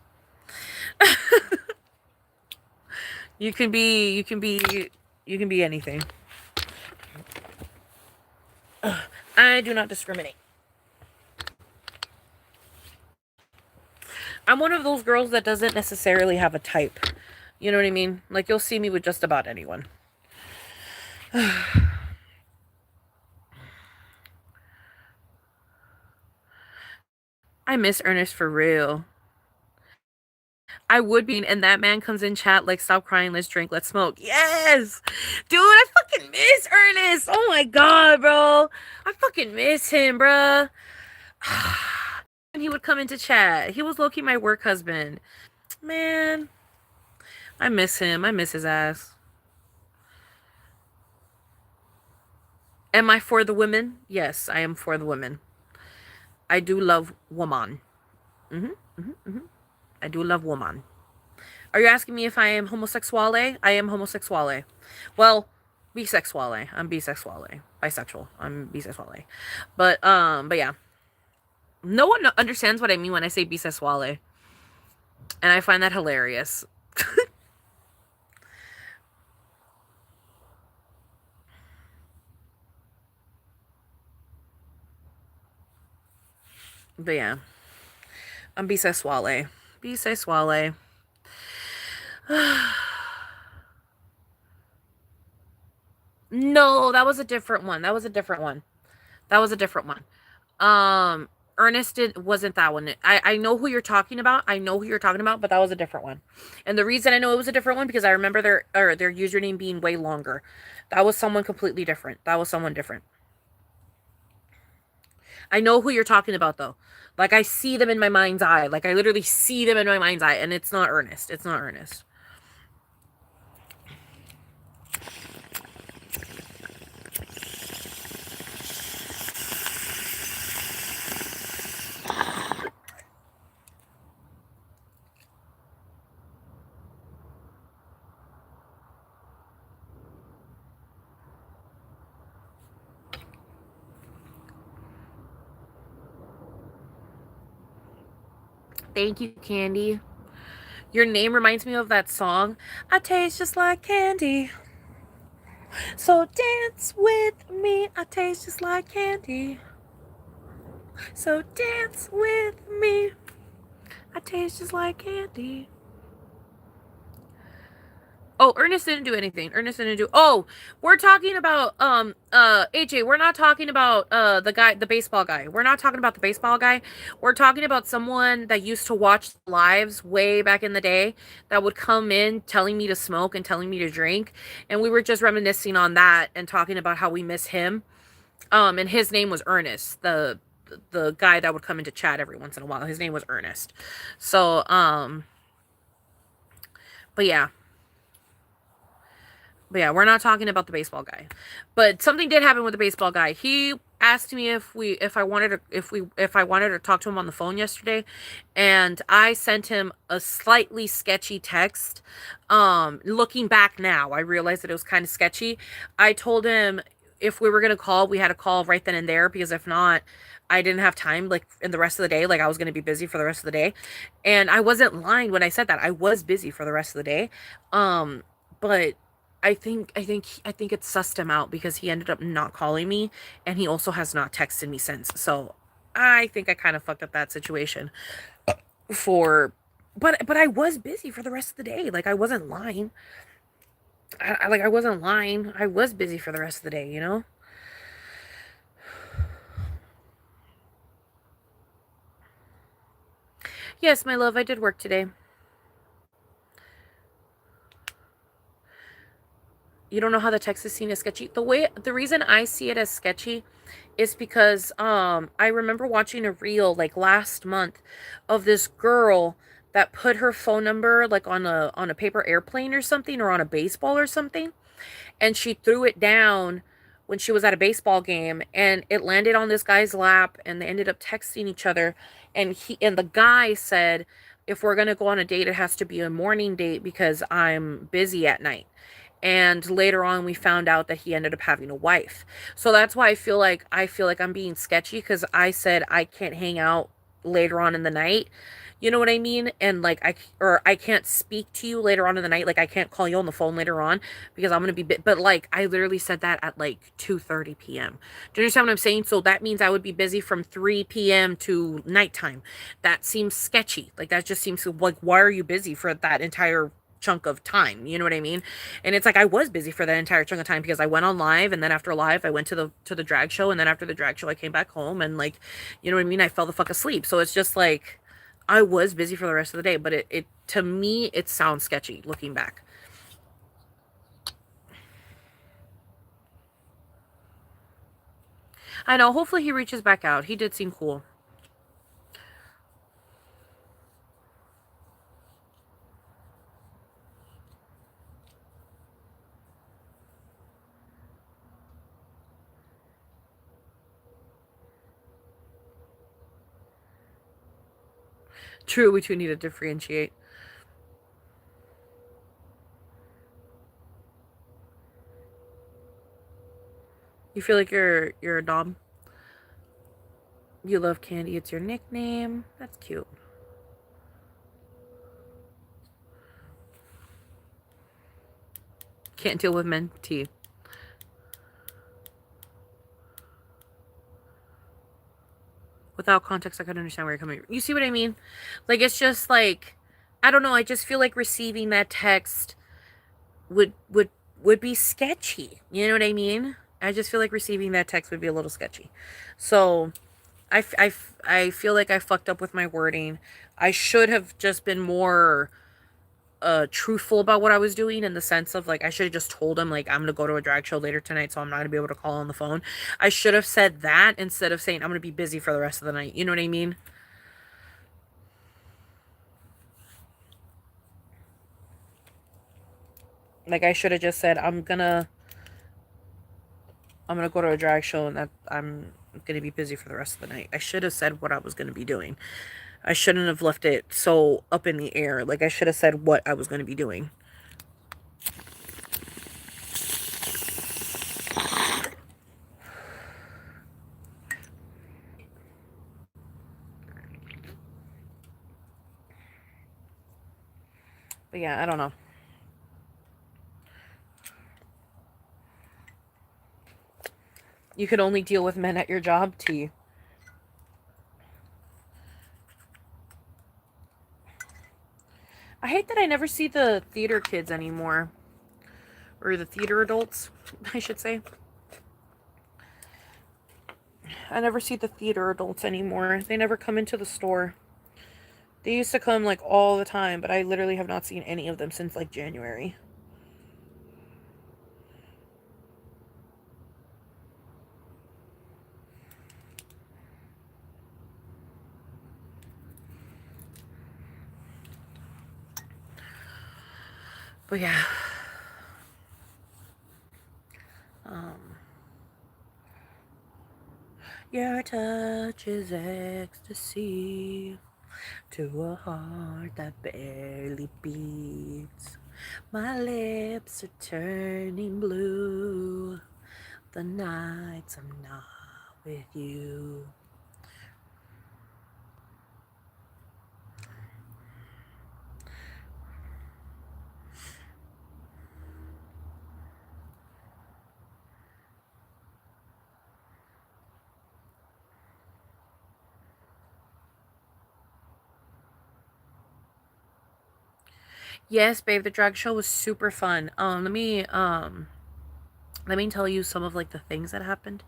You can be anything. I do not discriminate. I'm one of those girls that doesn't necessarily have a type. You know what I mean? Like, you'll see me with just about anyone. I miss Ernest for real. I would be, and that man comes in chat like, "Stop crying, let's drink, let's smoke." Yes! Dude, I fucking miss Ernest. Oh my god, bro. I fucking miss him, bruh. And he would come into chat. He was low-key my work husband. Man. I miss him. I miss his ass. Am I for the women? Yes, I am for the women. I do love woman. I do love woman. Are you asking me if I am homosexuale? I am homosexuale. Well, bisexuale. I'm bisexuale. Bisexual. I'm bisexuale. But yeah. No one understands what I mean when I say bisexuale. And I find that hilarious. But yeah. I'm bisexuale. Bisexuale. No, that was a different one. Ernest wasn't that one. I know who you're talking about. But that was a different one. And the reason I know it was a different one because I remember their username being way longer. That was someone completely different. That was someone different. I know who you're talking about though. Like, I see them in my mind's eye. Like, I literally see them in my mind's eye, and it's not Ernest. It's not Ernest. Thank you, Candy. Your name reminds me of that song. I taste just like candy. So dance with me. I taste just like candy. So dance with me. I taste just like candy. Oh, Ernest didn't do anything. Ernest didn't do. Oh, we're talking about AJ. We're not talking about the baseball guy. We're not talking about the baseball guy. We're talking about someone that used to watch lives way back in the day that would come in telling me to smoke and telling me to drink, and we were just reminiscing on that and talking about how we miss him. And his name was Ernest, the guy that would come into chat every once in a while. His name was Ernest. So but yeah. But yeah, we're not talking about the baseball guy. But something did happen with the baseball guy. He asked me if I wanted to talk to him on the phone yesterday, and I sent him a slightly sketchy text. Looking back now, I realized that it was kind of sketchy. I told him if we were going to call, we had to call right then and there, because if not, I didn't have time, like, in the rest of the day. Like, I was going to be busy for the rest of the day. And I wasn't lying when I said that. I was busy for the rest of the day. But I think it sussed him out, because he ended up not calling me, and he also has not texted me since. So I think I kind of fucked up that situation for, but I was busy for the rest of the day. Like, I wasn't lying. I wasn't lying. I was busy for the rest of the day, you know? Yes, my love, I did work today. You don't know how the Texas scene is sketchy. The reason I see it as sketchy is because I remember watching a reel like last month of this girl that put her phone number like on a paper airplane or something, or on a baseball or something, and she threw it down when she was at a baseball game, and it landed on this guy's lap, and they ended up texting each other, and the guy said, if we're going to go on a date, it has to be a morning date because I'm busy at night. And later on we found out that he ended up having a wife. So that's why I feel like I'm being sketchy, because I said I can't hang out later on in the night. You know what I mean? And like I can't speak to you later on in the night. Like, I can't call you on the phone later on because I'm going to be but like I literally said that at like 2:30 p.m. Do you understand what I'm saying? So that means I would be busy from 3 p.m. to nighttime. That seems sketchy. Like, that just seems like, why are you busy for that entire chunk of time? You know what I mean? And it's like, I was busy for that entire chunk of time because I went on live, and then after live I went to the drag show, and then after the drag show I came back home, and like, you know what I mean, I fell the fuck asleep. So it's just like, I was busy for the rest of the day, but it to me it sounds sketchy looking back. I know, hopefully he reaches back out. He did seem cool. True, we two need to differentiate. You feel like you're a dom? You love candy, it's your nickname. That's cute. Can't deal with men. T. Without context, I couldn't understand where you're coming from. You see what I mean? Like, it's just like, I don't know, I just feel like receiving that text would be sketchy. You know what I mean? I just feel like receiving that text would be a little sketchy. So I feel like I fucked up with my wording. I should have just been more truthful about what I was doing, in the sense of like, I should have just told him like, I'm gonna go to a drag show later tonight, so I'm not gonna be able to call on the phone. I should have said that instead of saying I'm gonna be busy for the rest of the night. You know what I mean? Like, I should have just said I'm gonna go to a drag show, and that I'm gonna be busy for the rest of the night. I should have said what I was gonna be doing. I shouldn't have left it so up in the air. Like, I should have said what I was gonna be doing. But yeah, I don't know. You could only deal with men at your job, T. I hate that I never see the theater kids anymore. Or the theater adults, I should say. I never see the theater adults anymore. They never come into the store. They used to come like all the time, but I literally have not seen any of them since like January. But yeah. Your touch is ecstasy to a heart that barely beats. My lips are turning blue the nights I'm not with you. Yes, babe, the drag show was super fun. Let me tell you some of like the things that happened.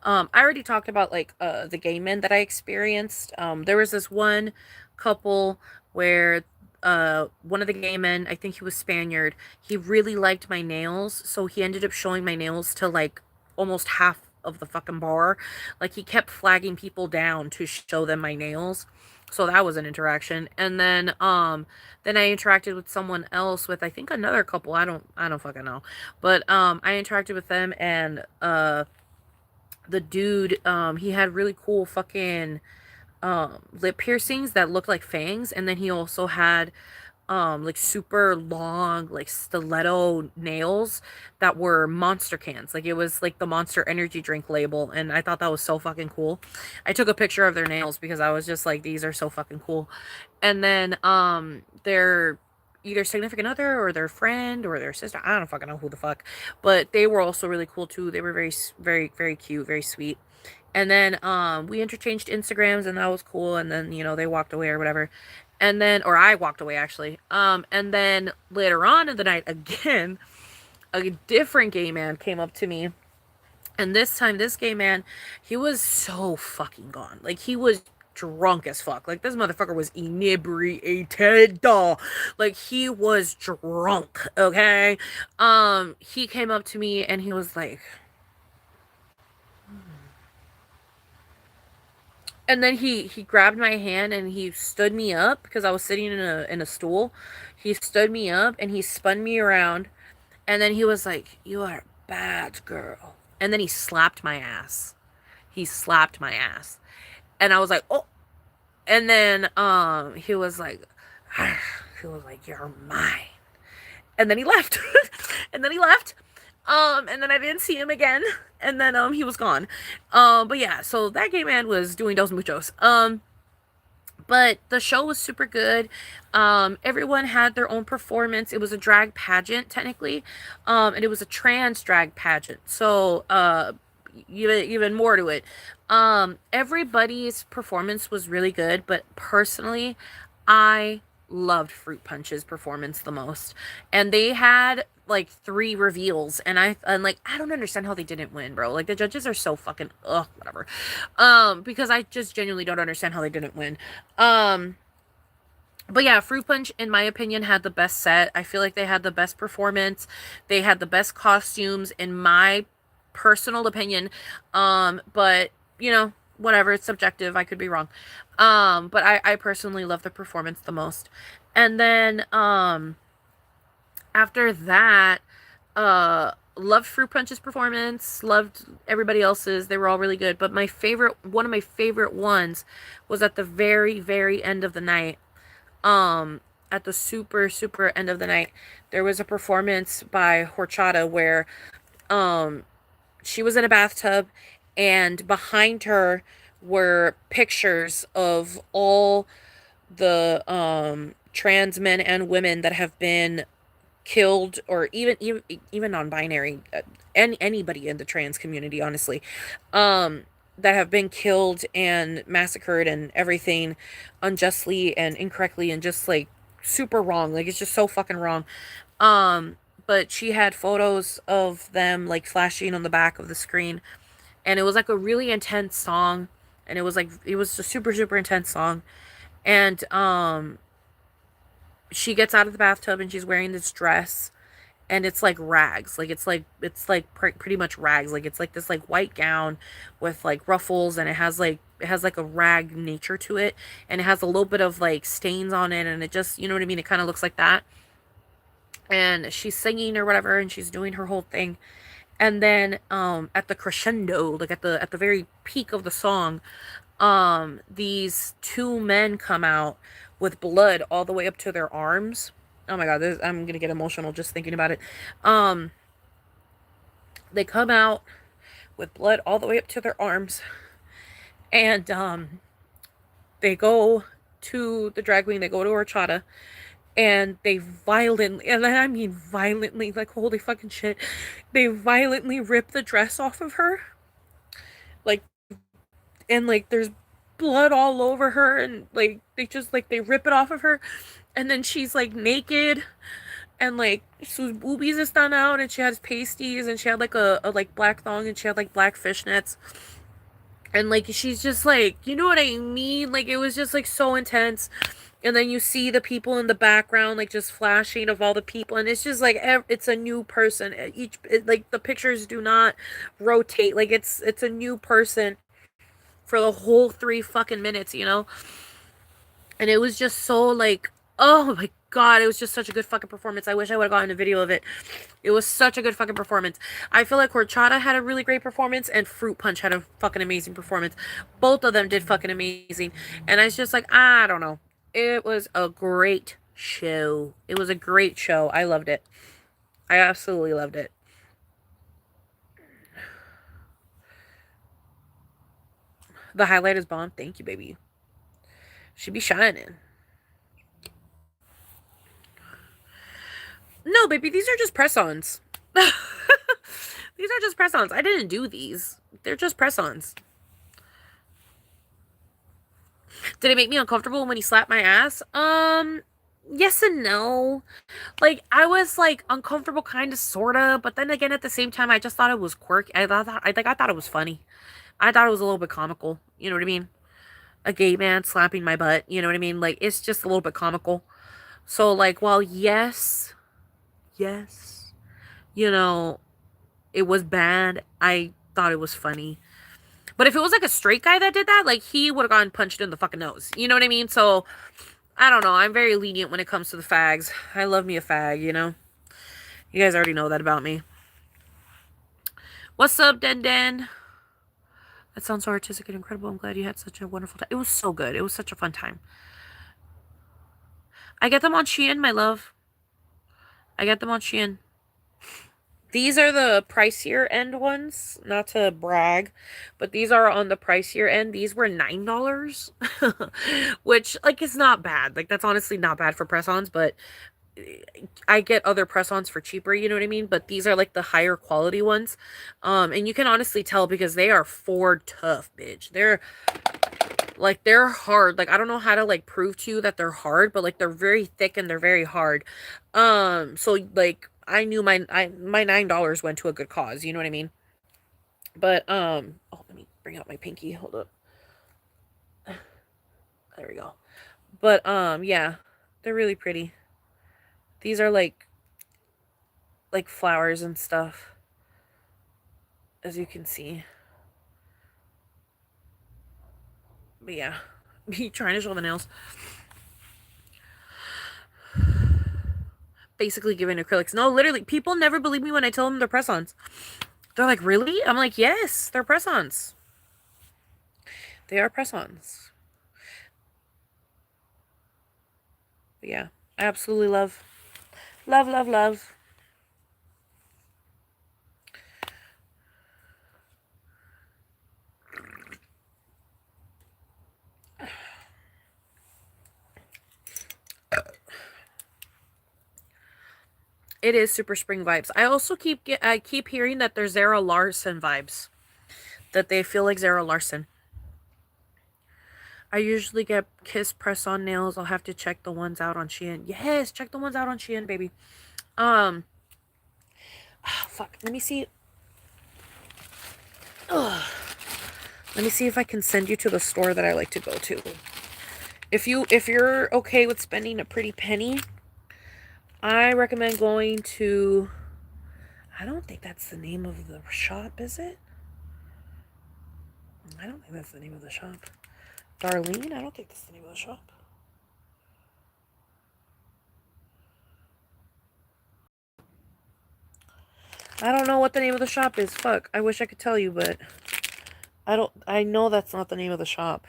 I already talked about like the gay men that I experienced. There was this one couple where one of the gay men, I think he was Spaniard, he really liked my nails, so he ended up showing my nails to like almost half of the fucking bar. Like he kept flagging people down to show them my nails. So that was an interaction. And then I interacted with someone else, with I think another couple. I don't fucking know. But I interacted with them, and the dude, he had really cool fucking lip piercings that looked like fangs, and then he also had like super long like stiletto nails that were Monster cans. Like it was like the Monster energy drink label, and I thought that was so fucking cool. I took a picture of their nails because I was just like, these are so fucking cool. And then their either significant other or their friend or their sister, I don't fucking know who the fuck, but they were also really cool too. They were very cute, very sweet. And then we interchanged Instagrams, and that was cool. And then, they walked away or whatever. And then, or I walked away actually. And then later on in the night, again, a different gay man came up to me. And this time, this gay man, he was so fucking gone. Like, he was drunk as fuck. Like, this motherfucker was inebriated. Like, he was drunk, okay? He came up to me and he was like, and then he grabbed my hand and he stood me up because I was sitting in a stool. He stood me up and he spun me around, and then he was like, "You are a bad girl." And then he slapped my ass. He slapped my ass. And I was like, "Oh." And then he was like "You're mine." And then he left. And then he left. And then I didn't see him again. And then he was gone. But yeah, so that gay man was doing dos muchos. But the show was super good. Everyone had their own performance. It was a drag pageant, technically. And it was a trans drag pageant. So, even more to it. Everybody's performance was really good, but personally, I loved Fruit Punch's performance the most. And they had like 3 reveals, and I'm like, I don't understand how they didn't win, bro. Like, the judges are so fucking whatever. Because I just genuinely don't understand how they didn't win. But yeah, Fruit Punch, in my opinion, had the best set. I feel like they had the best performance. They had the best costumes, in my personal opinion. But whatever, it's subjective. I could be wrong. But I personally love the performance the most. And then after that, loved Fruit Punch's performance, loved everybody else's. They were all really good. But one of my favorite ones was at the very, very end of the night. At the super, super end of the night, there was a performance by Horchata where she was in a bathtub, and behind her were pictures of all the trans men and women that have been killed, or even non-binary, and anybody in the trans community, honestly, that have been killed and massacred and everything, unjustly and incorrectly, and just like super wrong. Like, it's just so fucking wrong. Um, but she had photos of them like flashing on the back of the screen, and it was like a really intense song, and it was a super super intense song, and she gets out of the bathtub and she's wearing this dress, and it's like rags, like pretty much rags, like it's like this like white gown with like ruffles, and it has like a rag nature to it, and it has a little bit of like stains on it, and it just, you know what I mean, it kind of looks like that. And she's singing or whatever, and she's doing her whole thing, and then at the crescendo, like at the very peak of the song, these two men come out with blood all the way up to their arms. Oh my god, I'm gonna get emotional just thinking about it. um they come out with blood all the way up to their arms, and they go to the drag queen, they go to horchata, and they violently, and I mean violently, like holy fucking shit, they violently rip the dress off of her, like, and like there's blood all over her, and like they just like they rip it off of her, and then she's like naked, and like sus boobies están out, and she has pasties, and she had like a like black thong, and she had like black fishnets, and like she's just like, you know what I mean, like it was just like so intense. And then you see the people in the background like just flashing of all the people, and it's just like it's a new person like the pictures do not rotate, like it's a new person for the whole 3 fucking minutes, you know? And it was just so like, oh my god, it was just such a good fucking performance. I wish I would have gotten a video of it. It was such a good fucking performance. I feel like Horchata had a really great performance, and Fruit Punch had a fucking amazing performance. Both of them did fucking amazing. And I was just like, I don't know. It was a great show. It was a great show. I loved it. I absolutely loved it. The highlight is bomb. Thank you, baby. She be shining. No, baby, these are just press-ons. These are just press-ons. I didn't do these. They're just press-ons. Did it make me uncomfortable when he slapped my ass? Yes and no. Like, I was like uncomfortable, kind of, sorta, but then again, at the same time, I just thought it was quirky. I thought it was funny. I thought it was a little bit comical. You know what I mean? A gay man slapping my butt. You know what I mean? Like, it's just a little bit comical. So, like, while yes, you know, it was bad, I thought it was funny. But if it was like a straight guy that did that, like, he would have gotten punched in the fucking nose. You know what I mean? So, I don't know. I'm very lenient when it comes to the fags. I love me a fag, you know? You guys already know that about me. What's up, Den Den? That sounds so artistic and incredible. I'm glad you had such a wonderful time. It was so good. It was such a fun time. I get them on Shein, my love. I get them on Shein. These are the pricier end ones, not to brag, but these are on the pricier end. These were $9, which, like, is not bad. Like, that's honestly not bad for press-ons, but I get other press-ons for cheaper, you know what I mean? But these are like the higher quality ones. And you can honestly tell because they are Ford tough, bitch. They're hard. Like, I don't know how to like prove to you that they're hard, but like they're very thick and they're very hard. So like I knew my $9 went to a good cause, you know what I mean? But oh, let me bring out my pinky. Hold up. There we go. But yeah, they're really pretty. These are like flowers and stuff, as you can see. But yeah, me trying to show the nails. Basically giving acrylics. No, literally, people never believe me when I tell them they're press-ons. They're like, really? I'm like, yes, they're press-ons. They are press-ons. But yeah, I absolutely love. Love, love, love. It is super spring vibes. I also keep hearing that there's Zara Larson vibes. That they feel like Zara Larson. I usually get kiss press on nails. I'll have to check the ones out on Shein. Yes, check the ones out on Shein, baby. Fuck. Let me see. Ugh. Let me see if I can send you to the store that I like to go to. If you're okay with spending a pretty penny, I recommend going to, I don't think that's the name of the shop, is it? I don't think that's the name of the shop. Darlene? I don't think that's the name of the shop. I don't know what the name of the shop is. Fuck. I wish I could tell you, but I know that's not the name of the shop.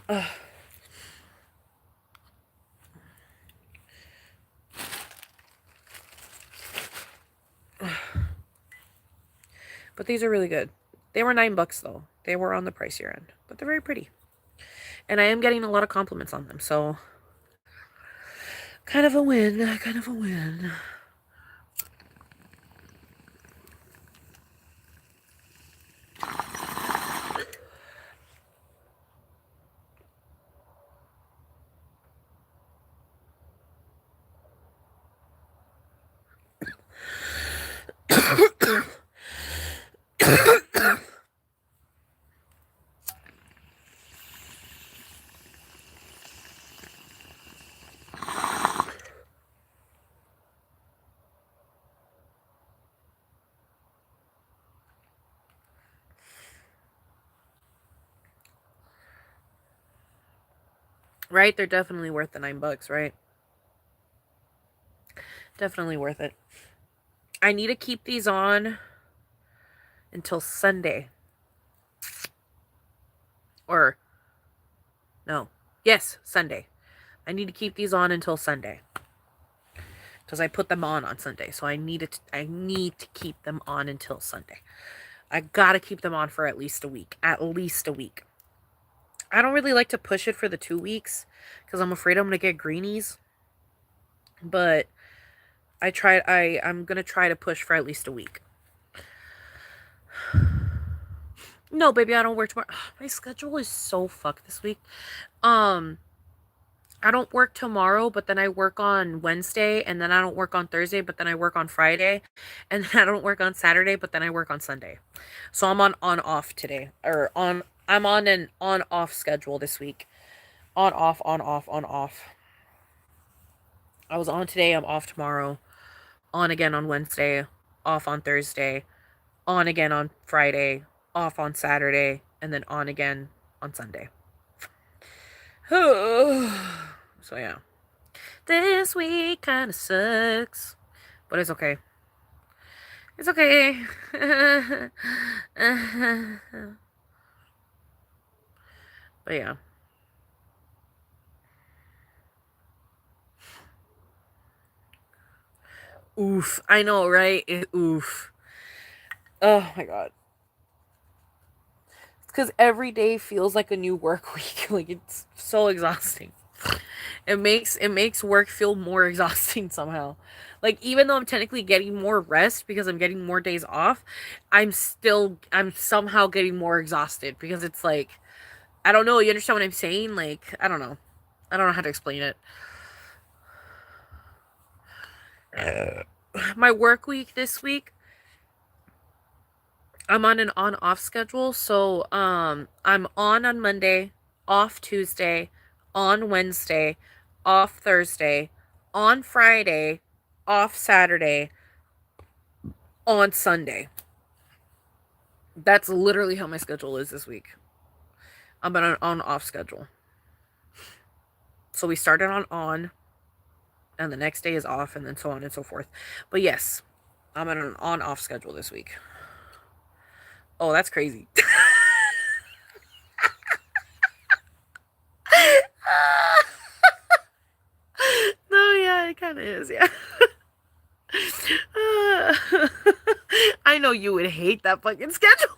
Ugh. But these are really good. They were $9 though. They were on the pricier end, but they're very pretty. And I am getting a lot of compliments on them, so kind of a win, kind of a win. Right? They're definitely worth the $9, right? Definitely worth it. I need to keep these on until Sunday. Or, no. Yes, Sunday. I need to keep these on until Sunday. Because I put them on Sunday. So I need to keep them on until Sunday. I gotta keep them on for at least a week. At least a week. I don't really like to push it for the 2 weeks. Because I'm afraid I'm going to get greenies. But I'm going to try to push for at least a week. No, baby, I don't work tomorrow. My schedule is so fucked this week. I don't work tomorrow, but then I work on Wednesday, and then I don't work on Thursday, but then I work on Friday, and then I don't work on Saturday, but then I work on Sunday. So I'm on-off today. I'm on an on-off schedule this week. On-off, on-off, on-off. I was on today, I'm off tomorrow. On again on Wednesday, off on Thursday, on again on Friday, off on Saturday, and then on again on Sunday. So yeah. This week kind of sucks. But it's okay. It's okay. But yeah. Oof. I know, right? Oof. Oh my god. It's because every day feels like a new work week. Like, it's so exhausting. It makes work feel more exhausting somehow. Like, even though I'm technically getting more rest because I'm getting more days off, I'm somehow getting more exhausted because it's like, I don't know, you understand what I'm saying? Like, I don't know how to explain it. My work week this week, I'm on an on-off schedule, so I'm on Monday, off Tuesday, on Wednesday, off Thursday, on Friday, off Saturday, on Sunday. That's literally how my schedule is this week. I'm on an on-off schedule. So we started on, and the next day is off, and then so on and so forth. But yes, I'm on an on-off schedule this week. Oh, that's crazy. No, yeah, it kind of is, yeah. I know you would hate that fucking schedule.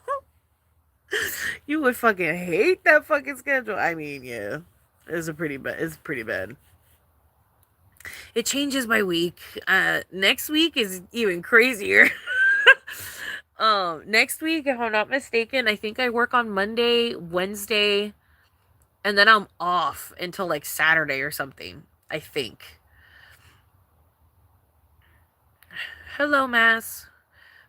You would fucking hate that fucking schedule. I mean, yeah, it's pretty bad. It changes by week. Next week is even crazier. Next week, if I'm not mistaken, I think I work on Monday, Wednesday, and then I'm off until like Saturday or something. I think. Hello, Mass.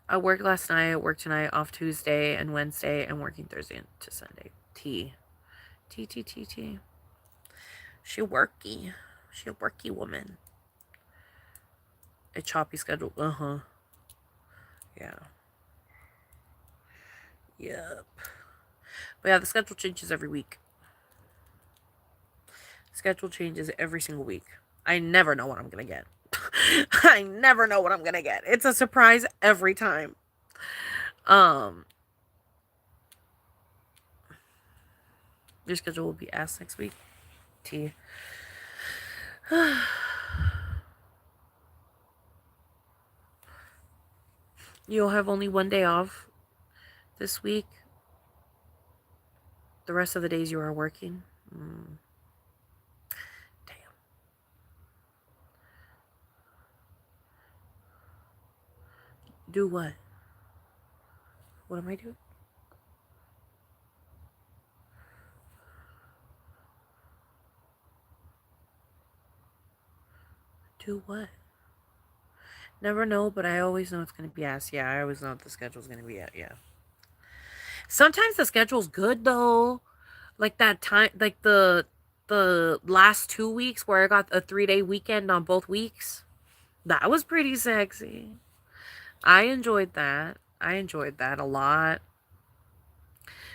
I worked last night, I worked tonight, off Tuesday and Wednesday, and working Thursday to Sunday. T. T, T, T, T. She worky. She a worky woman. A choppy schedule. Uh-huh. Yeah. Yep. But yeah, the schedule changes every week. Schedule changes every single week. I never know what I'm going to get. I never know what I'm going to get. It's a surprise every time. Your schedule will be asked next week. T. You'll have only one day off this week. The rest of the days you are working. Damn. Do what? What am I doing? Do what? Never know, but I always know it's going to be asked. Yeah, I always know what the schedule's going to be at. Yeah. Sometimes the schedule's good though. Like that time, like the last 2 weeks where I got a 3-day weekend on both weeks. That was pretty sexy. I enjoyed that. I enjoyed that a lot.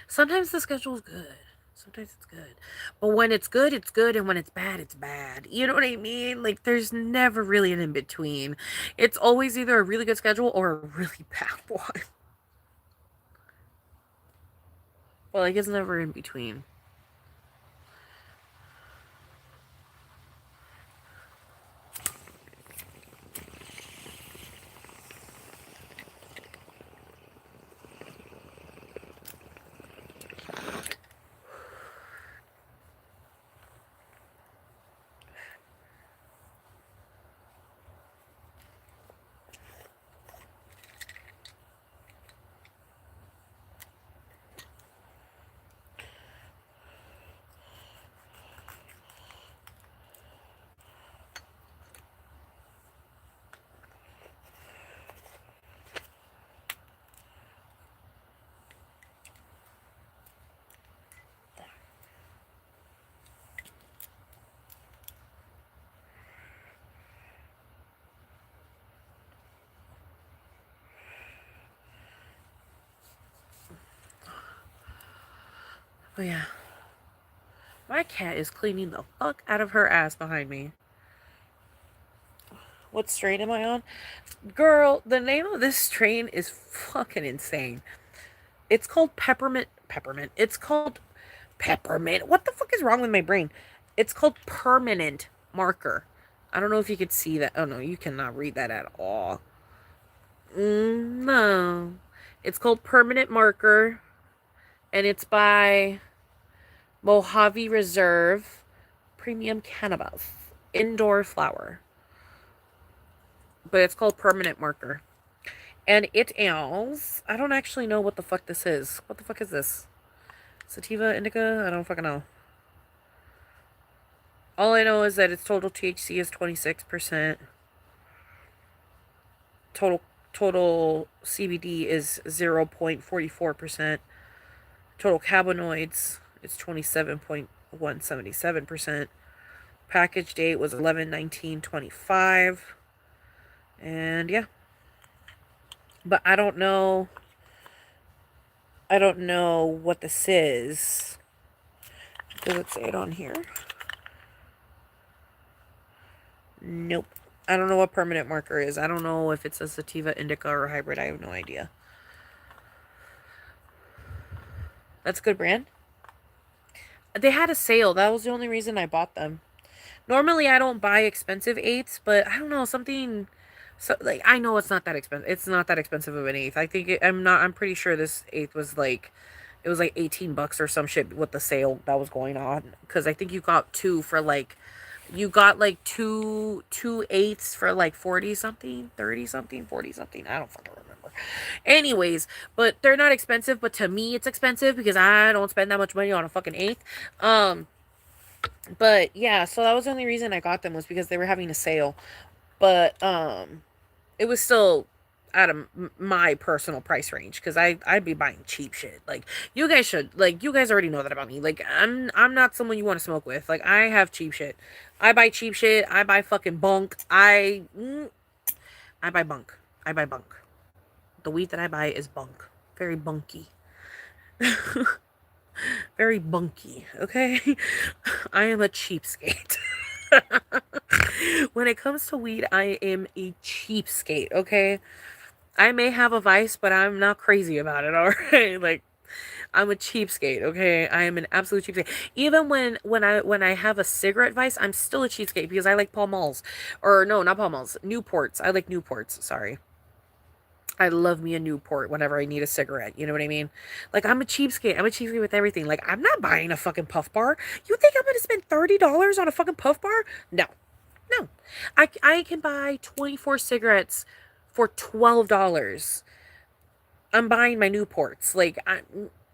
Sometimes the schedule's good. Sometimes it's good. But when it's good, it's good. And when it's bad, it's bad. You know what I mean? Like, there's never really an in-between. It's always either a really good schedule or a really bad one. Well, like, it's never in between. Oh, yeah. My cat is cleaning the fuck out of her ass behind me. What strain am I on? Girl, the name of this strain is fucking insane. It's called peppermint. It's called peppermint. What the fuck is wrong with my brain? It's called permanent marker. I don't know if you could see that. Oh, no, you cannot read that at all. No. It's called permanent marker. And it's by Mojave Reserve Premium Cannabis. Indoor flower. But it's called permanent marker. And it is... I don't actually know what the fuck this is. What the fuck is this? Sativa, indica? I don't fucking know. All I know is that its total THC is 26%. Total CBD is 0.44%. Total cannabinoids is 27.177%. Package date was 11/19/25. And yeah. But I don't know what this is. Does it say it on here? Nope. I don't know what permanent marker is. I don't know if it's a sativa, indica, or hybrid. I have no idea. That's a good brand. They had a sale. That was the only reason I bought them. Normally, I don't buy expensive eighths, but I don't know, something... So, like, I know it's not that expensive. It's not that expensive of an eighth. I think I'm pretty sure this eighth was like... It was like $18 or some shit with the sale that was going on. Because I think you got two for like you got like two eighths for like 40 something, 30 something, 40 something. I don't fucking remember. Anyways, but they're not expensive, but to me it's expensive because I don't spend that much money on a fucking eighth. Um, but yeah, so that was the only reason I got them, was because they were having a sale. But it was still out of my personal price range, because I'd be buying cheap shit. Like, you guys should, like, you guys already know that about me. Like, I'm not someone you want to smoke with. Like, I have cheap shit. I buy cheap shit. I buy fucking bunk. I buy bunk. I buy bunk. The weed that I buy is bunk. Very bunky. Very bunky. Okay. I am a cheapskate. When it comes to weed, I am a cheapskate. Okay. I may have a vice, but I'm not crazy about it. All right. Like, I'm a cheapskate, okay? I am an absolute cheapskate. Even when I have a cigarette vice, I'm still a cheapskate because I like Pall Malls. Or no, not Pall Malls. Newports. I like Newports, sorry. I love me a Newport whenever I need a cigarette. You know what I mean? Like, I'm a cheapskate. I'm a cheapskate with everything. Like, I'm not buying a fucking puff bar. You think I'm gonna spend $30 on a fucking puff bar? No. No. I can buy 24 cigarettes for $12. I'm buying my Newports. Like,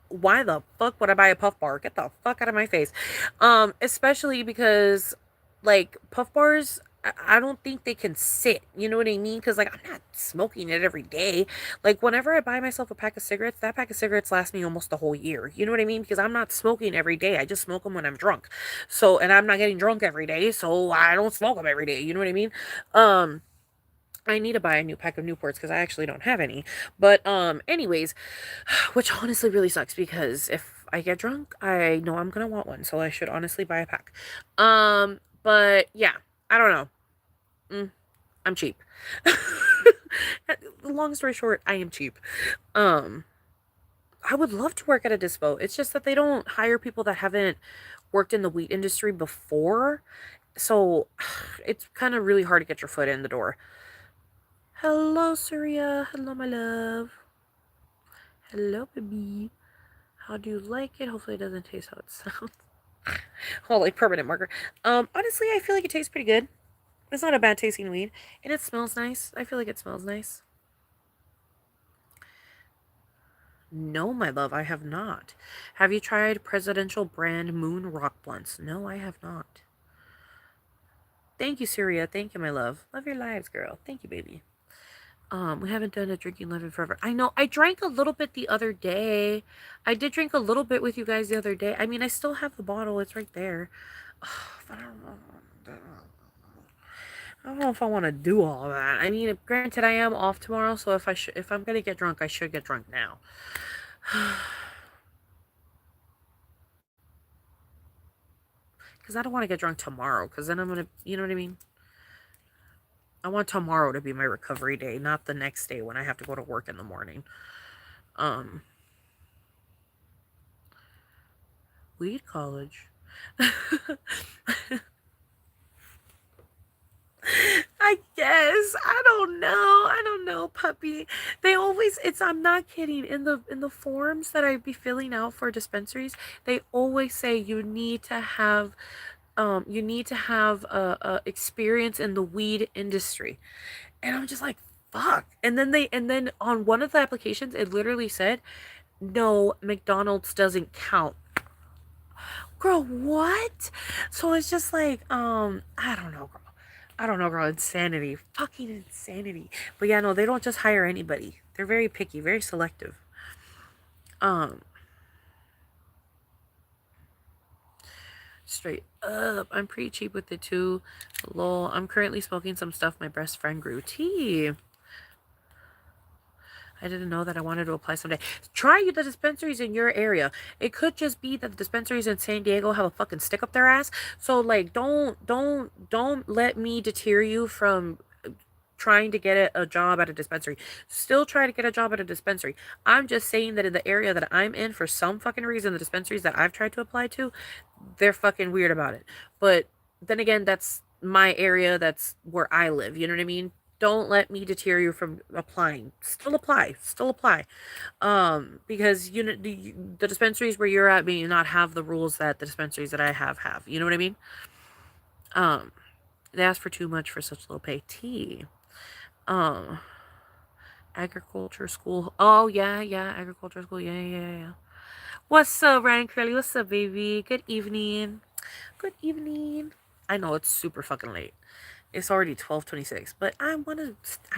why the fuck would I buy a puff bar? Get the fuck out of my face. Especially because, like, puff bars, I don't think they can sit. You know what I mean? Because, like, I'm not smoking it every day. Like, whenever I buy myself a pack of cigarettes, that pack of cigarettes lasts me almost the whole year. You know what I mean? Because I'm not smoking every day. I just smoke them when I'm drunk. So, and I'm not getting drunk every day, so I don't smoke them every day. You know what I mean? Um, I need to buy a new pack of Newports because I actually don't have any. But anyways, which honestly really sucks because if I get drunk, I know I'm gonna want one, so I should honestly buy a pack. But yeah, I don't know. I'm cheap. Long story short, I am cheap. Um, I would love to work at a dispo. It's just that they don't hire people that haven't worked in the weed industry before. So it's kind of really hard to get your foot in the door. Hello, Surya. Hello, my love. Hello, baby. How do you like it? Hopefully it doesn't taste how it sounds. Oh, like permanent marker. Honestly, I feel like it tastes pretty good. It's not a bad tasting weed. And it smells nice. I feel like it smells nice. No, my love, I have not. Have you tried presidential brand Moon Rock Blunts? No, I have not. Thank you, Surya. Thank you, my love. Love your lives, girl. Thank you, baby. We haven't done a drinking love in forever. I know. I drank a little bit the other day. I did drink a little bit with you guys the other day. I mean, I still have the bottle. It's right there. But I don't know. I don't know if I want to do all that. I mean, granted, I am off tomorrow, so if I'm gonna get drunk, I should get drunk now. Because I don't want to get drunk tomorrow. Because then I'm gonna, you know what I mean. I want tomorrow to be my recovery day, not the next day when I have to go to work in the morning. Um, Weed college. I guess. I don't know. I don't know, puppy. They always I'm not kidding. In the forms that I be filling out for dispensaries, they always say you need to have a experience in the weed industry. And I'm just like, fuck. And then on one of the applications it literally said, no, McDonald's doesn't count. Girl, what? So it's just like, I don't know, girl. I don't know, girl. Insanity. Fucking insanity. But yeah, no, they don't just hire anybody. They're very picky, very selective. Um, Straight up. I'm pretty cheap with it too. Lol. I'm currently smoking some stuff my best friend grew. Tea. I didn't know that I wanted to apply someday. Try the dispensaries in your area. It could just be that the dispensaries in San Diego have a fucking stick up their ass. So like, don't let me deter you from trying to get a job at a dispensary. Still try to get a job at a dispensary. I'm just saying that in the area that I'm in, for some fucking reason, the dispensaries that I've tried to apply to, they're fucking weird about it. But then again, that's my area. That's where I live. You know what I mean? Don't let me deter you from applying. Still apply. Still apply. Because you know the dispensaries where you're at may not have the rules that the dispensaries that I have. You know what I mean? They asked for too much for such little pay. T. Agriculture school. Oh, yeah, agriculture school. Yeah. What's up, Ryan Curly? What's up, baby? Good evening. Good evening. I know it's super fucking late. It's already 12:26, but I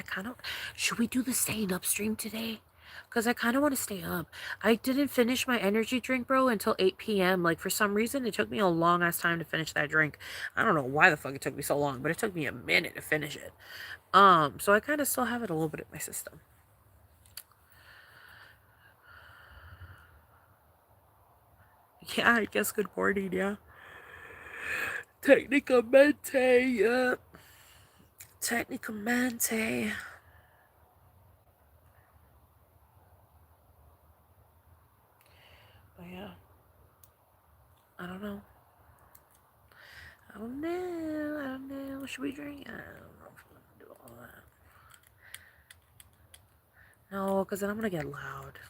kind of, should we do the staying up stream today? Because I kind of want to stay up. I didn't finish my energy drink, bro, until 8 p.m. Like, for some reason, it took me a long-ass time to finish that drink. I don't know why the fuck it took me so long, but it took me a minute to finish it. So I kind of still have it a little bit in my system. Yeah, I guess good morning, yeah. Technicamente, yeah. Technicamente. But yeah. I don't know. I don't know. Should we drink? I don't know if we're gonna do all that. No, because then I'm gonna get loud.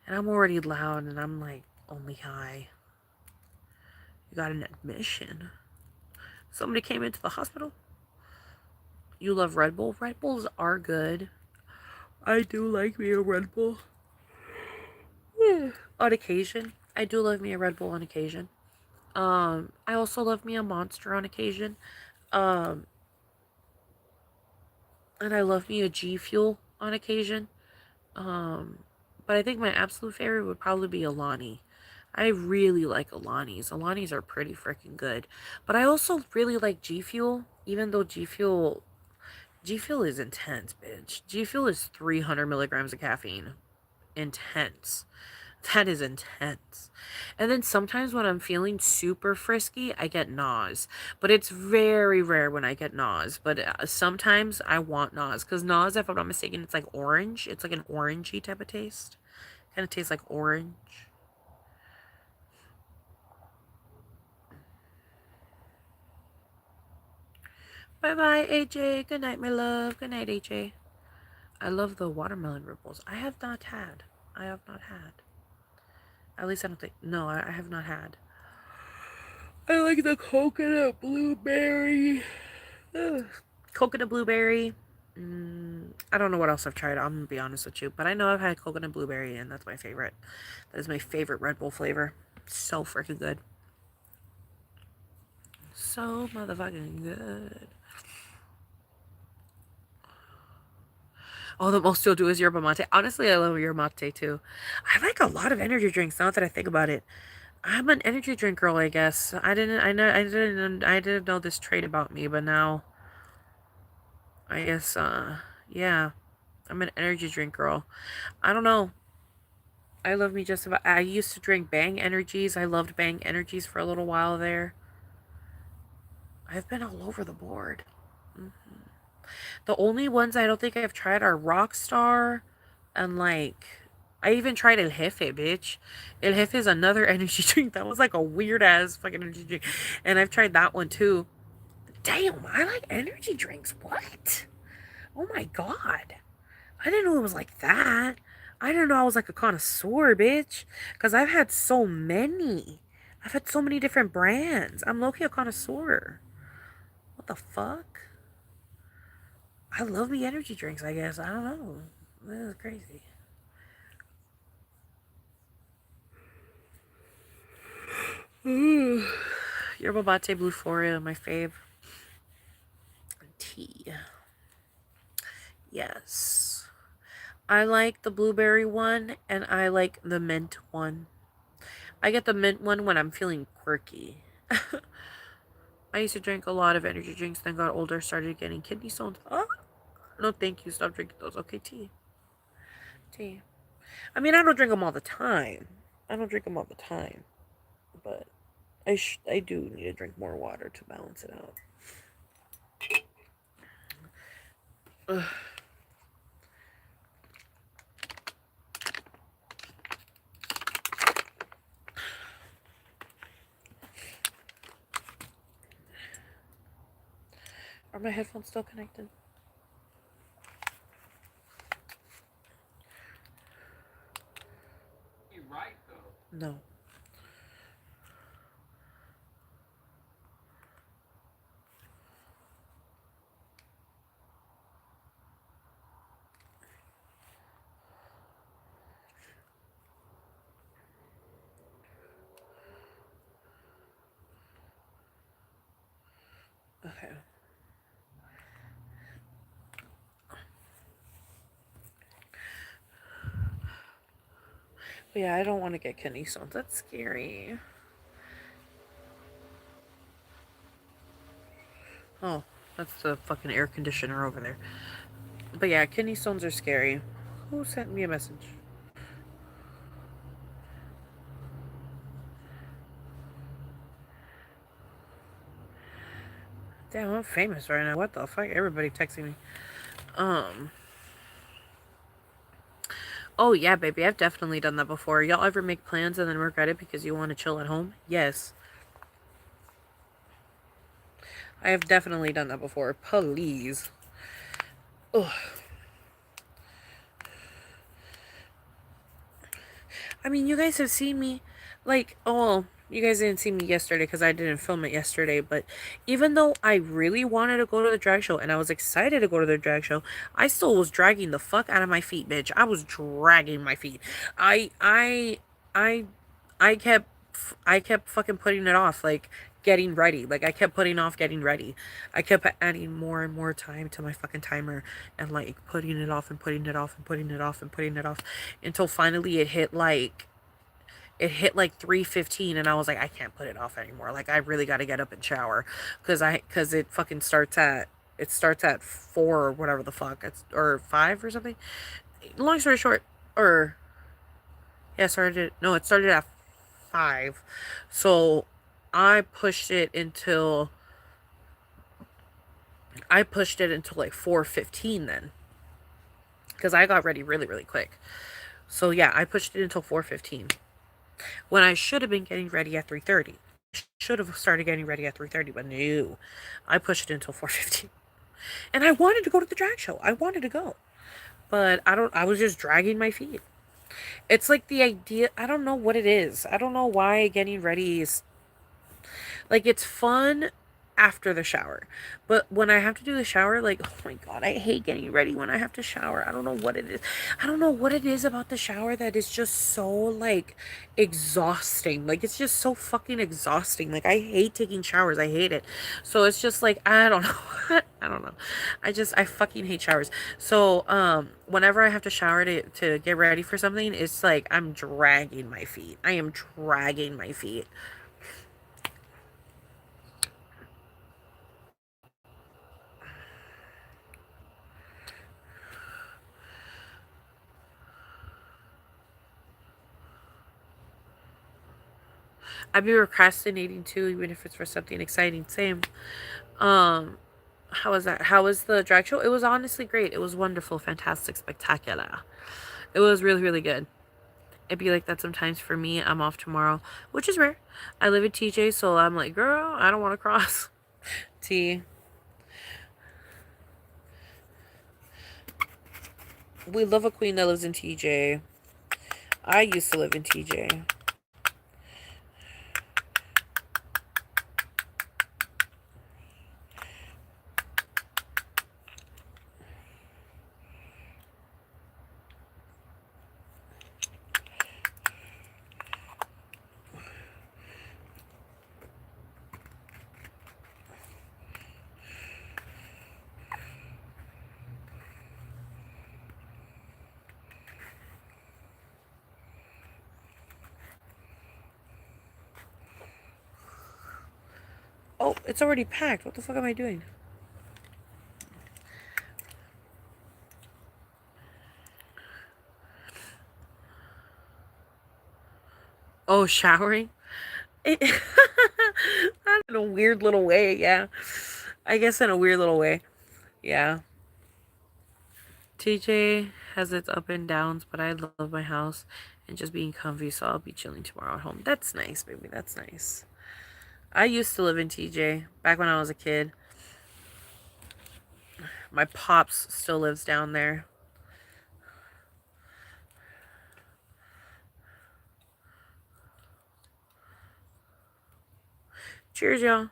And I'm already loud and I'm like only high. You got an admission. Somebody came into the hospital. You love Red Bull? Red Bulls are good. I do like me a Red Bull. On occasion. I do love me a Red Bull on occasion. I also love me a Monster on occasion. And I love me a G Fuel on occasion. But I think my absolute favorite would probably be Alani. I really like Alani's. Alani's are pretty freaking good. But I also really like G Fuel, even though G Fuel is intense, bitch. G Fuel is 300 milligrams of caffeine. Intense. That is intense. And then sometimes when I'm feeling super frisky, I get nausea. But it's very rare when I get nausea. But sometimes I want nausea. Because nausea, if I'm not mistaken, it's like orange. It's like an orangey type of taste. Kind of tastes like orange. Bye-bye, AJ. Good night, my love. Good night, AJ. I love the watermelon ripples. I have not had. At least I don't think... No, I have not had. I like the coconut blueberry. Ugh. Coconut blueberry. I don't know what else I've tried. I'm gonna be honest with you, but I know I've had coconut blueberry, and that's my favorite. That is my favorite Red Bull flavor. So freaking good. So motherfucking good. Oh, the most you'll do is yerba mate. Honestly, I love yerba mate too. I like a lot of energy drinks now that I think about it. I'm an energy drink girl, I guess. I didn't know this trait about me, but now I guess yeah. I'm an energy drink girl. I don't know. I love me just about. I used to drink Bang Energies. I loved Bang Energies for a little while there. I've been all over the board. The only ones I don't think I've tried are Rockstar and like. I even tried El Jefe, bitch. El Jefe is another energy drink. That was like a weird ass fucking energy drink. And I've tried that one too. Damn, I like energy drinks. What? Oh my god. I didn't know it was like that. I didn't know I was like a connoisseur, bitch. Because I've had so many. I've had so many different brands. I'm low-key a connoisseur. What the fuck? I love me energy drinks, I guess. I don't know. This is crazy. Yerba Mate Blueforia, my fave. Tea. Yes. I like the blueberry one, and I like the mint one. I get the mint one when I'm feeling quirky. I used to drink a lot of energy drinks, then got older, started getting kidney stones. Oh, no, thank you. Stop drinking those. Okay, tea. Tea. I mean, I don't drink them all the time. But I do need to drink more water to balance it out. Ugh. Are my headphones still connected? You're right, though. No. Okay. But yeah, I don't want to get kidney stones. That's scary. Oh, that's the fucking air conditioner over there. But yeah, kidney stones are scary. Who sent me a message? Damn, I'm famous right now. What the fuck? Everybody texting me. Um. Oh yeah, baby. I've definitely done that before. Y'all ever make plans and then regret it because you want to chill at home? Yes. I have definitely done that before. Please. Ugh. I mean, you guys have seen me, like, oh, you guys didn't see me yesterday because I didn't film it yesterday, but even though I really wanted to go to the drag show and I was excited to go to the drag show, I still was dragging the fuck out of my feet, bitch. I was dragging my feet. I, I, I, I kept, I kept fucking putting it off, like, getting ready. Like, I kept putting off getting ready. I kept adding more and more time to my fucking timer and, like, putting it off and putting it off and putting it off and putting it off until finally it hit like 3:15 and I was like, I can't put it off anymore. Like, I really got to get up and shower because it fucking starts at 4 or whatever the fuck. It's or 5 or something. Long story short, or yeah, it started at 5. So I pushed it until like 4:15 then because I got ready really really quick. So yeah, I pushed it until 4:15 when I should have been getting ready at 3:30. I should have started getting ready at 3:30, but no. I pushed it until 4:15. And I wanted to go to the drag show. I wanted to go. But I was just dragging my feet. It's like the idea, I don't know what it is. I don't know why getting ready is like it's fun after the shower. But when I have to do the shower, like, oh my god, I hate getting ready when I have to shower. I don't know what it is. I don't know what it is about the shower that is just so like exhausting. Like it's just so fucking exhausting. Like I hate taking showers. I hate it. So it's just like I don't know. I don't know. I fucking hate showers. So whenever I have to shower to get ready for something, it's like I'm dragging my feet. I am dragging my feet. I'd be procrastinating too, even if it's for something exciting. Same. Um, how was that? How was the drag show? It was honestly great. It was wonderful, fantastic, spectacular. It was really, really good. It'd be like that sometimes for me. I'm off tomorrow, which is rare. I live in TJ, so I'm like, girl, I don't want to cross. T. We love a queen that lives in TJ. I used to live in TJ. Oh, it's already packed. What the fuck am I doing? Oh, showering? It, in a weird little way, yeah. I guess in a weird little way. Yeah. TJ has its up and downs, but I love my house and just being comfy, so I'll be chilling tomorrow at home. That's nice, baby. That's nice. I used to live in TJ back when I was a kid. My pops still lives down there. Cheers, y'all.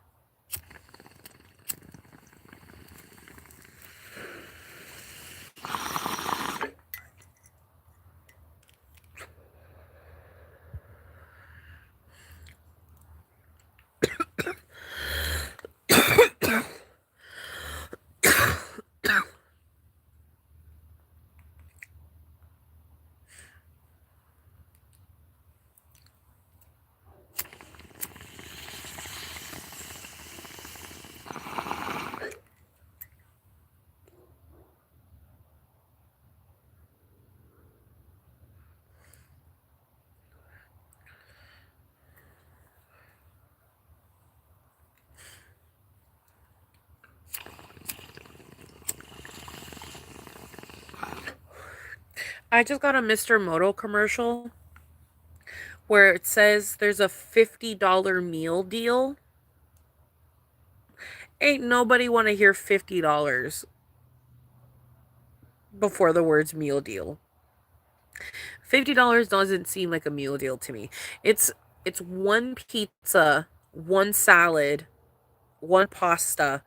I just got a Mr. Moto commercial where it says there's a $50 meal deal. Ain't nobody want to hear $50 before the words meal deal. $50 doesn't seem like a meal deal to me. It's it's one pizza, one salad, one pasta,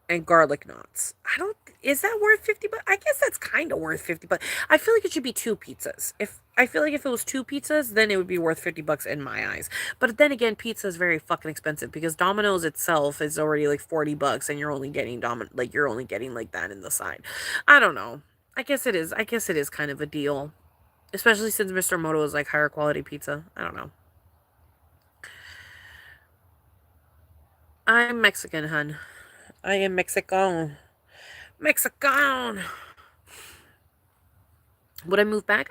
and garlic knots. I don't Is that worth 50 bucks? I guess that's kind of worth 50 bucks. I feel like it should be two pizzas. If I feel like if it was two pizzas, then it would be worth 50 bucks in my eyes. But then again, pizza is very fucking expensive because Domino's itself is already like 40 bucks and you're only getting you're only getting like that in the side. I don't know. I guess it is. I guess it is kind of a deal. Especially since Mr. Moto is like higher quality pizza. I don't know. I'm Mexican, hun. I am Mexican. Mexican. Would I move back?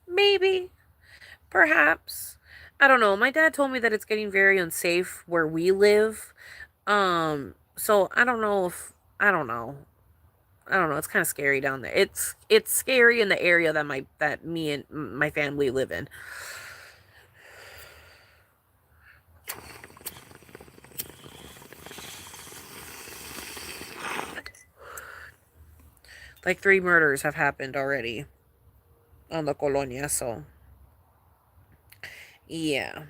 Maybe. Perhaps. I don't know. My dad told me that it's getting very unsafe where we live. So I don't know if I don't know. I don't know. It's kind of scary down there. It's scary in the area that me and my family live in. Like 3 murders have happened already on the colonia, so yeah.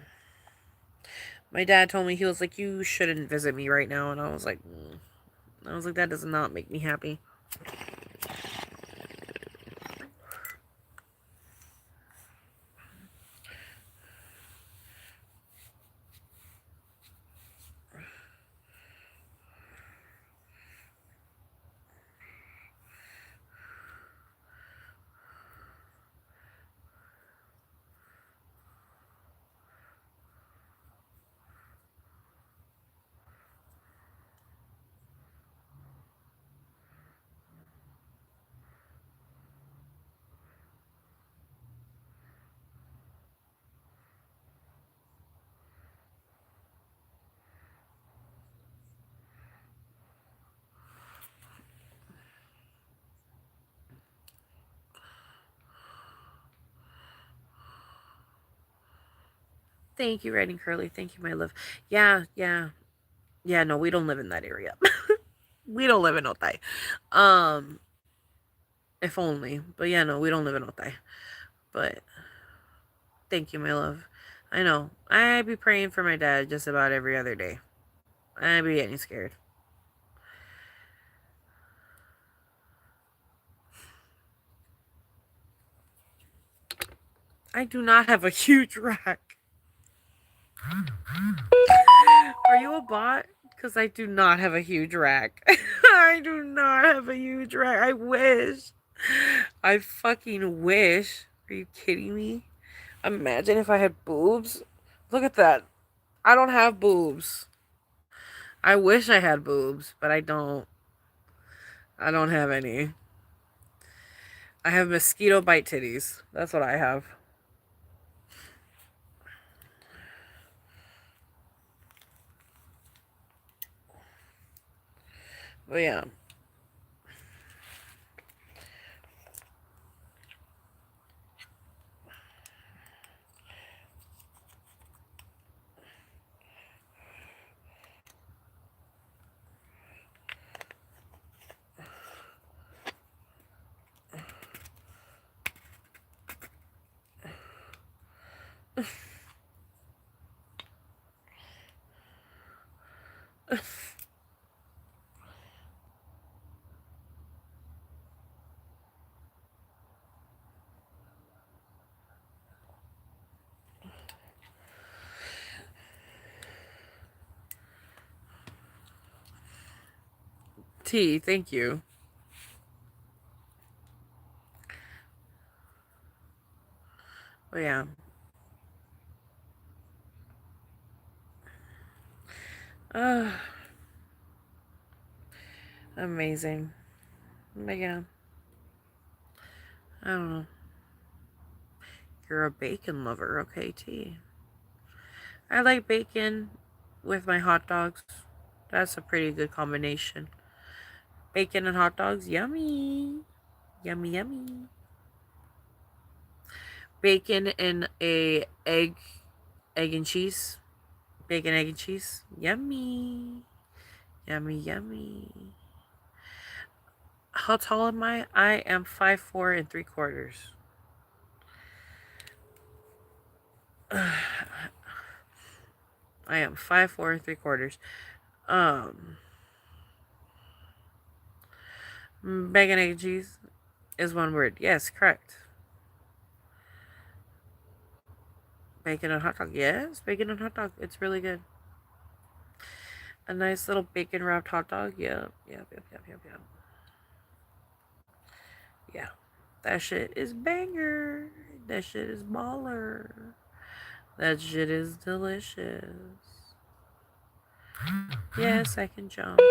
My dad told me, he was like, you shouldn't visit me right now, and I was like, that does not make me happy. Thank you, Riding Curly. Thank you, my love. Yeah, yeah. Yeah, no, we don't live in that area. We don't live in Otay. Um, if only. But yeah, no, we don't live in Otay. But thank you, my love. I know. I be praying for my dad just about every other day. I be getting scared. I do not have a huge rack. Are you a bot? Because I do not have a huge rack. I do not have a huge rack. I wish. I fucking wish. Are you kidding me? Imagine if I had boobs. Look at that. I don't have boobs. I wish I had boobs, but I don't. I don't have any. I have mosquito bite titties. That's what I have. But yeah. T, thank you. But yeah. Uh, Amazing. But yeah. I don't know. You're a bacon lover, okay, T. I like bacon with my hot dogs. That's a pretty good combination. Bacon and hot dogs, yummy. Yummy, yummy. bacon and a egg and cheese. Bacon, egg, and cheese. Yummy. Yummy, yummy. How tall am I? I am 5'4 3/4". I am 5'4 3/4". Bacon, egg, and cheese is one word. Yes, correct. Bacon and hot dog. Yes, bacon and hot dog. It's really good. A nice little bacon wrapped hot dog. Yep, yep, yep, yep, yep, yep. Yeah. That shit is banger. That shit is baller. That shit is delicious. Yes, I can jump.